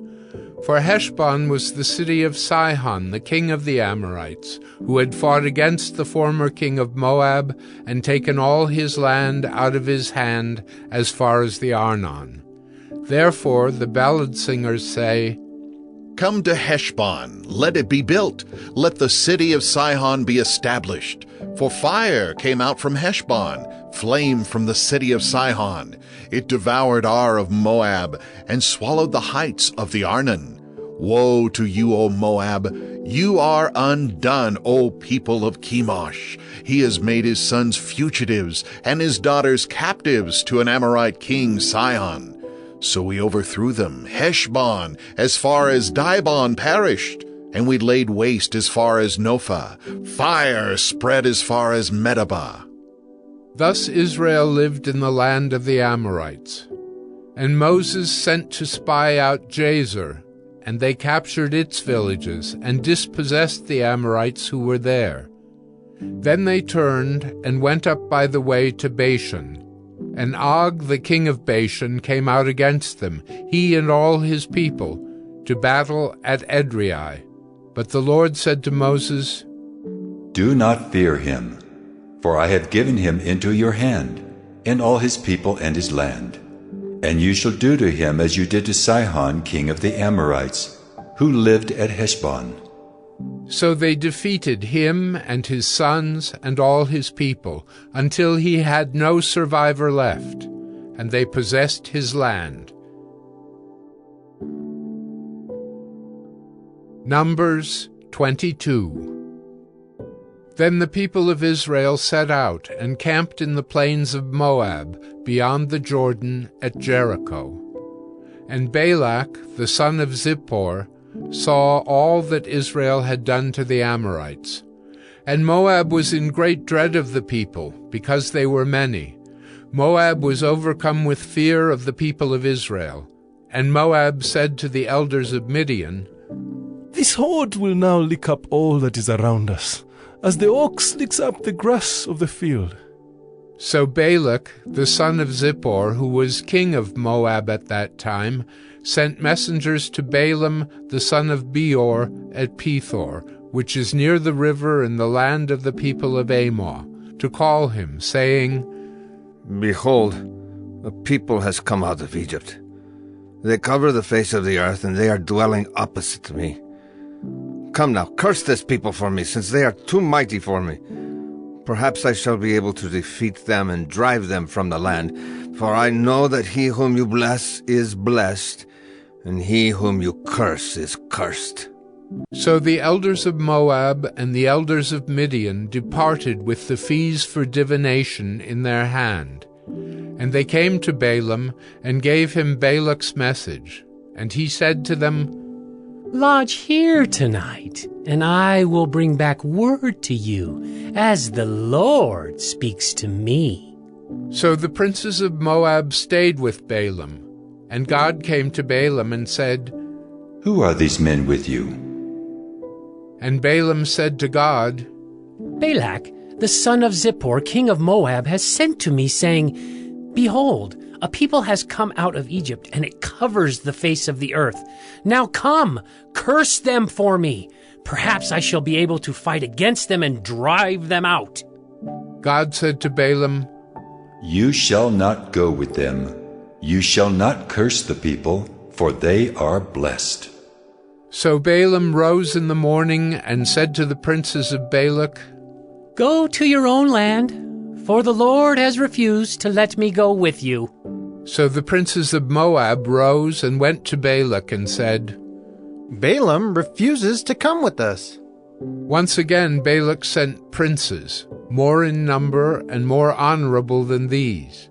For Heshbon was the city of Sihon, the king of the Amorites, who had fought against the former king of Moab, and taken all his land out of his hand as far as the Arnon. Therefore the ballad singers say, Come to Heshbon, let it be built, let the city of Sihon be established. For fire came out from Heshbon, flame from the city of Sihon. It devoured Ar of Moab, and swallowed the heights of the Arnon. Woe to you, O Moab! You are undone, O people of Chemosh. He has made his sons fugitives, and his daughters captives to an Amorite king, Sihon. So we overthrew them. Heshbon, as far as Dibon, perished, and we laid waste as far as Nophah. Fire spread as far as Medeba. Thus Israel lived in the land of the Amorites. And Moses sent to spy out Jazer, and they captured its villages, and dispossessed the Amorites who were there. Then they turned and went up by the way to Bashan. And Og the king of Bashan came out against them, he and all his people, to battle at Edrei. But the Lord said to Moses, Do not fear him, for I have given him into your hand, and all his people and his land. And you shall do to him as you did to Sihon king of the Amorites, who lived at Heshbon. So they defeated him and his sons and all his people, until he had no survivor left, and they possessed his land. Numbers 22. Then the people of Israel set out and camped in the plains of Moab, beyond the Jordan at Jericho. And Balak, the son of Zippor, saw all that Israel had done to the Amorites. And Moab was in great dread of the people, because they were many. Moab was overcome with fear of the people of Israel. And Moab said to the elders of Midian, This horde will now lick up all that is around us, as the ox licks up the grass of the field. So Balak, the son of Zippor, who was king of Moab at that time, sent messengers to Balaam the son of Beor at Pethor, which is near the river in the land of the people of Ammon, to call him, saying, Behold, a people has come out of Egypt. They cover the face of the earth, and they are dwelling opposite to me. Come now, curse this people for me, since they are too mighty for me. Perhaps I shall be able to defeat them and drive them from the land, for I know that he whom you bless is blessed, and he whom you curse is cursed. So the elders of Moab and the elders of Midian departed with the fees for divination in their hand. And they came to Balaam, and gave him Balak's message. And he said to them, Lodge here tonight, and I will bring back word to you, as the Lord speaks to me. So the princes of Moab stayed with Balaam. And God came to Balaam and said, Who are these men with you? And Balaam said to God, Balak, the son of Zippor, king of Moab, has sent to me, saying, Behold, a people has come out of Egypt, and it covers the face of the earth. Now come, curse them for me. Perhaps I shall be able to fight against them and drive them out. God said to Balaam, You shall not go with them. You shall not curse the people, for they are blessed. So Balaam rose in the morning and said to the princes of Balak, Go to your own land, for the Lord has refused to let me go with you. So the princes of Moab rose and went to Balak and said, Balaam refuses to come with us. Once again Balak sent princes, more in number and more honorable than these.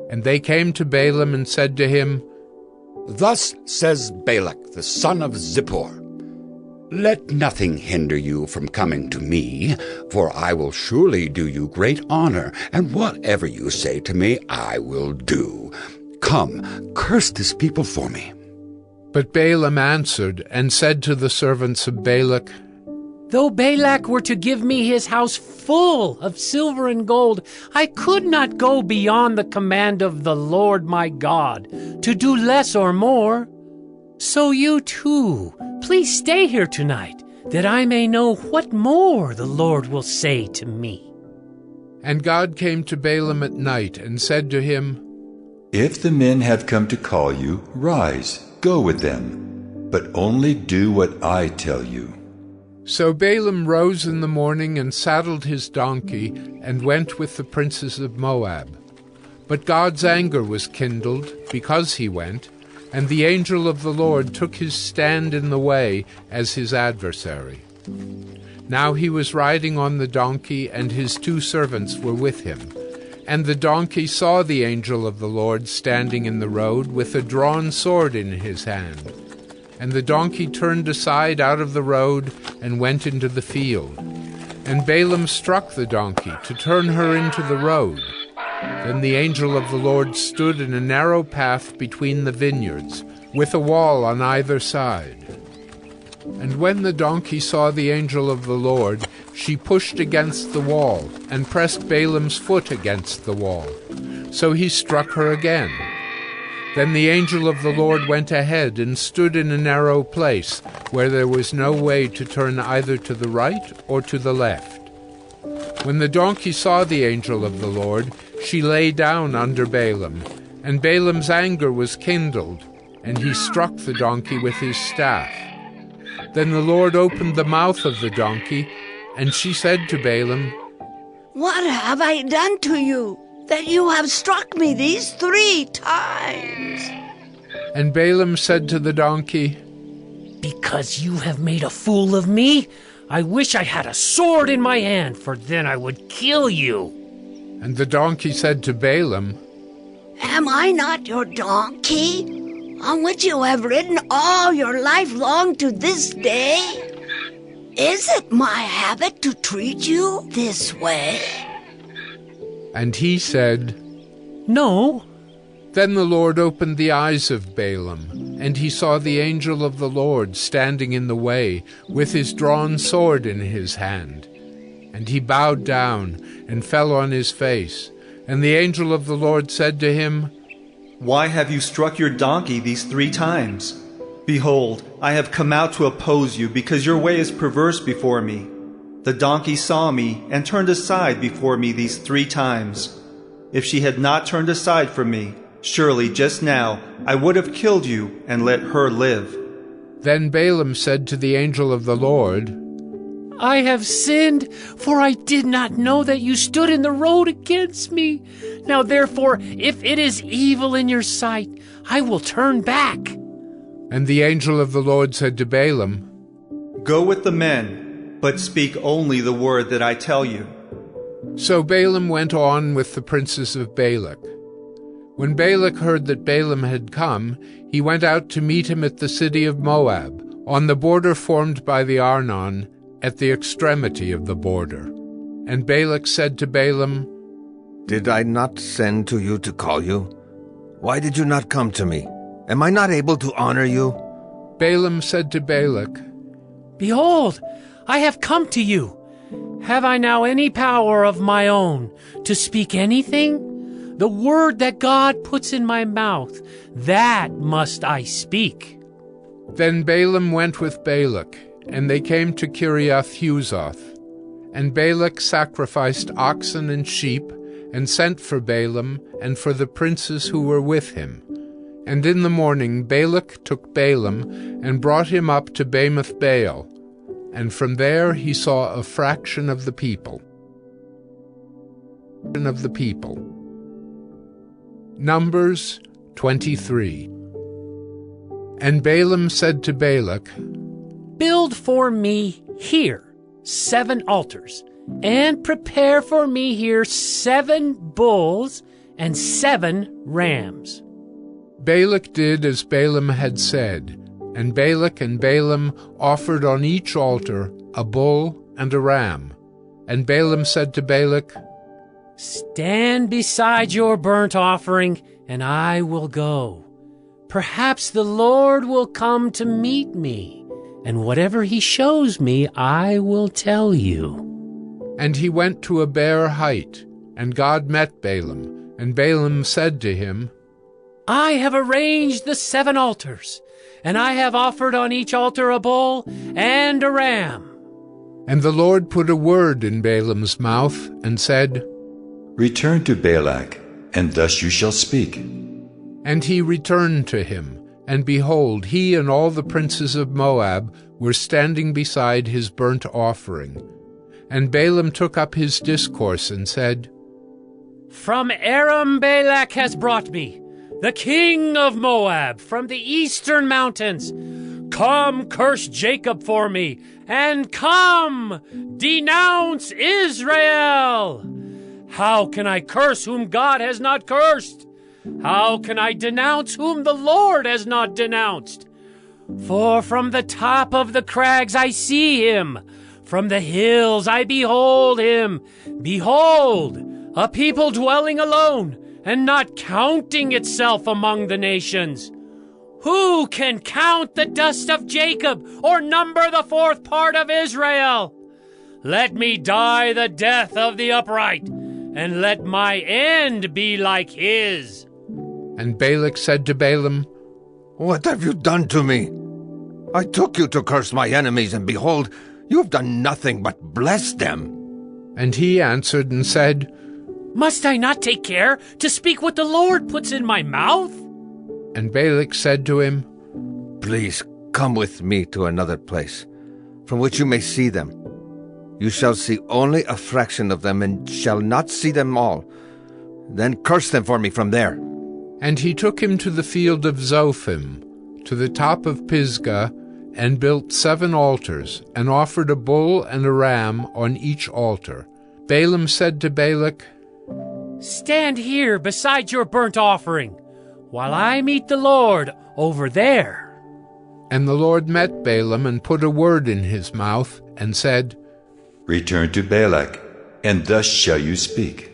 And they came to Balaam and said to him, Thus says Balak, the son of Zippor, Let nothing hinder you from coming to me, for I will surely do you great honor, and whatever you say to me I will do. Come, curse this people for me. But Balaam answered and said to the servants of Balak, Though Balak were to give me his house full of silver and gold, I could not go beyond the command of the Lord my God, to do less or more. So you too, please stay here tonight, that I may know what more the Lord will say to me. And God came to Balaam at night and said to him, If the men have come to call you, rise, go with them, but only do what I tell you. So Balaam rose in the morning and saddled his donkey and went with the princes of Moab. But God's anger was kindled because he went, and the angel of the Lord took his stand in the way as his adversary. Now he was riding on the donkey, and his 2 servants were with him. And the donkey saw the angel of the Lord standing in the road with a drawn sword in his hand. And the donkey turned aside out of the road and went into the field. And Balaam struck the donkey to turn her into the road. Then the angel of the Lord stood in a narrow path between the vineyards, with a wall on either side. And when the donkey saw the angel of the Lord, she pushed against the wall, and pressed Balaam's foot against the wall. So he struck her again. Then the angel of the Lord went ahead and stood in a narrow place, where there was no way to turn either to the right or to the left. When the donkey saw the angel of the Lord, she lay down under Balaam, and Balaam's anger was kindled, and he struck the donkey with his staff. Then the Lord opened the mouth of the donkey, and she said to Balaam, What have I done to you, that you have struck me these 3 times? And Balaam said to the donkey, Because you have made a fool of me, I wish I had a sword in my hand, for then I would kill you. And the donkey said to Balaam, Am I not your donkey, on which you have ridden all your life long to this day? Is it my habit to treat you this way? And he said, No. Then the Lord opened the eyes of Balaam, and he saw the angel of the Lord standing in the way, with his drawn sword in his hand. And he bowed down and fell on his face. And the angel of the Lord said to him, Why have you struck your donkey these 3 times? Behold, I have come out to oppose you, because your way is perverse before me. The donkey saw me and turned aside before me these 3 times. If she had not turned aside from me, surely just now I would have killed you and let her live. Then Balaam said to the angel of the Lord, I have sinned, for I did not know that you stood in the road against me. Now therefore, if it is evil in your sight, I will turn back. And the angel of the Lord said to Balaam, Go with the men, but speak only the word that I tell you. So Balaam went on with the princes of Balak. When Balak heard that Balaam had come, he went out to meet him at the city of Moab, on the border formed by the Arnon, at the extremity of the border. And Balak said to Balaam, Did I not send to you to call you? Why did you not come to me? Am I not able to honor you? Balaam said to Balak, Behold, I have come to you. Have I now any power of my own to speak anything? The word that God puts in my mouth, that must I speak. Then Balaam went with Balak, and they came to Kiriath-Huzoth. And Balak sacrificed oxen and sheep, and sent for Balaam and for the princes who were with him. And in the morning Balak took Balaam, and brought him up to Bamoth Baal, and from there he saw a fraction of the people. Numbers 23. And Balaam said to Balak, Build for me here 7 altars, and prepare for me here 7 bulls and 7 rams. Balak did as Balaam had said, and Balak and Balaam offered on each altar a bull and a ram. And Balaam said to Balak, Stand beside your burnt offering, and I will go. Perhaps the Lord will come to meet me, and whatever he shows me, I will tell you. And he went to a bare height, and God met Balaam, and Balaam said to him, I have arranged the 7 altars, and I have offered on each altar a bull and a ram. And the Lord put a word in Balaam's mouth, and said, Return to Balak, and thus you shall speak. And he returned to him, and behold, he and all the princes of Moab were standing beside his burnt offering. And Balaam took up his discourse, and said, From Aram Balak has brought me, the king of Moab, from the eastern mountains. Come, curse Jacob for me, and come, denounce Israel. How can I curse whom God has not cursed? How can I denounce whom the Lord has not denounced? For from the top of the crags I see him, from the hills I behold him. Behold, a people dwelling alone, and not counting itself among the nations. Who can count the dust of Jacob, or number the 4th part of Israel? Let me die the death of the upright, and let my end be like his. And Balak said to Balaam, What have you done to me? I took you to curse my enemies, and behold, you have done nothing but bless them. And he answered and said, Must I not take care to speak what the Lord puts in my mouth? And Balak said to him, Please come with me to another place, from which you may see them. You shall see only a fraction of them, and shall not see them all. Then curse them for me from there. And he took him to the field of Zophim, to the top of Pisgah, and built 7 altars, and offered a bull and a ram on each altar. Balaam said to Balak, Stand here beside your burnt offering, while I meet the Lord over there. And the Lord met Balaam, and put a word in his mouth, and said, Return to Balak, and thus shall you speak.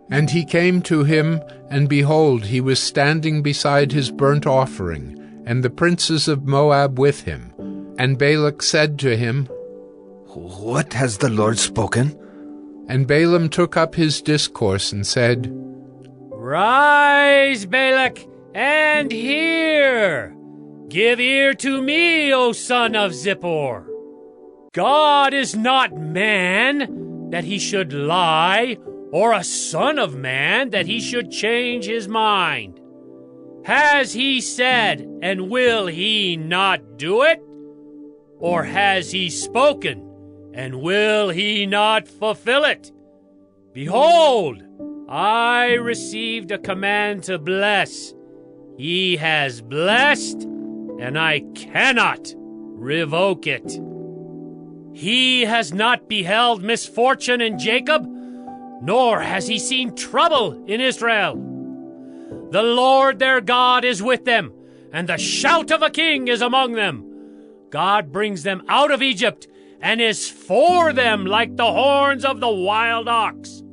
And he came to him, and behold, he was standing beside his burnt offering, and the princes of Moab with him. And Balak said to him, What has the Lord spoken? And Balaam took up his discourse, and said, Rise, Balak, and hear. Give ear to me, O son of Zippor. God is not man, that he should lie, or a son of man, that he should change his mind. Has he said, and will he not do it? Or has he spoken, and will he not fulfill it? Behold, I received a command to bless. He has blessed, and I cannot revoke it. He has not beheld misfortune in Jacob, nor has he seen trouble in Israel. The Lord their God is with them, and the shout of a king is among them. God brings them out of Egypt, and is for them like the horns of the wild ox.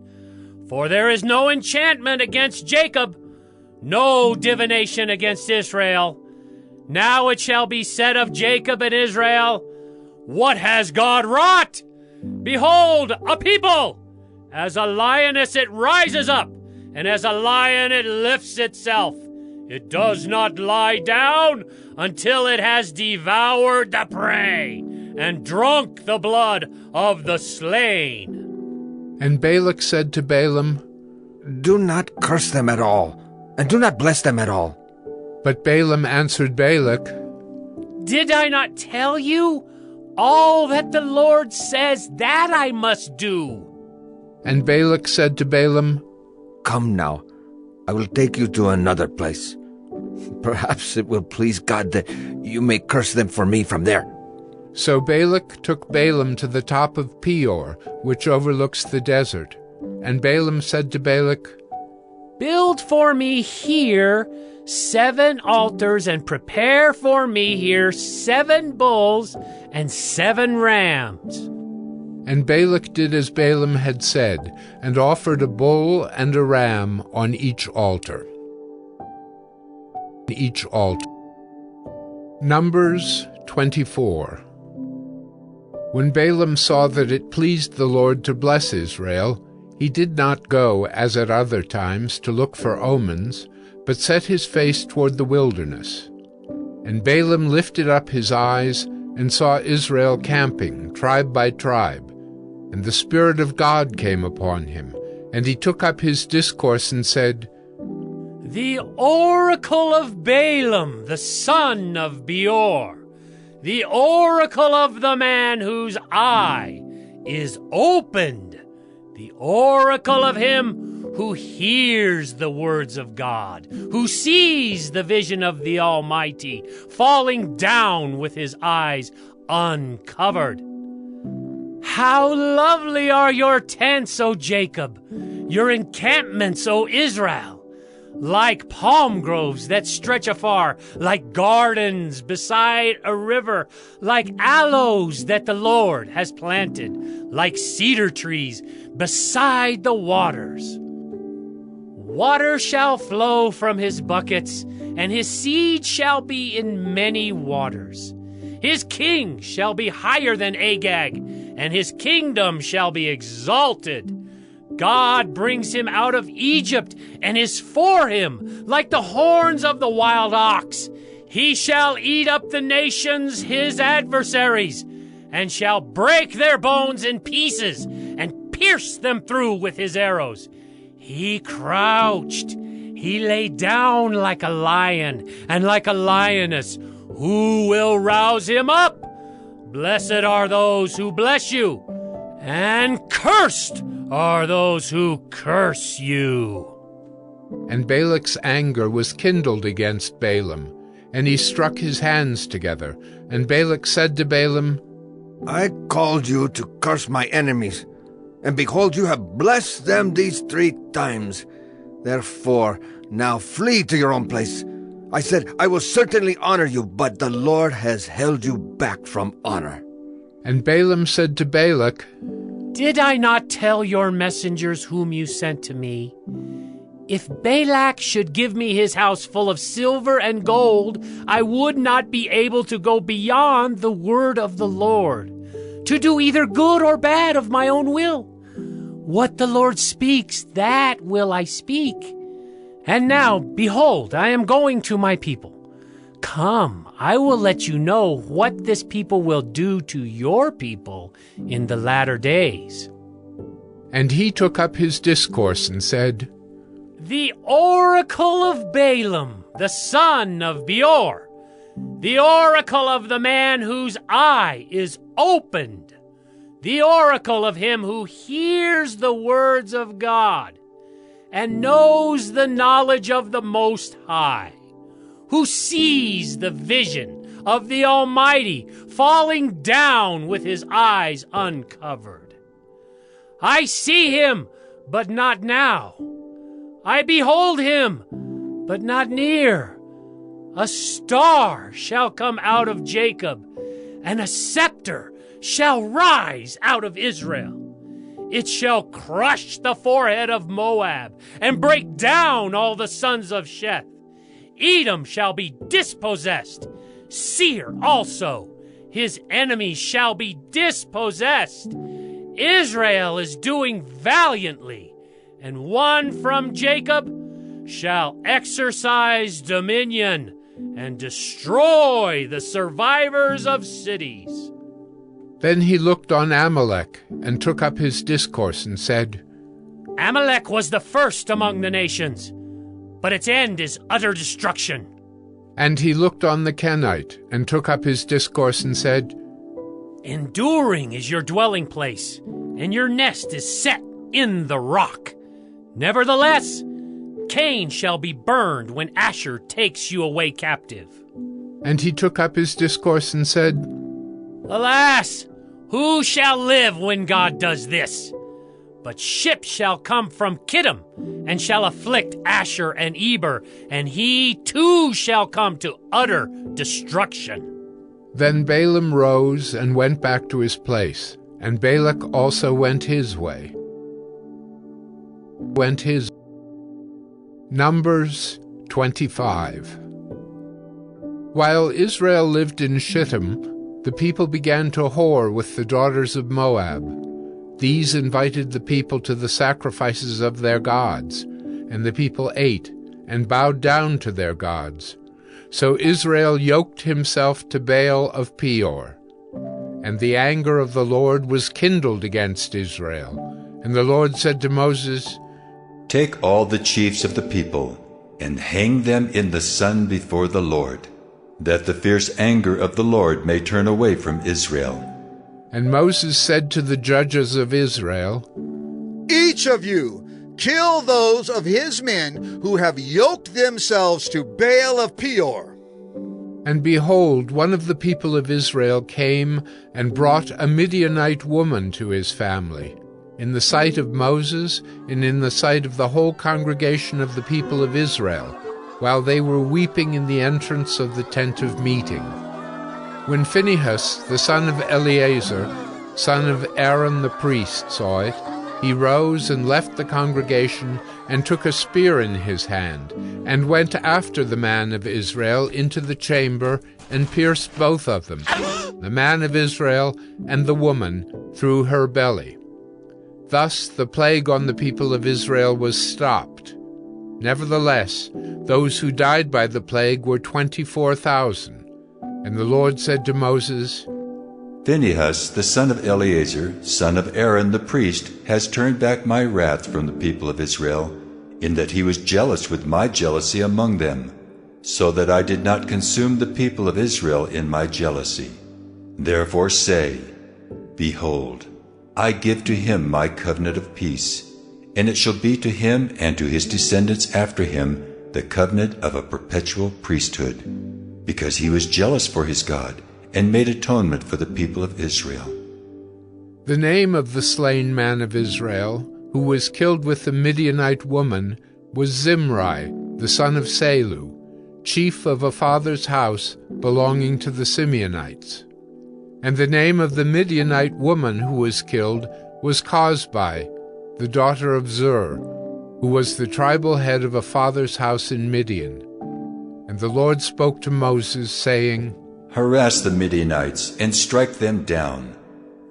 For there is no enchantment against Jacob, no divination against Israel. Now it shall be said of Jacob and Israel, what has God wrought? Behold, a people! As a lioness it rises up, and as a lion it lifts itself. It does not lie down until it has devoured the prey and drunk the blood of the slain. And Balak said to Balaam, Do not curse them at all, and do not bless them at all. But Balaam answered Balak, Did I not tell you? All that the Lord says, that I must do. And Balak said to Balaam, Come now, I will take you to another place. Perhaps it will please God that you may curse them for me from there. So Balak took Balaam to the top of Peor, which overlooks the desert. And Balaam said to Balak, Build for me here 7 altars, and prepare for me here 7 bulls and 7 rams. And Balak did as Balaam had said, and offered a bull and a ram on each altar. Numbers 24. When Balaam saw that it pleased the Lord to bless Israel, he did not go, as at other times, to look for omens, but set his face toward the wilderness. And Balaam lifted up his eyes, and saw Israel camping, tribe by tribe. And the Spirit of God came upon him, and he took up his discourse and said, The oracle of Balaam, the son of Beor, the oracle of the man whose eye is opened, the oracle of him who hears the words of God, who sees the vision of the Almighty, falling down with his eyes uncovered. How lovely are your tents, O Jacob, your encampments, O Israel! Like palm groves that stretch afar, like gardens beside a river, like aloes that the Lord has planted, like cedar trees beside the waters. Water shall flow from his buckets, and his seed shall be in many waters. His king shall be higher than Agag, and his kingdom shall be exalted. God brings him out of Egypt, and is for him, like the horns of the wild ox. He shall eat up the nations, his adversaries, and shall break their bones in pieces, and pierce them through with his arrows. He crouched, he lay down like a lion, and like a lioness. Who will rouse him up? Blessed are those who bless you, and cursed are those who curse you. And Balak's anger was kindled against Balaam, and he struck his hands together. And Balak said to Balaam, I called you to curse my enemies, and behold, you have blessed them these 3 times. Therefore, now flee to your own place. I said, I will certainly honor you, but the Lord has held you back from honor. And Balaam said to Balak, Did I not tell your messengers whom you sent to me? If Balak should give me his house full of silver and gold, I would not be able to go beyond the word of the Lord, to do either good or bad of my own will. What the Lord speaks, that will I speak. And now, behold, I am going to my people. Come, I will let you know what this people will do to your people in the latter days. And he took up his discourse and said, The oracle of Balaam, the son of Beor, the oracle of the man whose eye is opened, the oracle of him who hears the words of God, and knows the knowledge of the Most High, who sees the vision of the Almighty falling down with his eyes uncovered. I see him, but not now. I behold him, but not near. A star shall come out of Jacob, and a scepter shall rise out of Israel. It shall crush the forehead of Moab, and break down all the sons of Sheth. Edom shall be dispossessed, Seir also. His enemies shall be dispossessed. Israel is doing valiantly, and one from Jacob shall exercise dominion and destroy the survivors of cities. Then he looked on Amalek and took up his discourse and said, Amalek was the first among the nations, but its end is utter destruction. And he looked on the Kenite and took up his discourse and said, Enduring is your dwelling place, and your nest is set in the rock. Nevertheless, Cain shall be burned when Asher takes you away captive. And he took up his discourse and said, Alas, who shall live when God does this? But ships shall come from Kittim, and shall afflict Asher and Eber, and he too shall come to utter destruction. Then Balaam rose and went back to his place, and Balak also went his way. Numbers 25. While Israel lived in Shittim, the people began to whore with the daughters of Moab. These invited the people to the sacrifices of their gods, and the people ate and bowed down to their gods. So Israel yoked himself to Baal of Peor. And the anger of the Lord was kindled against Israel. And the Lord said to Moses, Take all the chiefs of the people, and hang them in the sun before the Lord, that the fierce anger of the Lord may turn away from Israel. And Moses said to the judges of Israel, Each of you kill those of his men who have yoked themselves to Baal of Peor. And behold, one of the people of Israel came and brought a Midianite woman to his family, in the sight of Moses and in the sight of the whole congregation of the people of Israel, while they were weeping in the entrance of the tent of meeting. When Phinehas, the son of Eleazar, son of Aaron the priest, saw it, he rose and left the congregation and took a spear in his hand, and went after the man of Israel into the chamber and pierced both of them, the man of Israel and the woman, through her belly. Thus the plague on the people of Israel was stopped. Nevertheless, those who died by the plague were 24,000. And the Lord said to Moses, Phinehas, the son of Eleazar, son of Aaron the priest, has turned back my wrath from the people of Israel, in that he was jealous with my jealousy among them, so that I did not consume the people of Israel in my jealousy. Therefore say, Behold, I give to him my covenant of peace, and it shall be to him and to his descendants after him the covenant of a perpetual priesthood, because he was jealous for his God, and made atonement for the people of Israel. The name of the slain man of Israel, who was killed with the Midianite woman, was Zimri, the son of Salu, chief of a father's house belonging to the Simeonites. And the name of the Midianite woman who was killed was Cosbi, the daughter of Zur, who was the tribal head of a father's house in Midian. And the Lord spoke to Moses, saying, Harass the Midianites, and strike them down,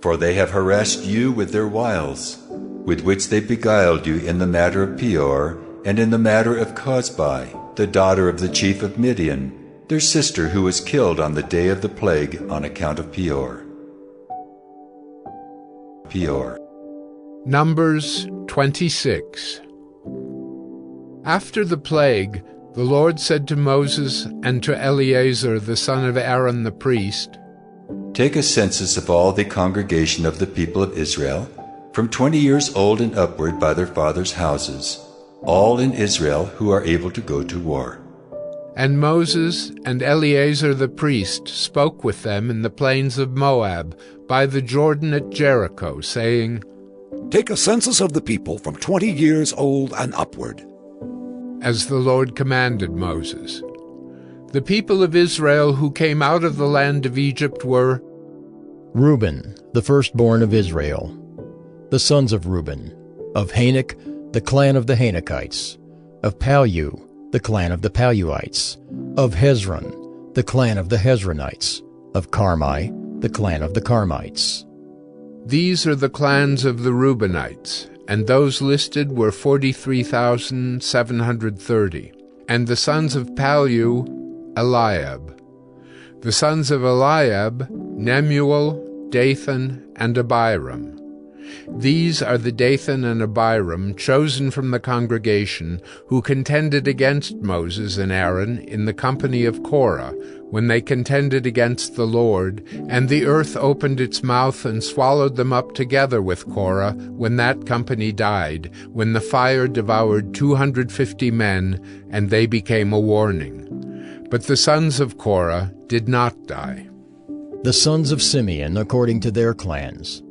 for they have harassed you with their wiles, with which they beguiled you in the matter of Peor, and in the matter of Cosbi, the daughter of the chief of Midian, their sister who was killed on the day of the plague on account of Peor. Numbers 26. After the plague, the Lord said to Moses and to Eleazar the son of Aaron the priest, Take a census of all the congregation of the people of Israel, from 20 years old and upward by their fathers' houses, all in Israel who are able to go to war. And Moses and Eleazar the priest spoke with them in the plains of Moab, by the Jordan at Jericho, saying, Take a census of the people from 20 years old and upward. as the Lord commanded Moses. The people of Israel who came out of the land of Egypt were Reuben, the firstborn of Israel. The sons of Reuben, of Hanok, the clan of the Hanokites, of Palu, the clan of the Paluites, of Hezron, the clan of the Hezronites, of Carmi, the clan of the Carmites. These are the clans of the Reubenites, and those listed were 43,730. And the sons of Palu, Eliab. The sons of Eliab, Nemuel, Dathan, and Abiram. These are the Dathan and Abiram, chosen from the congregation, who contended against Moses and Aaron in the company of Korah, when they contended against the Lord, and the earth opened its mouth and swallowed them up together with Korah, when that company died, when the fire devoured 250 men, and they became a warning. But the sons of Korah did not die. The sons of Simeon according to their clans.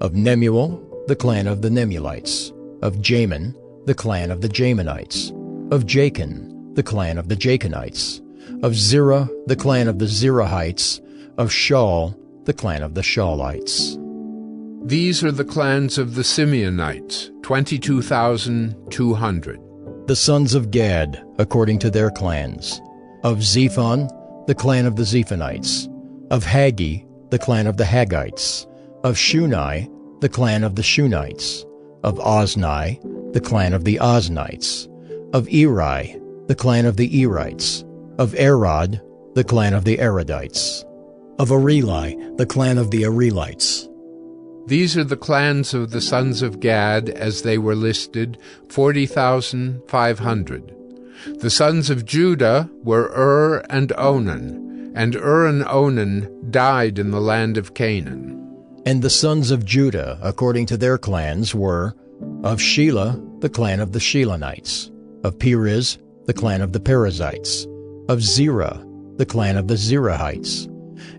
Of Nemuel, the clan of the Nemulites. Of Jamin, the clan of the Jaminites. Of Jachin, the clan of the Jachinites. Of Zerah, the clan of the Zerahites. Of Shaul, the clan of the Shaulites. These are the clans of the Simeonites, 22,200. The sons of Gad, according to their clans. Of Zephon, the clan of the Zephonites. Of Haggi, the clan of the Haggites. Of Shuni, the clan of the Shunites. Of Ozni, the clan of the Oznites. Of Eri, the clan of the Erites. Of Arod, the clan of the Arodites. Of Areli, the clan of the Arelites. These are the clans of the sons of Gad, as they were listed, 40,500. The sons of Judah were and Onan, and and Onan died in the land of Canaan. And the sons of Judah, according to their clans, were of Shelah, the clan of the Shelonites. Of Perez, the clan of the Perizzites. Of Zerah, the clan of the Zerahites.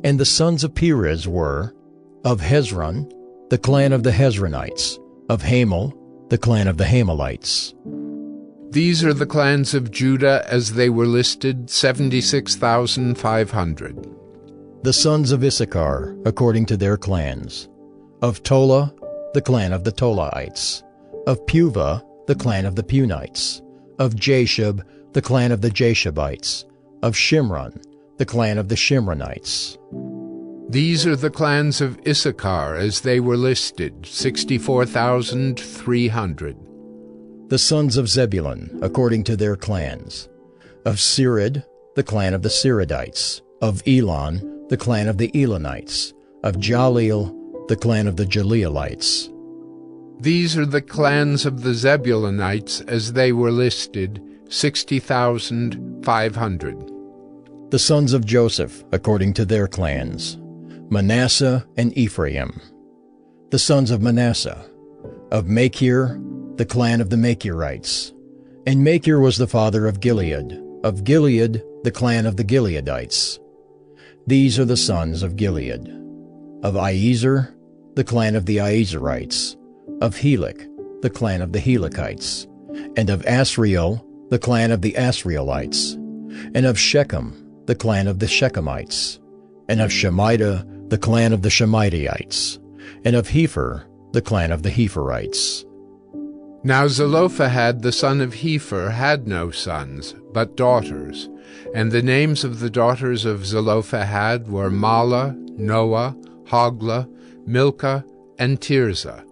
And the sons of Perez were of Hezron, the clan of the Hezronites. Of Hamel, the clan of the Hamelites. These are the clans of Judah as they were listed, 76,500. The sons of Issachar, according to their clans. Of Tola, the clan of the Tolaites. Of Puvah, the clan of the Punites. Of Jashub, the clan of the Jashubites. Of Shimron, the clan of the Shimronites. These are the clans of Issachar as they were listed, 64,300. The sons of Zebulun, according to their clans. Of Sered, the clan of the Seredites. Of Elon, the clan of the Elonites. Of Jaleel, the clan of the Jaleelites. These are the clans of the Zebulunites as they were listed, 60,500. The sons of Joseph, according to their clans. Manasseh and Ephraim. The sons of Manasseh. Of Machir, the clan of the Machirites. And Machir was the father of Gilead. Of Gilead, the clan of the Gileadites. These are the sons of Gilead. Of Iezer, the clan of the Iezerites. Of Helek, the clan of the Helekites. And of Asriel, the clan of the Asrielites. And of Shechem, the clan of the Shechemites. And of Shemida, the clan of the Shemidaites. And of Hepher, the clan of the Hepherites. Now Zelophehad the son of Hepher had no sons, but daughters. And the names of the daughters of Zelophehad were Mahlah, Noah, Hoglah, Milcah, and Tirzah.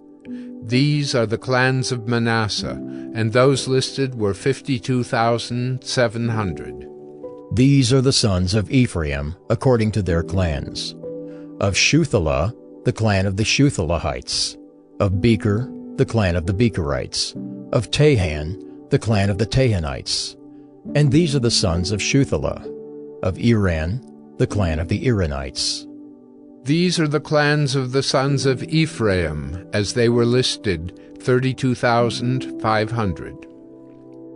These are the clans of Manasseh, and those listed were 52,700. These are the sons of Ephraim, according to their clans. Of Shuthelah, the clan of the Shuthelahites. Of Becher, the clan of the Becherites. Of Tahan, the clan of the Tahanites. And these are the sons of Shuthelah. Of Iran, the clan of the Iranites. These are the clans of the sons of Ephraim, as they were listed, 32,500.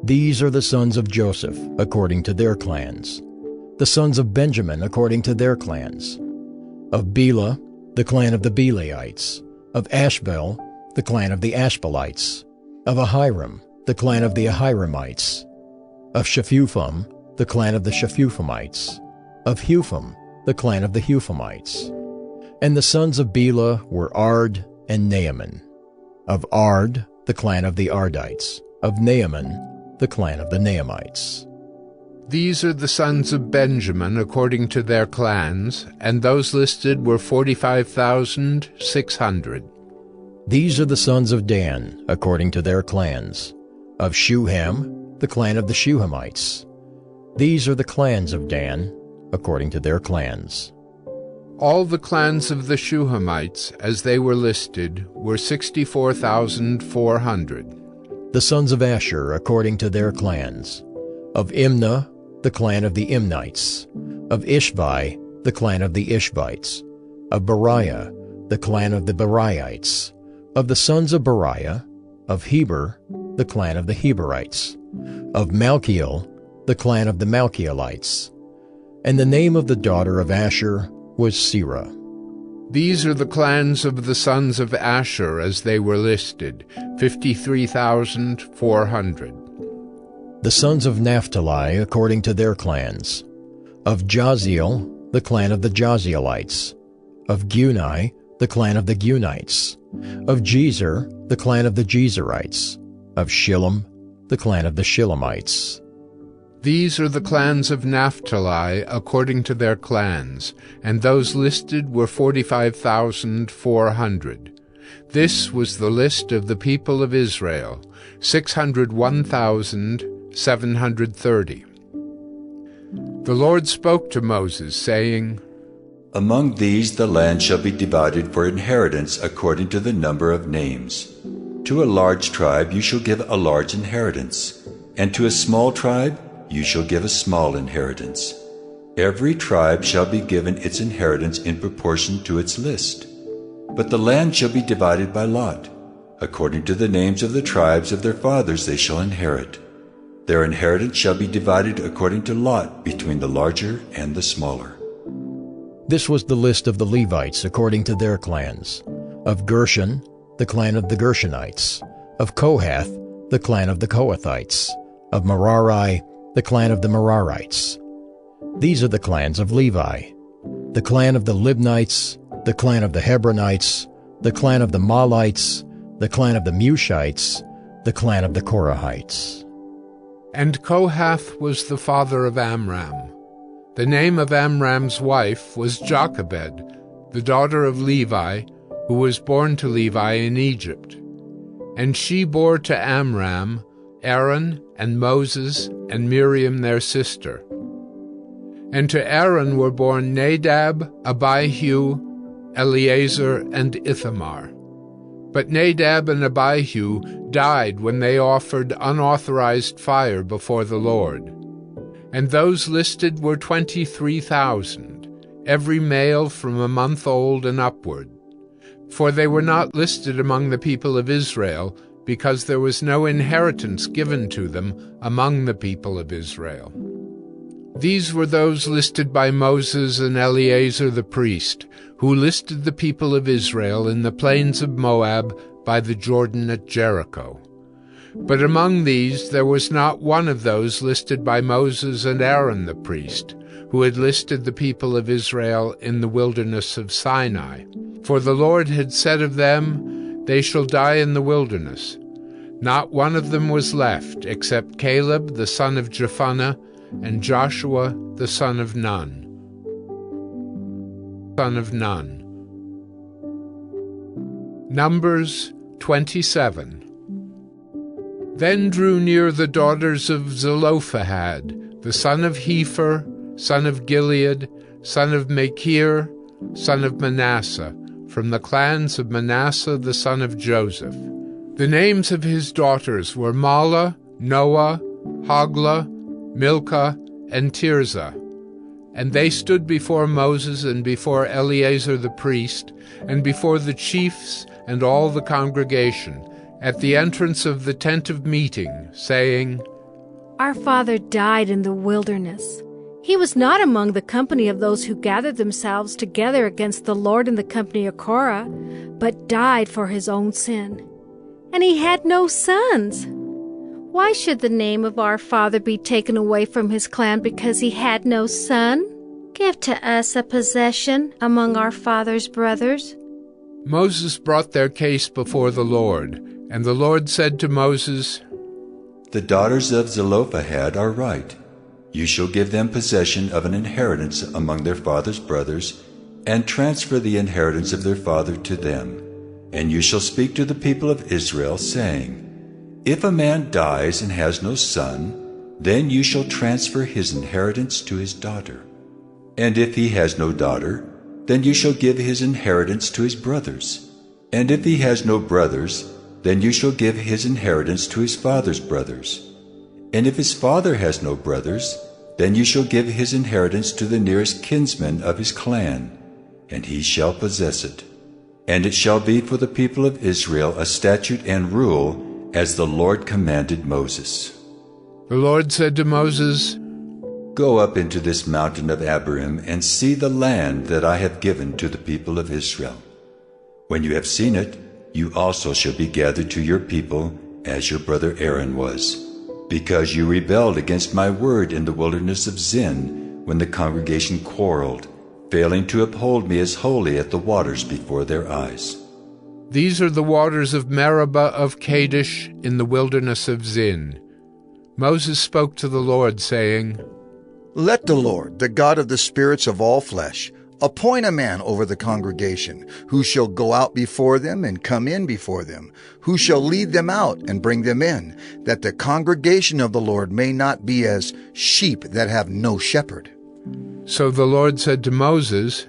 These are the sons of Joseph, according to their clans. The sons of Benjamin, according to their clans. Of Bela, the clan of the Belaites. Of Ashbel, the clan of the Ashbelites. Of Ahiram, the clan of the Ahiramites. Of Shephupham, the clan of the Shephuphamites. Of Hupham, the clan of the Huphamites. And the sons of Bela were Ard and Naaman. Of Ard, the clan of the Ardites. Of Naaman, the clan of the Naamites. These are the sons of Benjamin according to their clans, and those listed were 45,600. These are the sons of Dan according to their clans. Of Shuham, the clan of the Shuhamites. These are the clans of Dan according to their clans. All the clans of the Shuhamites, as they were listed, were 64,400. The sons of Asher according to their clans. Of Imnah, the clan of the Imnites. Of Ishvi, the clan of the Ishvites. Of Beriah, the clan of the Beriites. Of the sons of Beriah. Of Heber, the clan of the Heberites. Of Malchiel, the clan of the Malchielites. And the name of the daughter of Asher was Serah. These are the clans of the sons of Asher as they were listed, 53,400. The sons of Naphtali according to their clans. Of Jaziel, the clan of the Jazielites. Of Guni, the clan of the Gunites. Of Jezer, the clan of the Jezerites. Of Shillem, the clan of the Shillemites. These are the clans of Naphtali according to their clans, and those listed were 45,400. This was the list of the people of Israel, 601,730. The Lord spoke to Moses, saying, Among these the land shall be divided for inheritance according to the number of names. To a large tribe you shall give a large inheritance, and to a small tribe you shall give a small inheritance. Every tribe shall be given its inheritance in proportion to its list. But the land shall be divided by lot. According to the names of the tribes of their fathers they shall inherit. Their inheritance shall be divided according to lot between the larger and the smaller. This was the list of the Levites according to their clans. Of Gershon, the clan of the Gershonites. Of Kohath, the clan of the Kohathites. Of Merari, the clan of the Merarites. These are the clans of Levi. The clan of the Libnites, the clan of the Hebronites, the clan of the Mahlites, the clan of the Mushites, the clan of the Korahites. And Kohath was the father of Amram. The name of Amram's wife was Jochebed, the daughter of Levi, who was born to Levi in Egypt. And she bore to Amram Aaron and Moses and Miriam their sister. And to Aaron were born Nadab, Abihu, Eleazar, and Ithamar. But Nadab and Abihu died when they offered unauthorized fire before the Lord. And those listed were 23,000, every male from a month old and upward. For they were not listed among the people of Israel, because there was no inheritance given to them among the people of Israel. These were those listed by Moses and Eleazar the priest, who listed the people of Israel in the plains of Moab by the Jordan at Jericho. But among these there was not one of those listed by Moses and Aaron the priest, who had listed the people of Israel in the wilderness of Sinai. For the Lord had said of them, "They shall die in the wilderness." Not one of them was left, except Caleb the son of Jephunneh and Joshua the son of Nun. Numbers 27. Then drew near the daughters of Zelophehad, the son of Hepher, son of Gilead, son of Machir, son of Manasseh, from the clans of Manasseh the son of Joseph. The names of his daughters were Mahlah, Noah, Hoglah, Milcah, and Tirzah. And they stood before Moses and before Eleazar the priest, and before the chiefs and all the congregation, at the entrance of the tent of meeting, saying, Our father died in the wilderness. He was not among the company of those who gathered themselves together against the Lord in the company of Korah, but died for his own sin. And he had no sons. Why should the name of our father be taken away from his clan because he had no son? Give to us a possession among our father's brothers. Moses brought their case before the Lord, and the Lord said to Moses, The daughters of Zelophehad are right. You shall give them possession of an inheritance among their father's brothers, and transfer the inheritance of their father to them. And you shall speak to the people of Israel, saying, If a man dies and has no son, then you shall transfer his inheritance to his daughter. And if he has no daughter, then you shall give his inheritance to his brothers. And if he has no brothers, then you shall give his inheritance to his father's brothers. And if his father has no brothers, then you shall give his inheritance to the nearest kinsman of his clan, and he shall possess it. And it shall be for the people of Israel a statute and rule, as the Lord commanded Moses. The Lord said to Moses, Go up into this mountain of Abarim, and see the land that I have given to the people of Israel. When you have seen it, you also shall be gathered to your people, as your brother Aaron was, because you rebelled against my word in the wilderness of Zin, when the congregation quarreled, failing to uphold me as holy at the waters before their eyes. These are the waters of Meribah of Kadesh in the wilderness of Zin. Moses spoke to the Lord, saying, Let the Lord, the God of the spirits of all flesh, appoint a man over the congregation, who shall go out before them and come in before them, who shall lead them out and bring them in, that the congregation of the Lord may not be as sheep that have no shepherd. So the Lord said to Moses,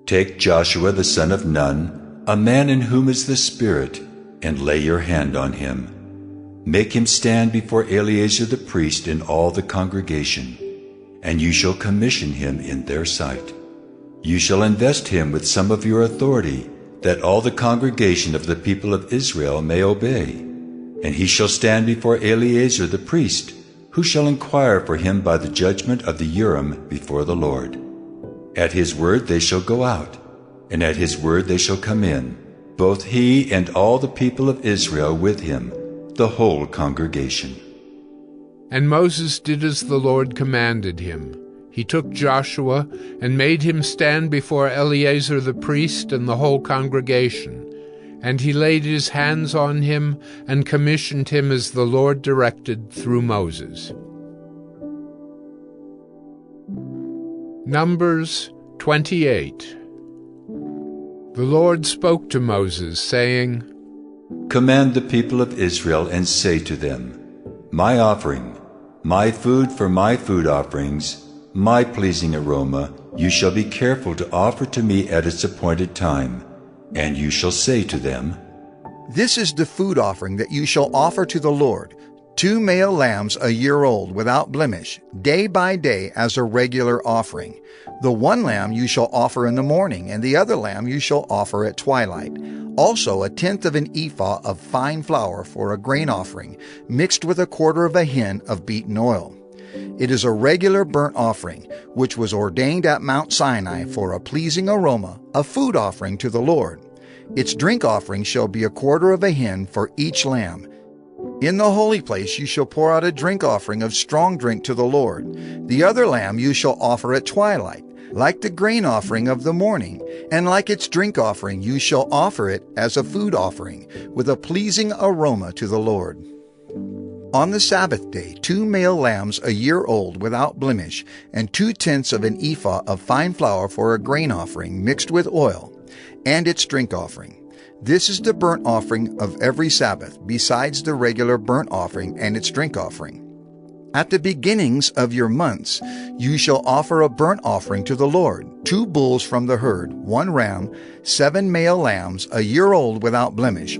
Take Joshua the son of Nun, a man in whom is the Spirit, and lay your hand on him. Make him stand before Eleazar the priest and all the congregation, and you shall commission him in their sight. You shall invest him with some of your authority, that all the congregation of the people of Israel may obey. And he shall stand before Eleazar the priest, who shall inquire for him by the judgment of the Urim before the Lord. At his word they shall go out, and at his word they shall come in, both he and all the people of Israel with him, the whole congregation. And Moses did as the Lord commanded him. He took Joshua and made him stand before Eleazar the priest and the whole congregation. And he laid his hands on him and commissioned him as the Lord directed through Moses. Numbers 28. The Lord spoke to Moses, saying, Command the people of Israel and say to them, My offering, my food for my food offerings, my pleasing aroma, you shall be careful to offer to me at its appointed time. And you shall say to them, This is the food offering that you shall offer to the Lord, 2 male lambs a year old without blemish, day by day as a regular offering. The one lamb you shall offer in the morning, and the other lamb you shall offer at twilight. Also 1/10 of an ephah of fine flour for a grain offering, mixed with 1/4 of a hin of beaten oil. It is a regular burnt offering, which was ordained at Mount Sinai for a pleasing aroma, a food offering to the Lord. Its drink offering shall be 1/4 of a hin for each lamb. In the holy place you shall pour out a drink offering of strong drink to the Lord. The other lamb you shall offer at twilight, like the grain offering of the morning, and like its drink offering you shall offer it as a food offering, with a pleasing aroma to the Lord. On the Sabbath day, 2 male lambs a year old without blemish, and 2/10 of an ephah of fine flour for a grain offering mixed with oil, and its drink offering. This is the burnt offering of every Sabbath, besides the regular burnt offering and its drink offering. At the beginnings of your months, you shall offer a burnt offering to the Lord, 2 bulls from the herd, 1 ram, 7 male lambs a year old without blemish.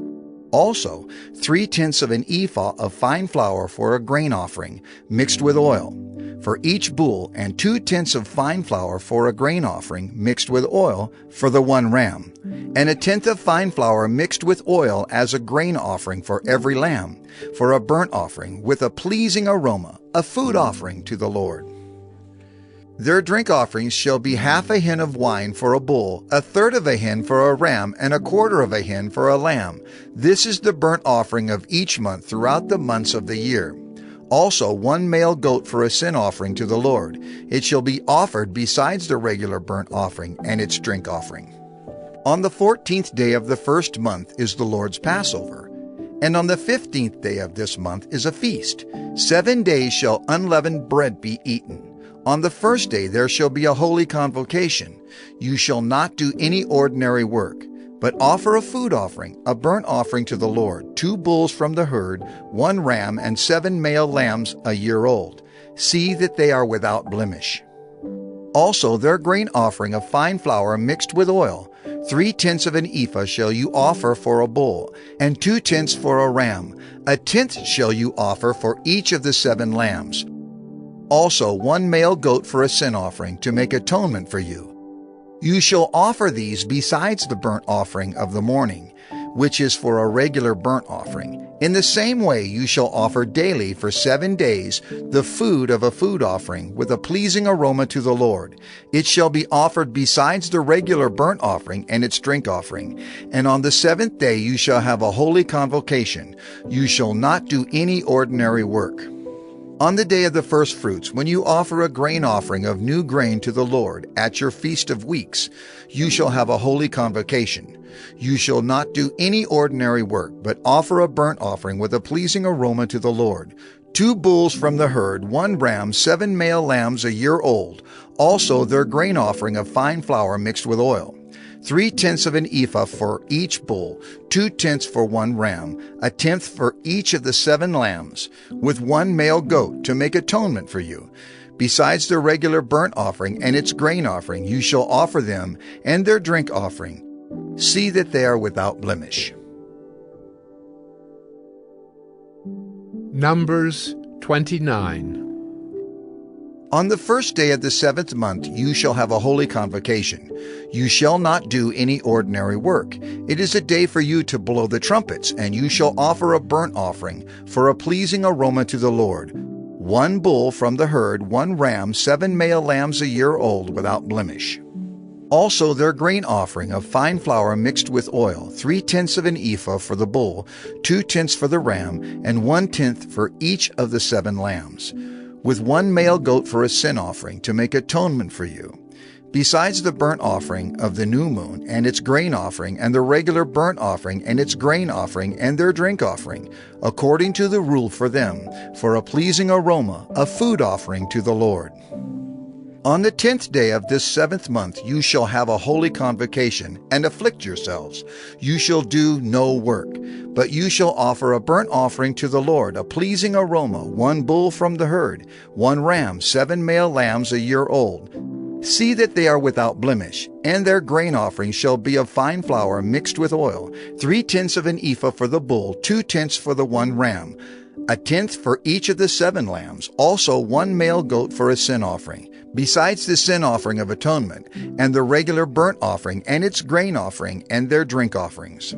Also 3/10 of an ephah of fine flour for a grain offering, mixed with oil, for each bull, and 2/10 of fine flour for a grain offering, mixed with oil, for the 1 ram, and 1/10 of fine flour mixed with oil as a grain offering for every lamb, for a burnt offering with a pleasing aroma, a food offering to the Lord. Their drink offerings shall be half a hin of wine for a bull, a third of a hin for a ram, and a quarter of a hin for a lamb. This is the burnt offering of each month throughout the months of the year. Also 1 male goat for a sin offering to the Lord. It shall be offered besides the regular burnt offering and its drink offering. On the 14th day of the first month is the Lord's Passover, and on the 15th day of this month is a feast. 7 days shall unleavened bread be eaten. On the first day there shall be a holy convocation. You shall not do any ordinary work, but offer a food offering, a burnt offering to the Lord, 2 bulls from the herd, 1 ram, and 7 male lambs a year old. See that they are without blemish. Also their grain offering of fine flour mixed with oil, 3/10 of an ephah shall you offer for a bull, and 2/10 for a ram. 1/10 shall you offer for each of the 7 lambs. Also 1 male goat for a sin offering, to make atonement for you. You shall offer these besides the burnt offering of the morning, which is for a regular burnt offering. In the same way you shall offer daily for 7 days the food of a food offering with a pleasing aroma to the Lord. It shall be offered besides the regular burnt offering and its drink offering. And on the 7th day you shall have a holy convocation. You shall not do any ordinary work. On the day of the first fruits, when you offer a grain offering of new grain to the Lord at your feast of weeks, you shall have a holy convocation. You shall not do any ordinary work, but offer a burnt offering with a pleasing aroma to the Lord. 2 bulls from the herd, 1 ram, 7 male lambs a year old, also their grain offering of fine flour mixed with oil. 3/10 of an ephah for each bull, 2/10 for 1 ram, 1/10 for each of the 7 lambs, with 1 male goat to make atonement for you. Besides the regular burnt offering and its grain offering, you shall offer them and their drink offering. See that they are without blemish. Numbers 29. On the first day of the 7th month you shall have a holy convocation. You shall not do any ordinary work. It is a day for you to blow the trumpets, and you shall offer a burnt offering for a pleasing aroma to the Lord. 1 bull from the herd, 1 ram, 7 male lambs a year old without blemish. Also their grain offering of fine flour mixed with oil, 3/10 of an ephah for the bull, 2/10 for the ram, and 1/10 for each of the 7 lambs, with 1 male goat for a sin offering, to make atonement for you. Besides the burnt offering of the new moon and its grain offering, and the regular burnt offering and its grain offering and their drink offering, according to the rule for them, for a pleasing aroma, a food offering to the Lord. On the 10th day of this 7th month you shall have a holy convocation, and afflict yourselves. You shall do no work, but you shall offer a burnt offering to the Lord, a pleasing aroma, 1 bull from the herd, 1 ram, 7 male lambs a year old. See that they are without blemish, and their grain offering shall be of fine flour mixed with oil, 3/10 of an ephah for the bull, 2/10 for the 1 ram, 1/10 for each of the 7 lambs, also 1 male goat for a sin offering, besides the sin offering of atonement, and the regular burnt offering and its grain offering and their drink offerings.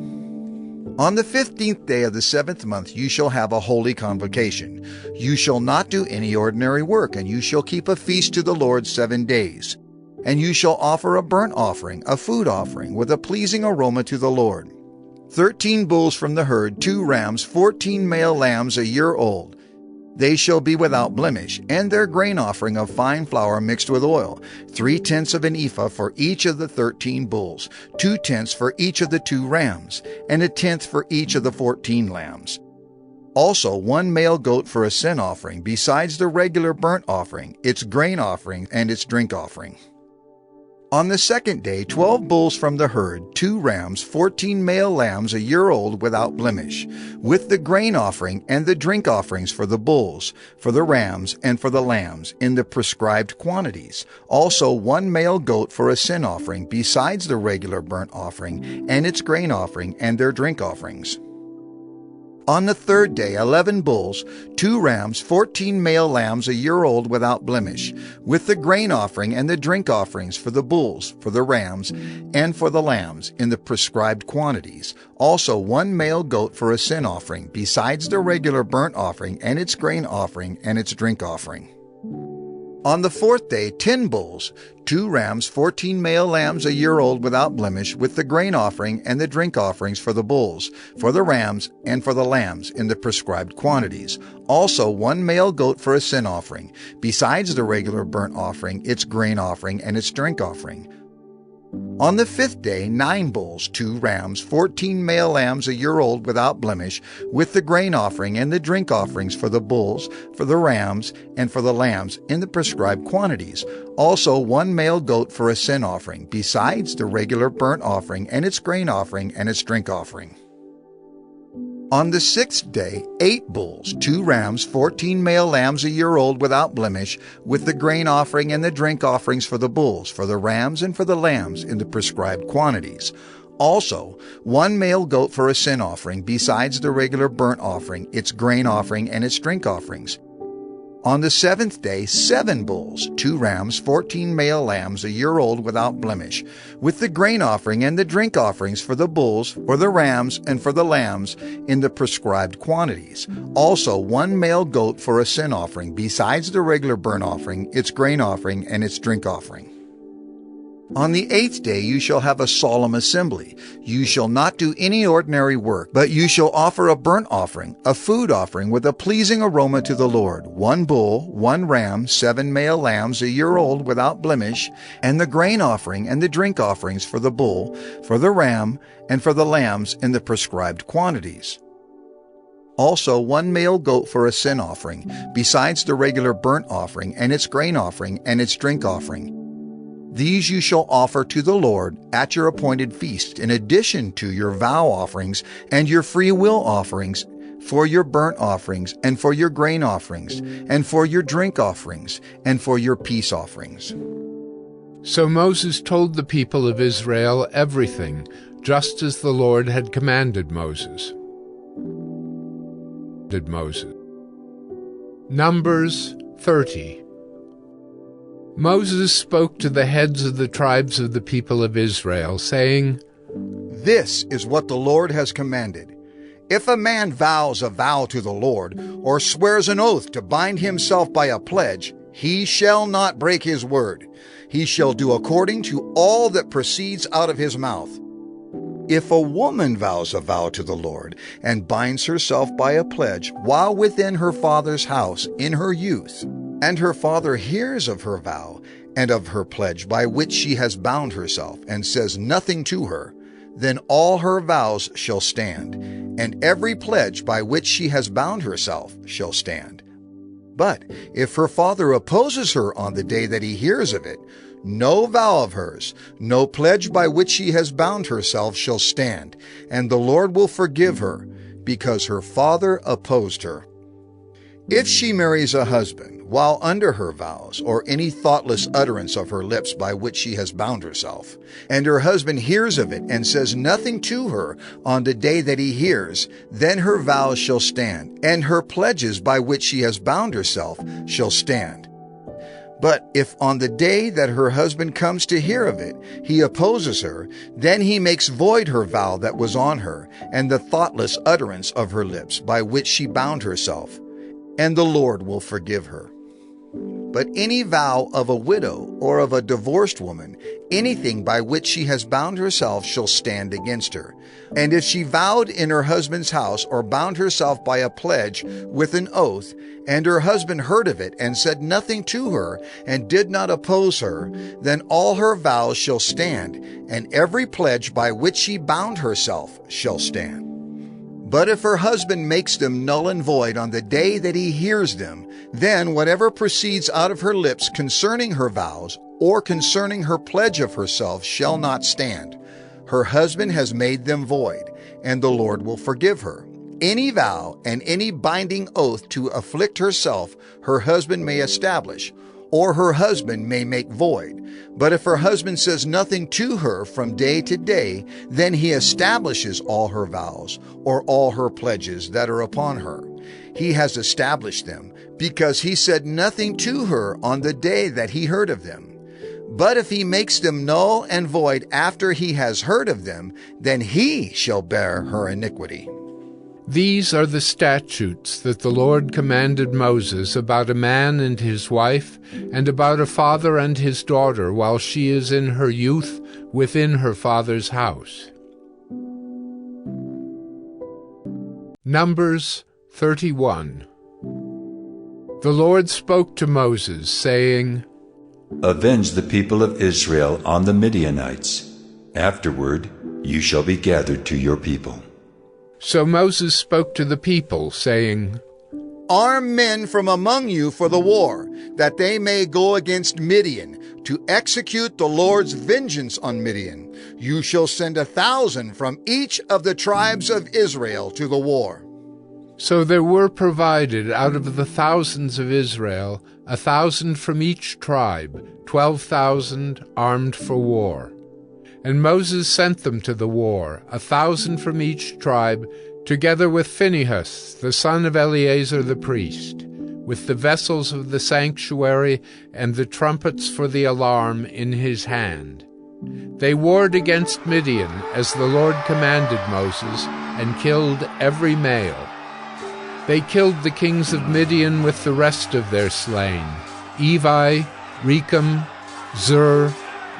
On the 15th day of the 7th month you shall have a holy convocation. You shall not do any ordinary work, and you shall keep a feast to the Lord 7 days. And you shall offer a burnt offering, a food offering, with a pleasing aroma to the Lord. 13 bulls from the herd, 2 rams, 14 male lambs a year old. They shall be without blemish, and their grain offering of fine flour mixed with oil, 3/10 of an ephah for each of the 13 bulls, 2/10 for each of the 2 rams, and 1/10 for each of the 14 lambs. Also 1 male goat for a sin offering, besides the regular burnt offering, its grain offering, and its drink offering. On the 2nd day 12 bulls from the herd, 2 rams, 14 male lambs a year old without blemish, with the grain offering and the drink offerings for the bulls, for the rams, and for the lambs, in the prescribed quantities. Also 1 male goat for a sin offering, besides the regular burnt offering, and its grain offering, and their drink offerings. On the 3rd day 11 bulls, 2 rams, 14 male lambs a year old without blemish, with the grain offering and the drink offerings for the bulls, for the rams, and for the lambs, in the prescribed quantities. Also 1 male goat for a sin offering, besides the regular burnt offering and its grain offering and its drink offering. On the 4th day, 10 bulls, 2 rams, 14 male lambs a year old without blemish, with the grain offering and the drink offerings for the bulls, for the rams, and for the lambs in the prescribed quantities. Also 1 male goat for a sin offering, besides the regular burnt offering, its grain offering, and its drink offering. On the 5th day, 9 bulls, 2 rams, 14 male lambs a year old without blemish, with the grain offering and the drink offerings for the bulls, for the rams, and for the lambs in the prescribed quantities. Also 1 male goat for a sin offering, besides the regular burnt offering and its grain offering and its drink offering. On the 6th day, 8 bulls, 2 rams, 14 male lambs a year old without blemish, with the grain offering and the drink offerings for the bulls, for the rams, and for the lambs in the prescribed quantities. Also 1 male goat for a sin offering, besides the regular burnt offering, its grain offering, and its drink offerings. On the 7th day, 7 bulls, 2 rams, 14 male lambs a year old without blemish, with the grain offering and the drink offerings for the bulls, for the rams, and for the lambs in the prescribed quantities. Also 1 male goat for a sin offering, besides the regular burnt offering, its grain offering, and its drink offering. On the 8th day you shall have a solemn assembly. You shall not do any ordinary work, but you shall offer a burnt offering, a food offering with a pleasing aroma to the Lord, 1 bull, 1 ram, 7 male lambs a year old without blemish, and the grain offering and the drink offerings for the bull, for the ram, and for the lambs in the prescribed quantities. Also 1 male goat for a sin offering, besides the regular burnt offering and its grain offering and its drink offering. These you shall offer to the Lord at your appointed feast, in addition to your vow offerings and your free will offerings, for your burnt offerings, and for your grain offerings, and for your drink offerings, and for your peace offerings. So Moses told the people of Israel everything, just as the Lord had commanded Moses. Numbers 30. Moses spoke to the heads of the tribes of the people of Israel, saying, This is what the Lord has commanded. If a man vows a vow to the Lord, or swears an oath to bind himself by a pledge, he shall not break his word. He shall do according to all that proceeds out of his mouth. If a woman vows a vow to the Lord, and binds herself by a pledge while within her father's house in her youth, and her father hears of her vow and of her pledge by which she has bound herself, and says nothing to her, then all her vows shall stand, and every pledge by which she has bound herself shall stand. But if her father opposes her on the day that he hears of it, no vow of hers, no pledge by which she has bound herself shall stand, and the Lord will forgive her, because her father opposed her. If she marries a husband while under her vows, or any thoughtless utterance of her lips by which she has bound herself, and her husband hears of it and says nothing to her on the day that he hears, then her vows shall stand, and her pledges by which she has bound herself shall stand. But if on the day that her husband comes to hear of it, he opposes her, then he makes void her vow that was on her, and the thoughtless utterance of her lips by which she bound herself, and the Lord will forgive her. But any vow of a widow or of a divorced woman, anything by which she has bound herself shall stand against her. And if she vowed in her husband's house or bound herself by a pledge with an oath, and her husband heard of it and said nothing to her and did not oppose her, then all her vows shall stand, and every pledge by which she bound herself shall stand. But if her husband makes them null and void on the day that he hears them, then whatever proceeds out of her lips concerning her vows or concerning her pledge of herself shall not stand. Her husband has made them void, and the Lord will forgive her. Any vow and any binding oath to afflict herself her husband may establish, or her husband may make void. But if her husband says nothing to her from day to day, then he establishes all her vows or all her pledges that are upon her. He has established them, because he said nothing to her on the day that he heard of them. But if he makes them null and void after he has heard of them, then he shall bear her iniquity. These are the statutes that the Lord commanded Moses about a man and his wife, and about a father and his daughter while she is in her youth within her father's house. Numbers 31. The Lord spoke to Moses, saying, Avenge the people of Israel on the Midianites. Afterward you shall be gathered to your people. So Moses spoke to the people, saying, Arm men from among you for the war, that they may go against Midian, to execute the Lord's vengeance on Midian. You shall send 1,000 from each of the tribes of Israel to the war. So there were provided out of the thousands of Israel 1,000 from each tribe, 12,000 armed for war. And Moses sent them to the war, 1,000 from each tribe, together with Phinehas, the son of Eleazar the priest, with the vessels of the sanctuary and the trumpets for the alarm in his hand. They warred against Midian, as the Lord commanded Moses, and killed every male. They killed the kings of Midian with the rest of their slain, Evi, Rechem, Zur,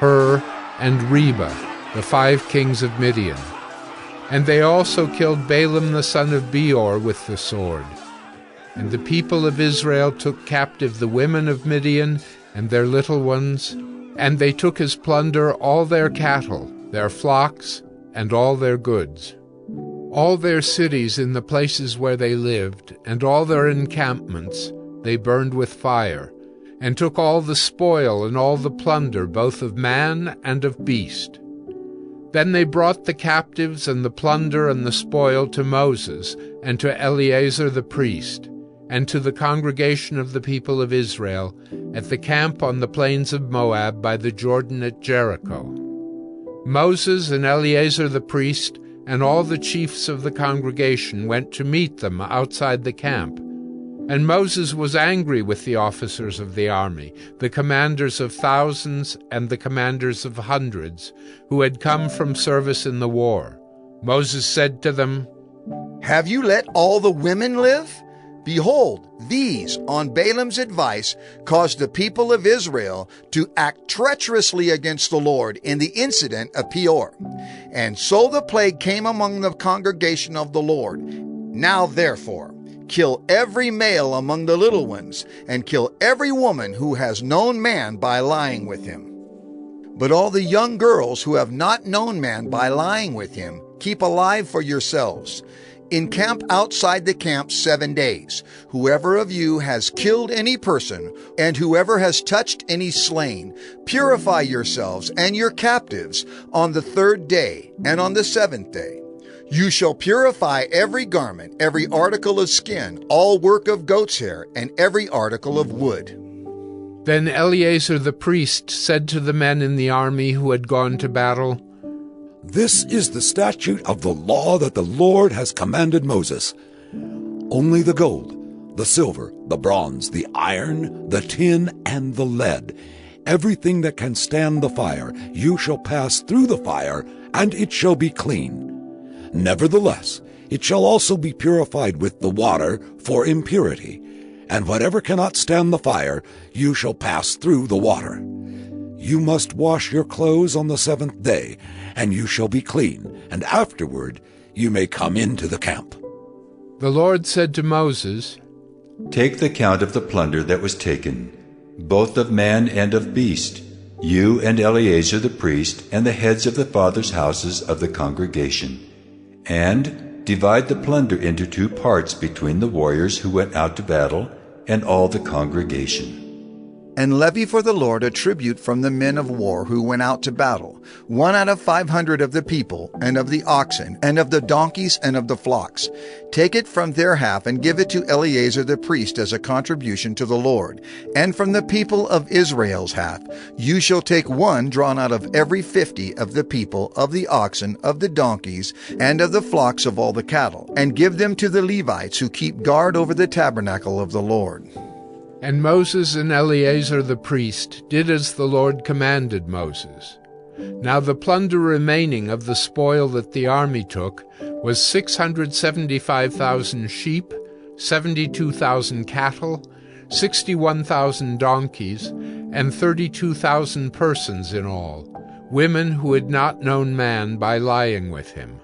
Hur, and Reba, the 5 kings of Midian. And they also killed Balaam the son of Beor with the sword. And the people of Israel took captive the women of Midian and their little ones, and they took as plunder all their cattle, their flocks, and all their goods. All their cities in the places where they lived, and all their encampments, they burned with fire, and took all the spoil and all the plunder, both of man and of beast. Then they brought the captives and the plunder and the spoil to Moses, and to Eleazar the priest, and to the congregation of the people of Israel, at the camp on the plains of Moab by the Jordan at Jericho. Moses and Eleazar the priest and all the chiefs of the congregation went to meet them outside the camp. And Moses was angry with the officers of the army, the commanders of thousands and the commanders of hundreds, who had come from service in the war. Moses said to them, Have you let all the women live? Behold, these, on Balaam's advice, caused the people of Israel to act treacherously against the Lord in the incident of Peor. And so the plague came among the congregation of the Lord. Now therefore, kill every male among the little ones, and kill every woman who has known man by lying with him. But all the young girls who have not known man by lying with him, keep alive for yourselves. Encamp outside the camp 7 days. Whoever of you has killed any person, and whoever has touched any slain, purify yourselves and your captives on the 3rd day and on the 7th day. You shall purify every garment, every article of skin, all work of goat's hair, and every article of wood. Then Eleazar the priest said to the men in the army who had gone to battle, This is the statute of the law that the Lord has commanded Moses. Only the gold, the silver, the bronze, the iron, the tin, and the lead, everything that can stand the fire, you shall pass through the fire, and it shall be clean. Nevertheless, it shall also be purified with the water for impurity, and whatever cannot stand the fire, you shall pass through the water. You must wash your clothes on the 7th day, and you shall be clean, and afterward you may come into the camp. The Lord said to Moses, Take the count of the plunder that was taken, both of man and of beast, you and Eleazar the priest, and the heads of the fathers' houses of the congregation, and divide the plunder into 2 parts between the warriors who went out to battle and all the congregation. And levy for the Lord a tribute from the men of war who went out to battle, 1 out of 500 of the people, and of the oxen, and of the donkeys, and of the flocks. Take it from their half, and give it to Eleazar the priest as a contribution to the Lord. And from the people of Israel's half, you shall take 1 drawn out of every 50 of the people, of the oxen, of the donkeys, and of the flocks of all the cattle, and give them to the Levites who keep guard over the tabernacle of the Lord. And Moses and Eleazar the priest did as the Lord commanded Moses. Now the plunder remaining of the spoil that the army took was 675,000 sheep, 72,000 cattle, 61,000 donkeys, and 32,000 persons in all, women who had not known man by lying with him.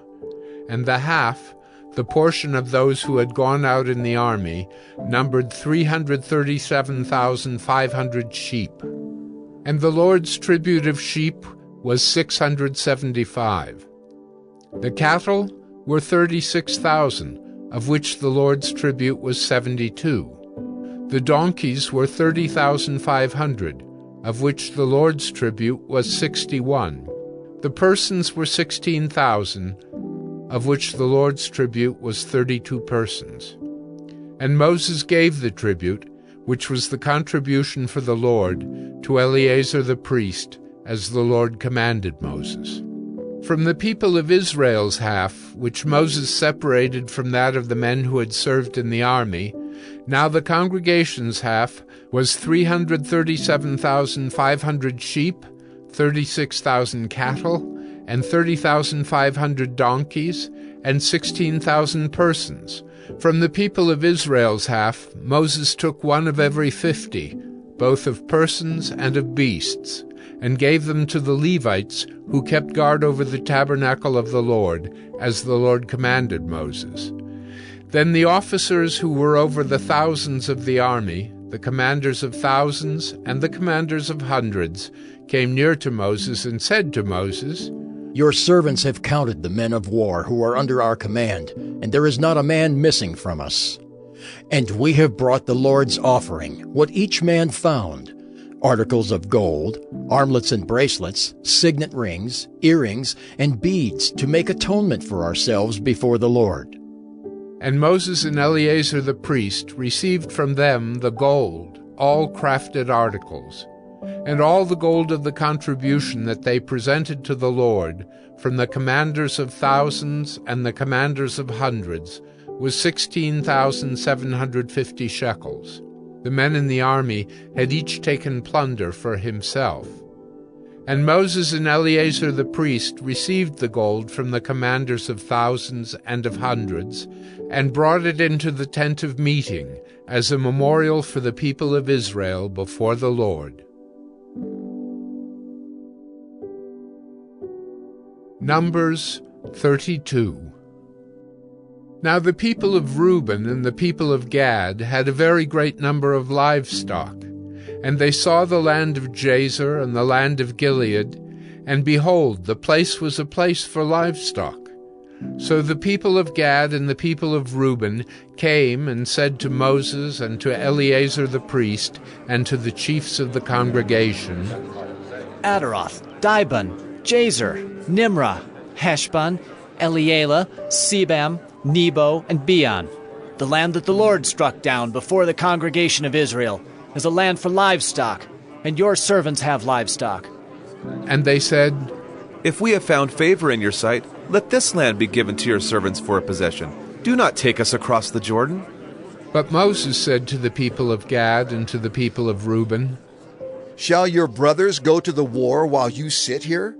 And the half, the portion of those who had gone out in the army, numbered 337,500 sheep. And the Lord's tribute of sheep was 675. The cattle were 36,000, of which the Lord's tribute was 72. The donkeys were 30,500, of which the Lord's tribute was 61. The persons were 16,000, of which the Lord's tribute was 32 persons. And Moses gave the tribute, which was the contribution for the Lord, to Eleazar the priest, as the Lord commanded Moses. From the people of Israel's half, which Moses separated from that of the men who had served in the army, now the congregation's half was 337,500 sheep, 36,000 cattle, and 30,500 donkeys, and 16,000 persons. From the people of Israel's half, Moses took one of every 50, both of persons and of beasts, and gave them to the Levites, who kept guard over the tabernacle of the Lord, as the Lord commanded Moses. Then the officers who were over the thousands of the army, the commanders of thousands and the commanders of hundreds, came near to Moses and said to Moses, "Your servants have counted the men of war who are under our command, and there is not a man missing from us. And we have brought the Lord's offering, what each man found, articles of gold, armlets and bracelets, signet rings, earrings, and beads, to make atonement for ourselves before the Lord." And Moses and Eleazar the priest received from them the gold, all crafted articles, and all the gold of the contribution that they presented to the Lord, from the commanders of thousands and the commanders of hundreds, was 16,750 shekels. The men in the army had each taken plunder for himself. And Moses and Eleazar the priest received the gold from the commanders of thousands and of hundreds, and brought it into the tent of meeting as a memorial for the people of Israel before the Lord. Numbers 32. Now the people of Reuben and the people of Gad had a very great number of livestock, and they saw the land of Jazer and the land of Gilead, and behold, the place was a place for livestock. So the people of Gad and the people of Reuben came and said to Moses and to Eleazar the priest and to the chiefs of the congregation, Adaroth, Dibon, Jazer, Nimrah, Heshbon, Elealeh, Sebam, Nebo, and Beon, the land that the Lord struck down before the congregation of Israel, is a land for livestock, and your servants have livestock. And they said, "If we have found favor in your sight, let this land be given to your servants for a possession. Do not take us across the Jordan." But Moses said to the people of Gad and to the people of Reuben, "Shall your brothers go to the war while you sit here?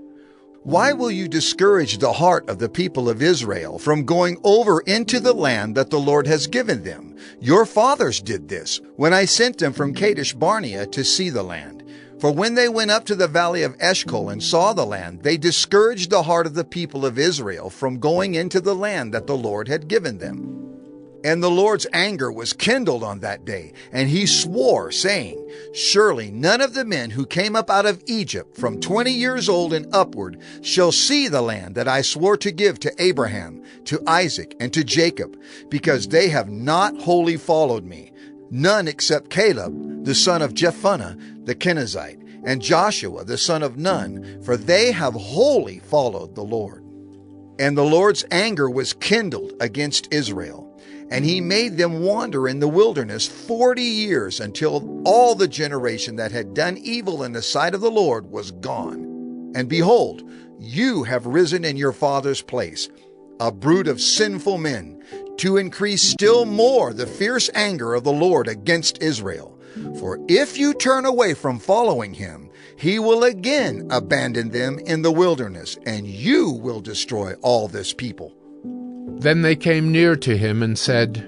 Why will you discourage the heart of the people of Israel from going over into the land that the Lord has given them? Your fathers did this when I sent them from Kadesh Barnea to see the land. For when they went up to the valley of Eshcol and saw the land, they discouraged the heart of the people of Israel from going into the land that the Lord had given them. And the Lord's anger was kindled on that day, and he swore, saying, Surely none of the men who came up out of Egypt from 20 years old and upward shall see the land that I swore to give to Abraham, to Isaac, and to Jacob, because they have not wholly followed me. None except Caleb, the son of Jephunneh, the Kenizzite, and Joshua, the son of Nun, for they have wholly followed the Lord. And the Lord's anger was kindled against Israel, and he made them wander in the wilderness 40 years until all the generation that had done evil in the sight of the Lord was gone. And behold, you have risen in your father's place, a brood of sinful men, to increase still more the fierce anger of the Lord against Israel. For if you turn away from following him, he will again abandon them in the wilderness, and you will destroy all this people. Then they came near to him and said,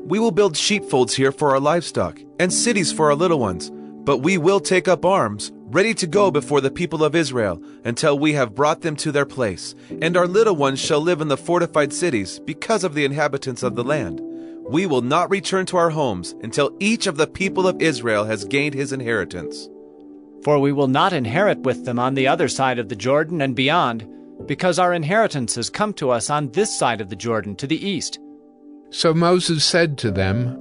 "We will build sheepfolds here for our livestock, and cities for our little ones, but we will take up arms, ready to go before the people of Israel, until we have brought them to their place, and our little ones shall live in the fortified cities, because of the inhabitants of the land. We will not return to our homes until each of the people of Israel has gained his inheritance. For we will not inherit with them on the other side of the Jordan and beyond, because our inheritance has come to us on this side of the Jordan, to the east." So Moses said to them,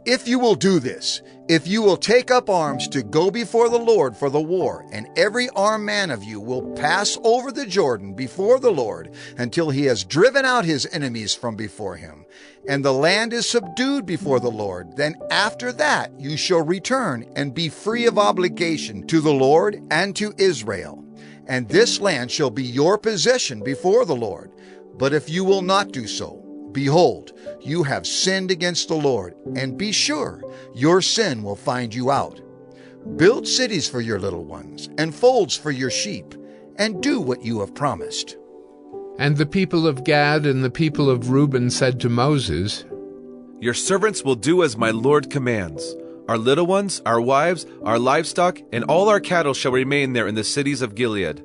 "If you will do this, if you will take up arms to go before the Lord for the war, and every armed man of you will pass over the Jordan before the Lord until he has driven out his enemies from before him, and the land is subdued before the Lord, then after that you shall return and be free of obligation to the Lord and to Israel. And this land shall be your possession before the Lord. But if you will not do so, behold, you have sinned against the Lord, and be sure your sin will find you out. Build cities for your little ones, and folds for your sheep, and do what you have promised." And the people of Gad and the people of Reuben said to Moses, "Your servants will do as my Lord commands. Our little ones, our wives, our livestock, and all our cattle shall remain there in the cities of Gilead."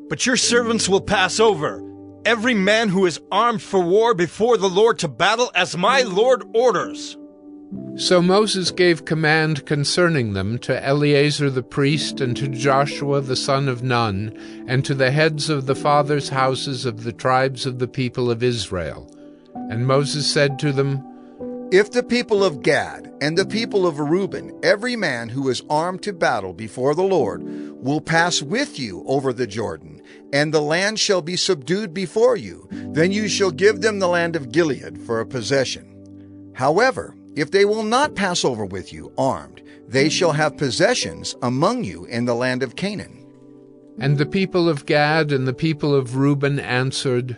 "But your servants will pass over, every man who is armed for war before the Lord to battle, as my Lord orders." So Moses gave command concerning them to Eleazar the priest, and to Joshua the son of Nun, and to the heads of the fathers' houses of the tribes of the people of Israel. And Moses said to them, "If the people of Gad and the people of Reuben, every man who is armed to battle before the Lord, will pass with you over the Jordan, and the land shall be subdued before you, then you shall give them the land of Gilead for a possession. However, if they will not pass over with you armed, they shall have possessions among you in the land of Canaan." And the people of Gad and the people of Reuben answered,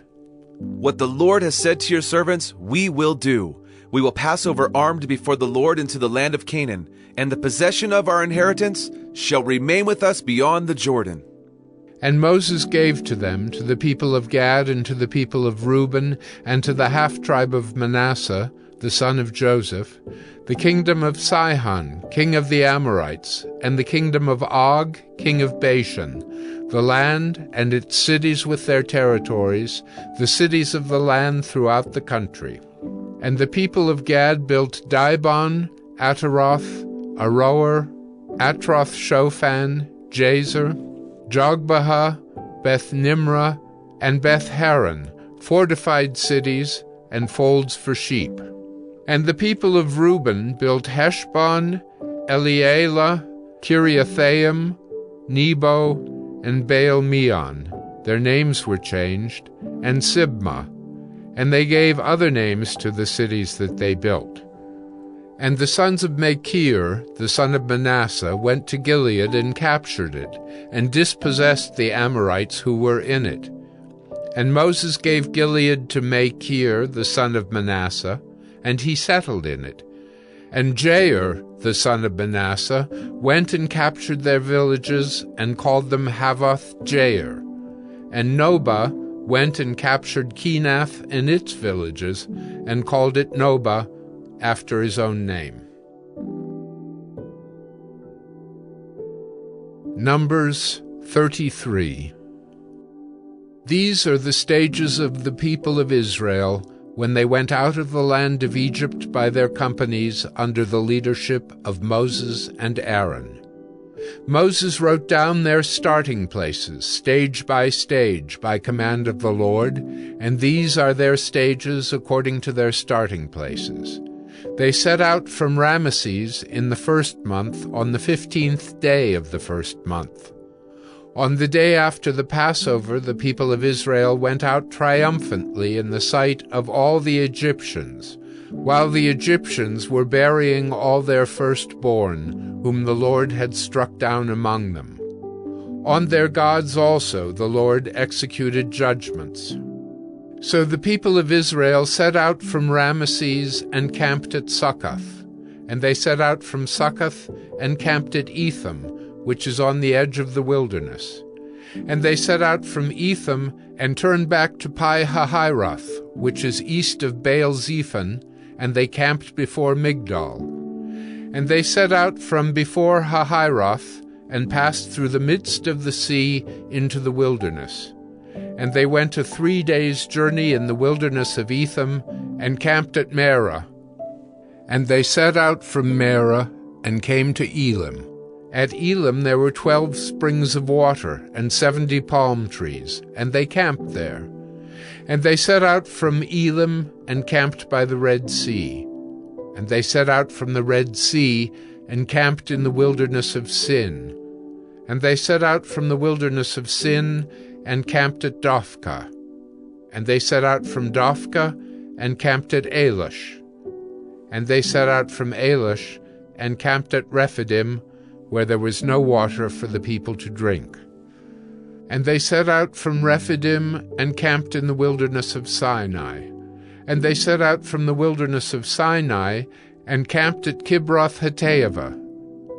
"What the Lord has said to your servants, we will do. We will pass over armed before the Lord into the land of Canaan, and the possession of our inheritance shall remain with us beyond the Jordan." And Moses gave to them, to the people of Gad and to the people of Reuben, and to the half-tribe of Manasseh, the son of Joseph, the kingdom of Sihon, king of the Amorites, and the kingdom of Og, king of Bashan, the land and its cities with their territories, the cities of the land throughout the country. And the people of Gad built Dibon, Ataroth, Aroer, Atroth-Shophan, Jazer, Jogbehah, Beth-Nimrah, and Beth-Haran, fortified cities and folds for sheep. And the people of Reuben built Heshbon, Elealeh, Kiriathaim, Nebo, and Baal-Meon. Their names were changed, and Sibmah. And they gave other names to the cities that they built. And the sons of Machir, the son of Manasseh, went to Gilead and captured it, and dispossessed the Amorites who were in it. And Moses gave Gilead to Machir, the son of Manasseh, and he settled in it. And Jair, the son of Manasseh, went and captured their villages, and called them Havoth-Jair. And Nobah went and captured Kenath and its villages, and called it Nobah, after his own name. Numbers 33. These are the stages of the people of Israel when they went out of the land of Egypt by their companies under the leadership of Moses and Aaron. Moses wrote down their starting places, stage by command of the Lord, and these are their stages according to their starting places. They set out from Ramesses in the first month on the 15th day of the first month. On the day after the Passover, the people of Israel went out triumphantly in the sight of all the Egyptians, while the Egyptians were burying all their firstborn, whom the Lord had struck down among them. On their gods also the Lord executed judgments. So the people of Israel set out from Ramesses and camped at Succoth. And they set out from Succoth and camped at Etham, which is on the edge of the wilderness. And they set out from Etham and turned back to Pi-hahiroth, which is east of Baal-zephon, and they camped before Migdol. And they set out from before Hahiroth, and passed through the midst of the sea into the wilderness. And they went a 3 days' journey in the wilderness of Etham, and camped at Marah. And they set out from Marah, and came to Elim. At Elim there were 12 springs of water, and 70 palm trees, and they camped there. And they set out from Elim, and camped by the Red Sea. And they set out from the Red Sea, and camped in the wilderness of Sin. And they set out from the wilderness of Sin, and camped at Dophkah. And they set out from Dophkah, and camped at Elish. And they set out from Elish, and camped at Rephidim, where there was no water for the people to drink. And they set out from Rephidim, and camped in the wilderness of Sinai. And they set out from the wilderness of Sinai, and camped at Kibroth-Hattaavah.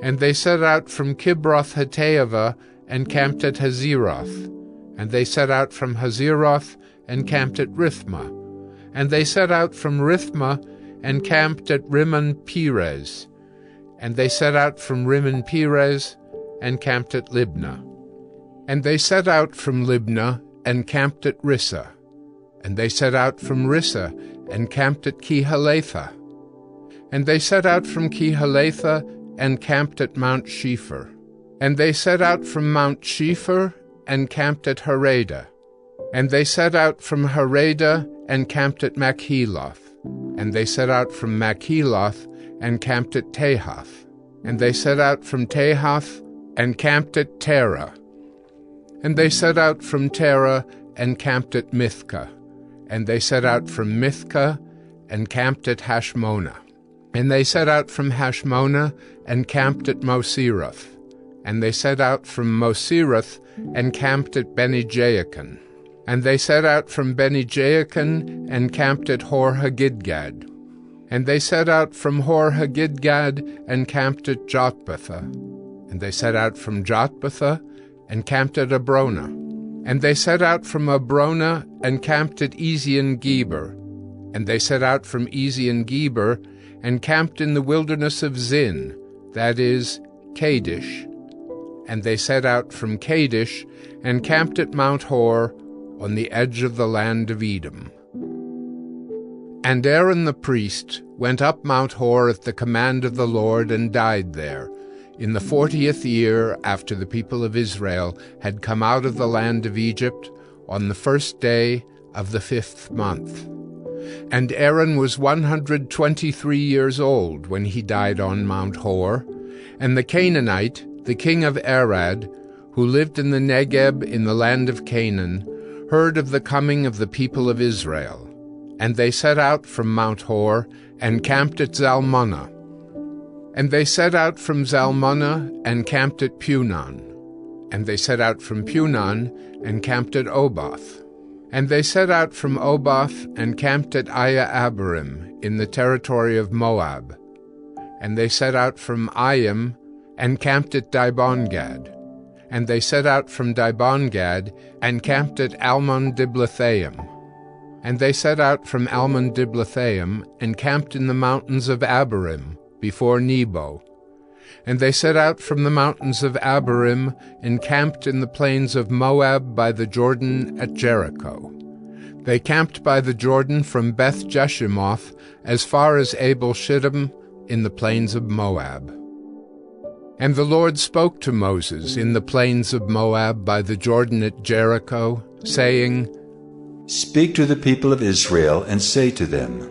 And they set out from Kibroth-Hattaavah, and camped at Hazeroth. And they set out from Hazeroth, and camped at Rithmah. And they set out from Rithmah, and camped at Rimmon-Perez. And they set out from Rimmon-Perez, and camped at Libnah. And they set out from Libnah, and camped at Rissah. And they set out from Rissah, and camped at Kehalatha. And they set out from Kehalatha, and camped at Mount Shepher. And they set out from Mount Shepher, and camped at Harada. And they set out from Harada, and camped at Machheloth. And they set out from Machheloth, and camped at Tahath. And they set out from Tahath, and camped at Terah. And they set out from Terah, and camped at Mithkah. And they set out from Mithkah, and camped at Hashmonah. And they set out from Hashmonah, and camped at Moserath. And they set out from Moserath, and camped at Beni-Jaakan. And they set out from Beni-Jaakan, and camped at Hor-Haggidgad. And they set out from Hor-Haggidgad, and camped at Jotbathah. And they set out from Jotbathah, and camped at Abrona. And they set out from Abrona, and camped at Ezion-Geber. And they set out from Ezion-Geber, and camped in the wilderness of Zin, that is, Kadesh. And they set out from Kadesh, and camped at Mount Hor, on the edge of the land of Edom. And Aaron the priest went up Mount Hor at the command of the Lord, and died there, in the 40th year after the people of Israel had come out of the land of Egypt, on the 1st day of the 5th month. And Aaron was 123 years old when he died on Mount Hor. And the Canaanite, the king of Arad, who lived in the Negeb in the land of Canaan, heard of the coming of the people of Israel. And they set out from Mount Hor, and camped at Zalmunna. And they set out from Zalmunna, and camped at Punon. And they set out from Punon, and camped at Oboth. And they set out from Oboth, and camped at Aya-Abarim, in the territory of Moab. And they set out from Ayim, and camped at Dibongad. And they set out from Dibongad, and camped at Almon-Diblathaim. And they set out from Almon-Diblathaim, and camped in the mountains of Abarim, before Nebo. And they set out from the mountains of Abarim, and camped in the plains of Moab by the Jordan at Jericho. They camped by the Jordan from Beth-Jeshimoth as far as Abel-Shittim in the plains of Moab. And the Lord spoke to Moses in the plains of Moab by the Jordan at Jericho, saying, Speak to the people of Israel, and say to them,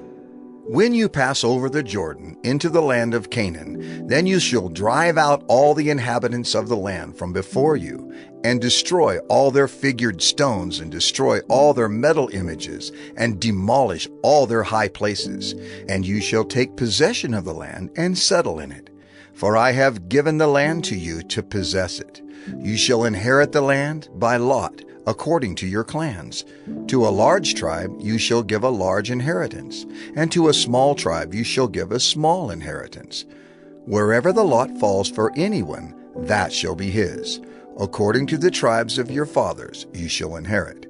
When you pass over the Jordan into the land of Canaan, then you shall drive out all the inhabitants of the land from before you, and destroy all their figured stones, and destroy all their metal images, and demolish all their high places. And you shall take possession of the land, and settle in it. For I have given the land to you to possess it. You shall inherit the land by lot, according to your clans. To a large tribe you shall give a large inheritance, and to a small tribe you shall give a small inheritance. Wherever the lot falls for anyone, that shall be his. According to the tribes of your fathers you shall inherit.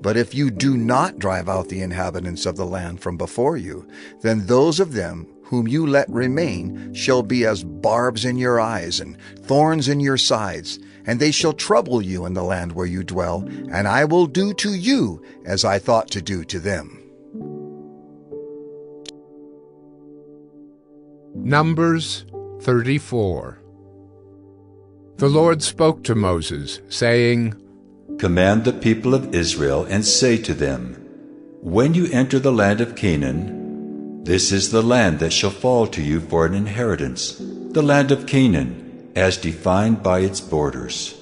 But if you do not drive out the inhabitants of the land from before you, then those of them whom you let remain shall be as barbs in your eyes and thorns in your sides, and they shall trouble you in the land where you dwell, and I will do to you as I thought to do to them. Numbers 34. The Lord spoke to Moses, saying, Command the people of Israel and say to them, When you enter the land of Canaan, this is the land that shall fall to you for an inheritance, the land of Canaan, as defined by its borders.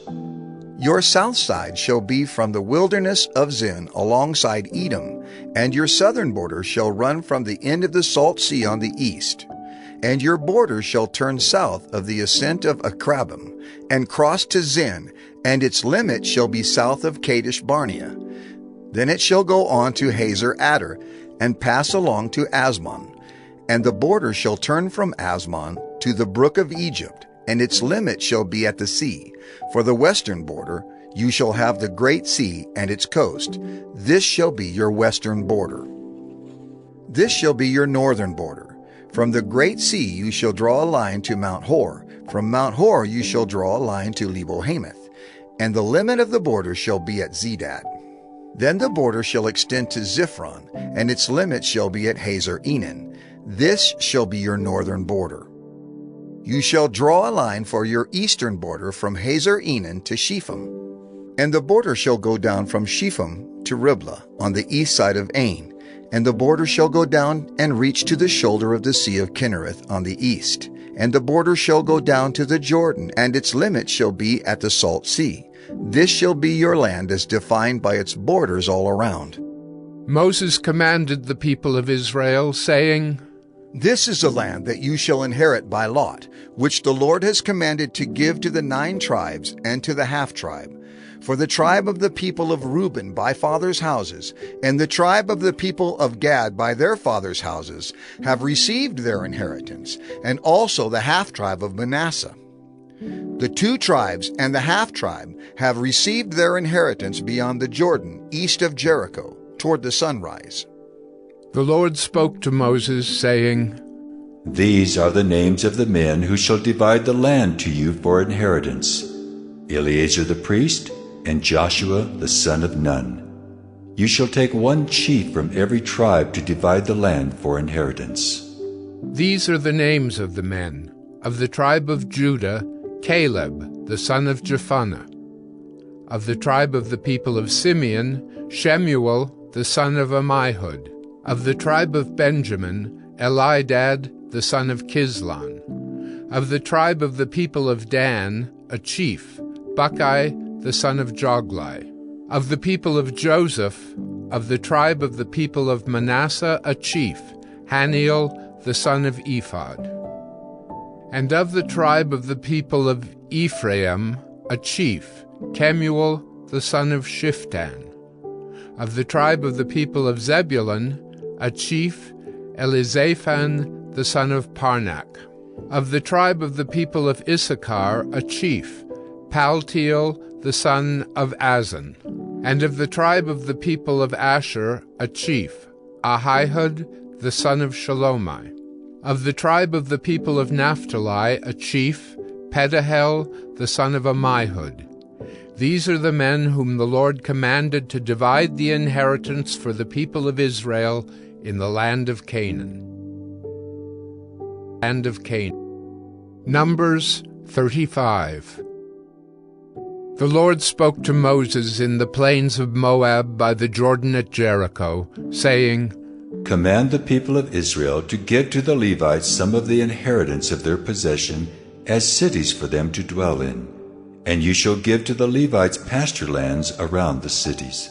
Your south side shall be from the wilderness of Zin alongside Edom, and your southern border shall run from the end of the Salt Sea on the east. And your border shall turn south of the ascent of Akrabim, and cross to Zin, and its limit shall be south of Kadesh Barnea. Then it shall go on to Hazer Adar, and pass along to Asmon. And the border shall turn from Asmon to the brook of Egypt, and its limit shall be at the sea. For the western border you shall have the great sea and its coast. This shall be your western border. This shall be your northern border. From the great sea you shall draw a line to Mount Hor. From Mount Hor you shall draw a line to Lebo-Hamath. And the limit of the border shall be at Zedad. Then the border shall extend to Ziphron, and its limit shall be at Hazer Enan. This shall be your northern border. You shall draw a line for your eastern border from Hazer Enan to Shepham. And the border shall go down from Shepham to Riblah on the east side of Ain. And the border shall go down and reach to the shoulder of the Sea of Kinnereth on the east. And the border shall go down to the Jordan, and its limit shall be at the Salt Sea. This shall be your land as defined by its borders all around. Moses commanded the people of Israel, saying, This is the land that you shall inherit by lot, which the Lord has commanded to give to the 9 tribes and to the half-tribe. For the tribe of the people of Reuben by fathers' houses, and the tribe of the people of Gad by their fathers' houses, have received their inheritance, and also the half-tribe of Manasseh. The 2 tribes and the half-tribe have received their inheritance beyond the Jordan, east of Jericho, toward the sunrise. The Lord spoke to Moses, saying, These are the names of the men who shall divide the land to you for inheritance: Eleazar the priest, and Joshua the son of Nun. You shall take 1 chief from every tribe to divide the land for inheritance. These are the names of the men. Of the tribe of Judah, Caleb the son of Jephunneh. Of the tribe of the people of Simeon, Shemuel the son of Ammihud. Of the tribe of Benjamin, Elidad the son of Kislon. Of the tribe of the people of Dan, a chief, Buckai the son of Joglai. Of the people of Joseph, of the tribe of the people of Manasseh, a chief, Haniel the son of Ephod. And of the tribe of the people of Ephraim, a chief, Kemuel the son of Shiftan. Of the tribe of the people of Zebulun, a chief, Elizaphan the son of Parnak. Of the tribe of the people of Issachar, a chief, Paltiel the son of Azan. And of the tribe of the people of Asher, a chief, Ahihud the son of Shalomai. Of the tribe of the people of Naphtali, a chief, Pedahel the son of Ammihud. These are the men whom the Lord commanded to divide the inheritance for the people of Israel in the land of Canaan. Land of Canaan. Numbers 35. The Lord spoke to Moses in the plains of Moab by the Jordan at Jericho, saying, Command the people of Israel to give to the Levites some of the inheritance of their possession as cities for them to dwell in, and you shall give to the Levites pasture lands around the cities.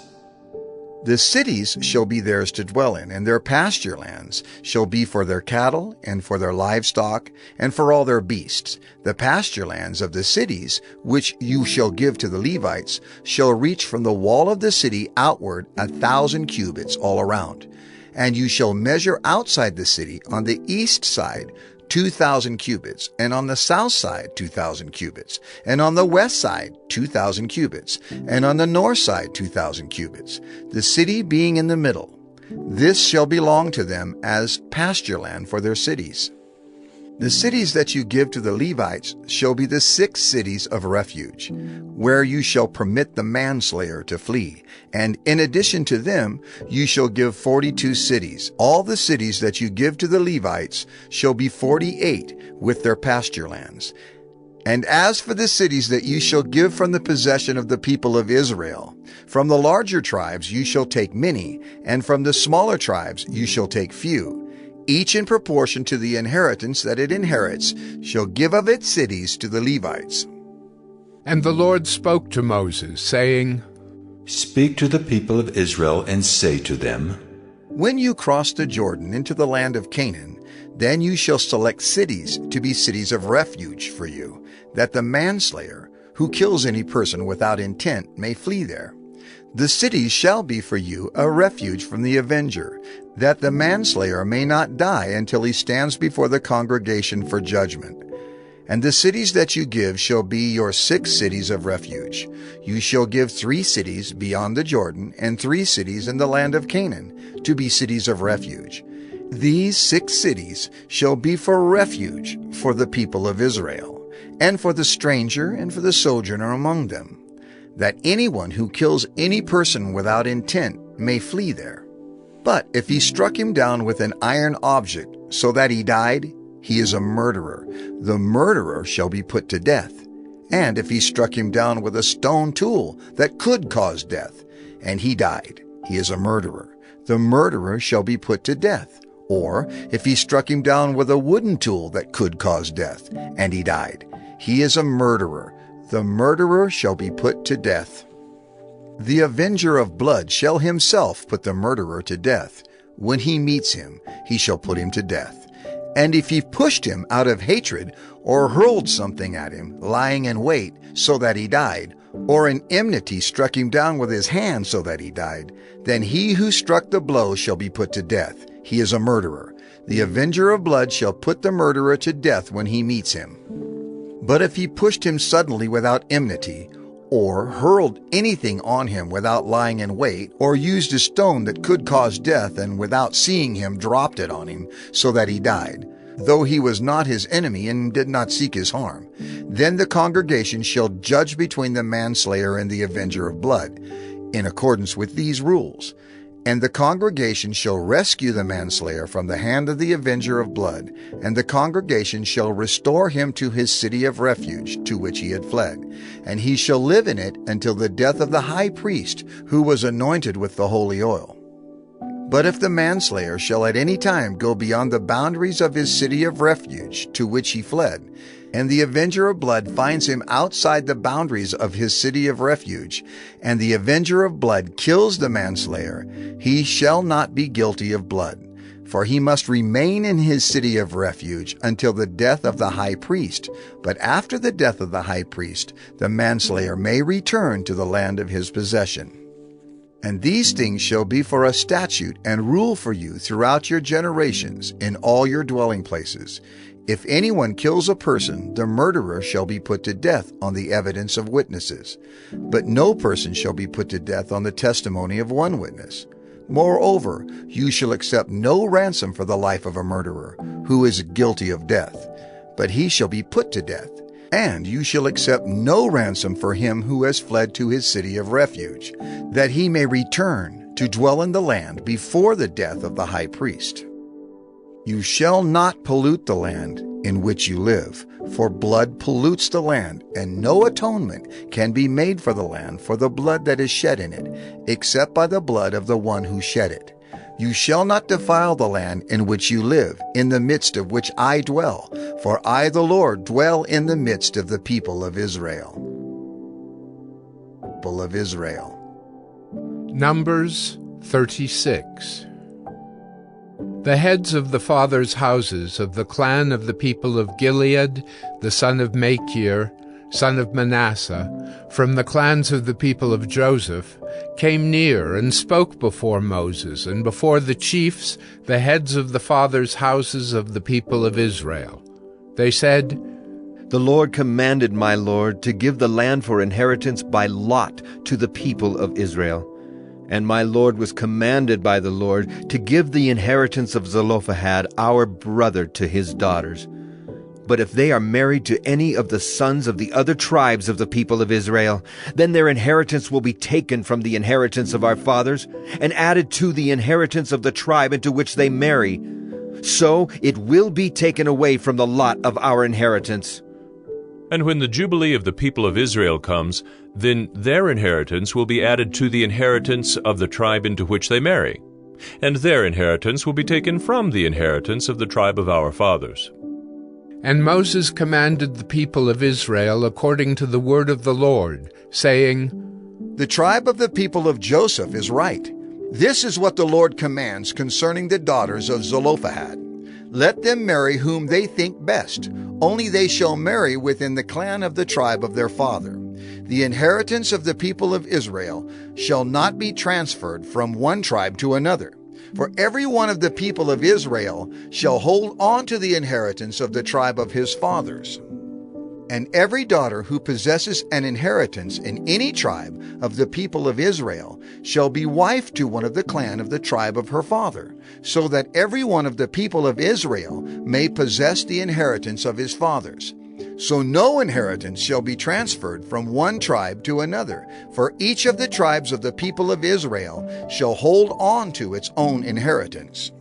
The cities shall be theirs to dwell in, and their pasture lands shall be for their cattle, and for their livestock, and for all their beasts. The pasture lands of the cities, which you shall give to the Levites, shall reach from the wall of the city outward 1,000 cubits all around. And you shall measure outside the city on the east side 2,000 cubits, and on the south side 2,000 cubits, and on the west side 2,000 cubits, and on the north side 2,000 cubits, the city being in the middle. This shall belong to them as pasture land for their cities. The cities that you give to the Levites shall be the 6 cities of refuge, where you shall permit the manslayer to flee. And in addition to them, you shall give 42 cities. All the cities that you give to the Levites shall be 48 with their pasture lands. And as for the cities that you shall give from the possession of the people of Israel, from the larger tribes you shall take many, and from the smaller tribes you shall take few. Each in proportion to the inheritance that it inherits shall give of its cities to the Levites. And the Lord spoke to Moses, saying, Speak to the people of Israel and say to them, When you cross the Jordan into the land of Canaan, then you shall select cities to be cities of refuge for you, that the manslayer, who kills any person without intent, may flee there. The cities shall be for you a refuge from the avenger, that the manslayer may not die until he stands before the congregation for judgment. And the cities that you give shall be your 6 cities of refuge. You shall give 3 cities beyond the Jordan, and 3 cities in the land of Canaan, to be cities of refuge. These 6 cities shall be for refuge for the people of Israel, and for the stranger and for the sojourner among them, that anyone who kills any person without intent may flee there. But if he struck him down with an iron object so that he died, he is a murderer. The murderer shall be put to death. And if he struck him down with a stone tool that could cause death, and he died, he is a murderer. The murderer shall be put to death. Or if he struck him down with a wooden tool that could cause death, and he died, he is a murderer. The murderer shall be put to death. The avenger of blood shall himself put the murderer to death. When he meets him, he shall put him to death. And if he pushed him out of hatred, or hurled something at him, lying in wait, so that he died, or in enmity struck him down with his hand so that he died, then he who struck the blow shall be put to death. He is a murderer. The avenger of blood shall put the murderer to death when he meets him. But if he pushed him suddenly without enmity, or hurled anything on him without lying in wait, or used a stone that could cause death, and without seeing him dropped it on him, so that he died, though he was not his enemy and did not seek his harm, then the congregation shall judge between the manslayer and the avenger of blood, in accordance with these rules. And the congregation shall rescue the manslayer from the hand of the avenger of blood, and the congregation shall restore him to his city of refuge, to which he had fled. And he shall live in it until the death of the high priest, who was anointed with the holy oil. But if the manslayer shall at any time go beyond the boundaries of his city of refuge, to which he fled, and the avenger of blood finds him outside the boundaries of his city of refuge, and the avenger of blood kills the manslayer, he shall not be guilty of blood, for he must remain in his city of refuge until the death of the high priest. But after the death of the high priest, the manslayer may return to the land of his possession. And these things shall be for a statute and rule for you throughout your generations in all your dwelling places. If anyone kills a person, the murderer shall be put to death on the evidence of witnesses. But no person shall be put to death on the testimony of one witness. Moreover, you shall accept no ransom for the life of a murderer, who is guilty of death, but he shall be put to death. And you shall accept no ransom for him who has fled to his city of refuge, that he may return to dwell in the land before the death of the high priest. You shall not pollute the land in which you live, for blood pollutes the land, and no atonement can be made for the land for the blood that is shed in it, except by the blood of the one who shed it. You shall not defile the land in which you live, in the midst of which I dwell, for I, the Lord, dwell in the midst of the people of Israel. Numbers 36. The heads of the fathers' houses of the clan of the people of Gilead, the son of Machir, son of Manasseh, from the clans of the people of Joseph, came near and spoke before Moses and before the chiefs, the heads of the fathers' houses of the people of Israel. They said, "The Lord commanded my lord to give the land for inheritance by lot to the people of Israel. And my lord was commanded by the Lord to give the inheritance of Zelophehad, our brother, to his daughters. But if they are married to any of the sons of the other tribes of the people of Israel, then their inheritance will be taken from the inheritance of our fathers and added to the inheritance of the tribe into which they marry. So it will be taken away from the lot of our inheritance." And when the Jubilee of the people of Israel comes, then their inheritance will be added to the inheritance of the tribe into which they marry, and their inheritance will be taken from the inheritance of the tribe of our fathers. And Moses commanded the people of Israel according to the word of the Lord, saying, "The tribe of the people of Joseph is right. This is what the Lord commands concerning the daughters of Zelophehad. Let them marry whom they think best. Only they shall marry within the clan of the tribe of their father. The inheritance of the people of Israel shall not be transferred from one tribe to another. For every one of the people of Israel shall hold on to the inheritance of the tribe of his fathers. And every daughter who possesses an inheritance in any tribe of the people of Israel shall be wife to one of the clan of the tribe of her father, so that every one of the people of Israel may possess the inheritance of his fathers. So no inheritance shall be transferred from one tribe to another, for each of the tribes of the people of Israel shall hold on to its own inheritance."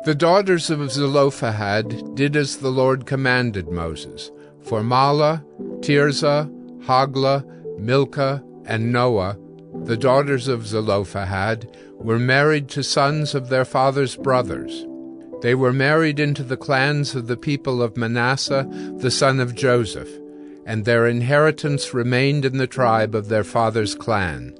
The daughters of Zelophehad did as the Lord commanded Moses. For Mahlah, Tirzah, Hoglah, Milcah, and Noah, the daughters of Zelophehad, were married to sons of their father's brothers. They were married into the clans of the people of Manasseh, the son of Joseph, and their inheritance remained in the tribe of their father's clan.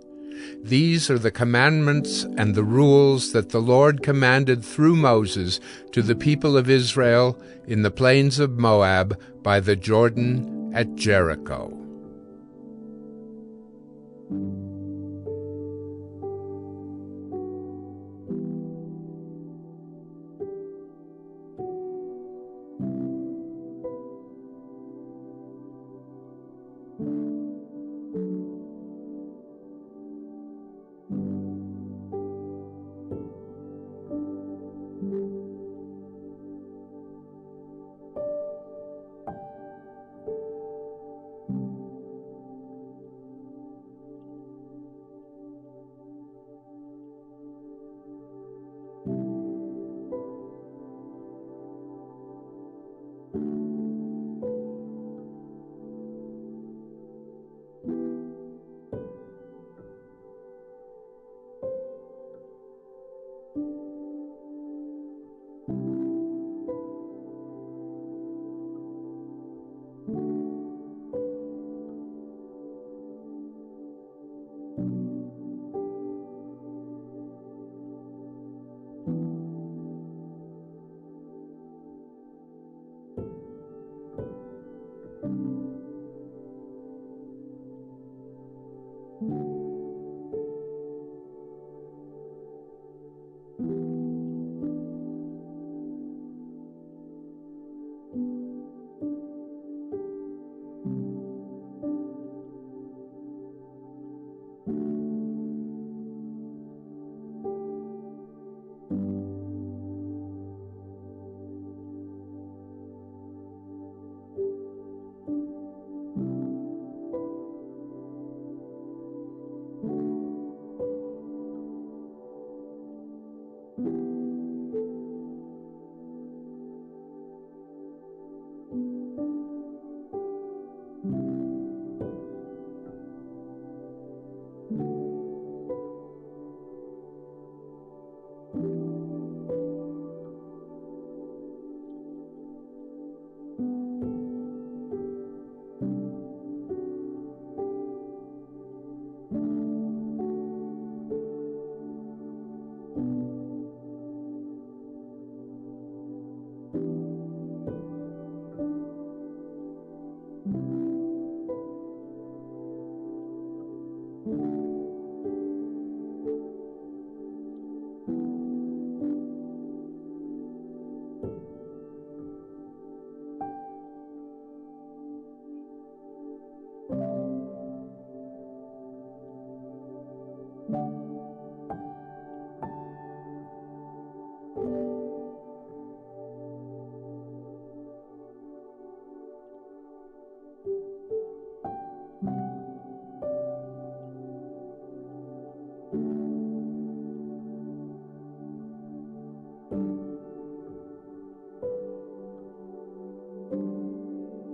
These are the commandments and the rules that the Lord commanded through Moses to the people of Israel in the plains of Moab by the Jordan at Jericho.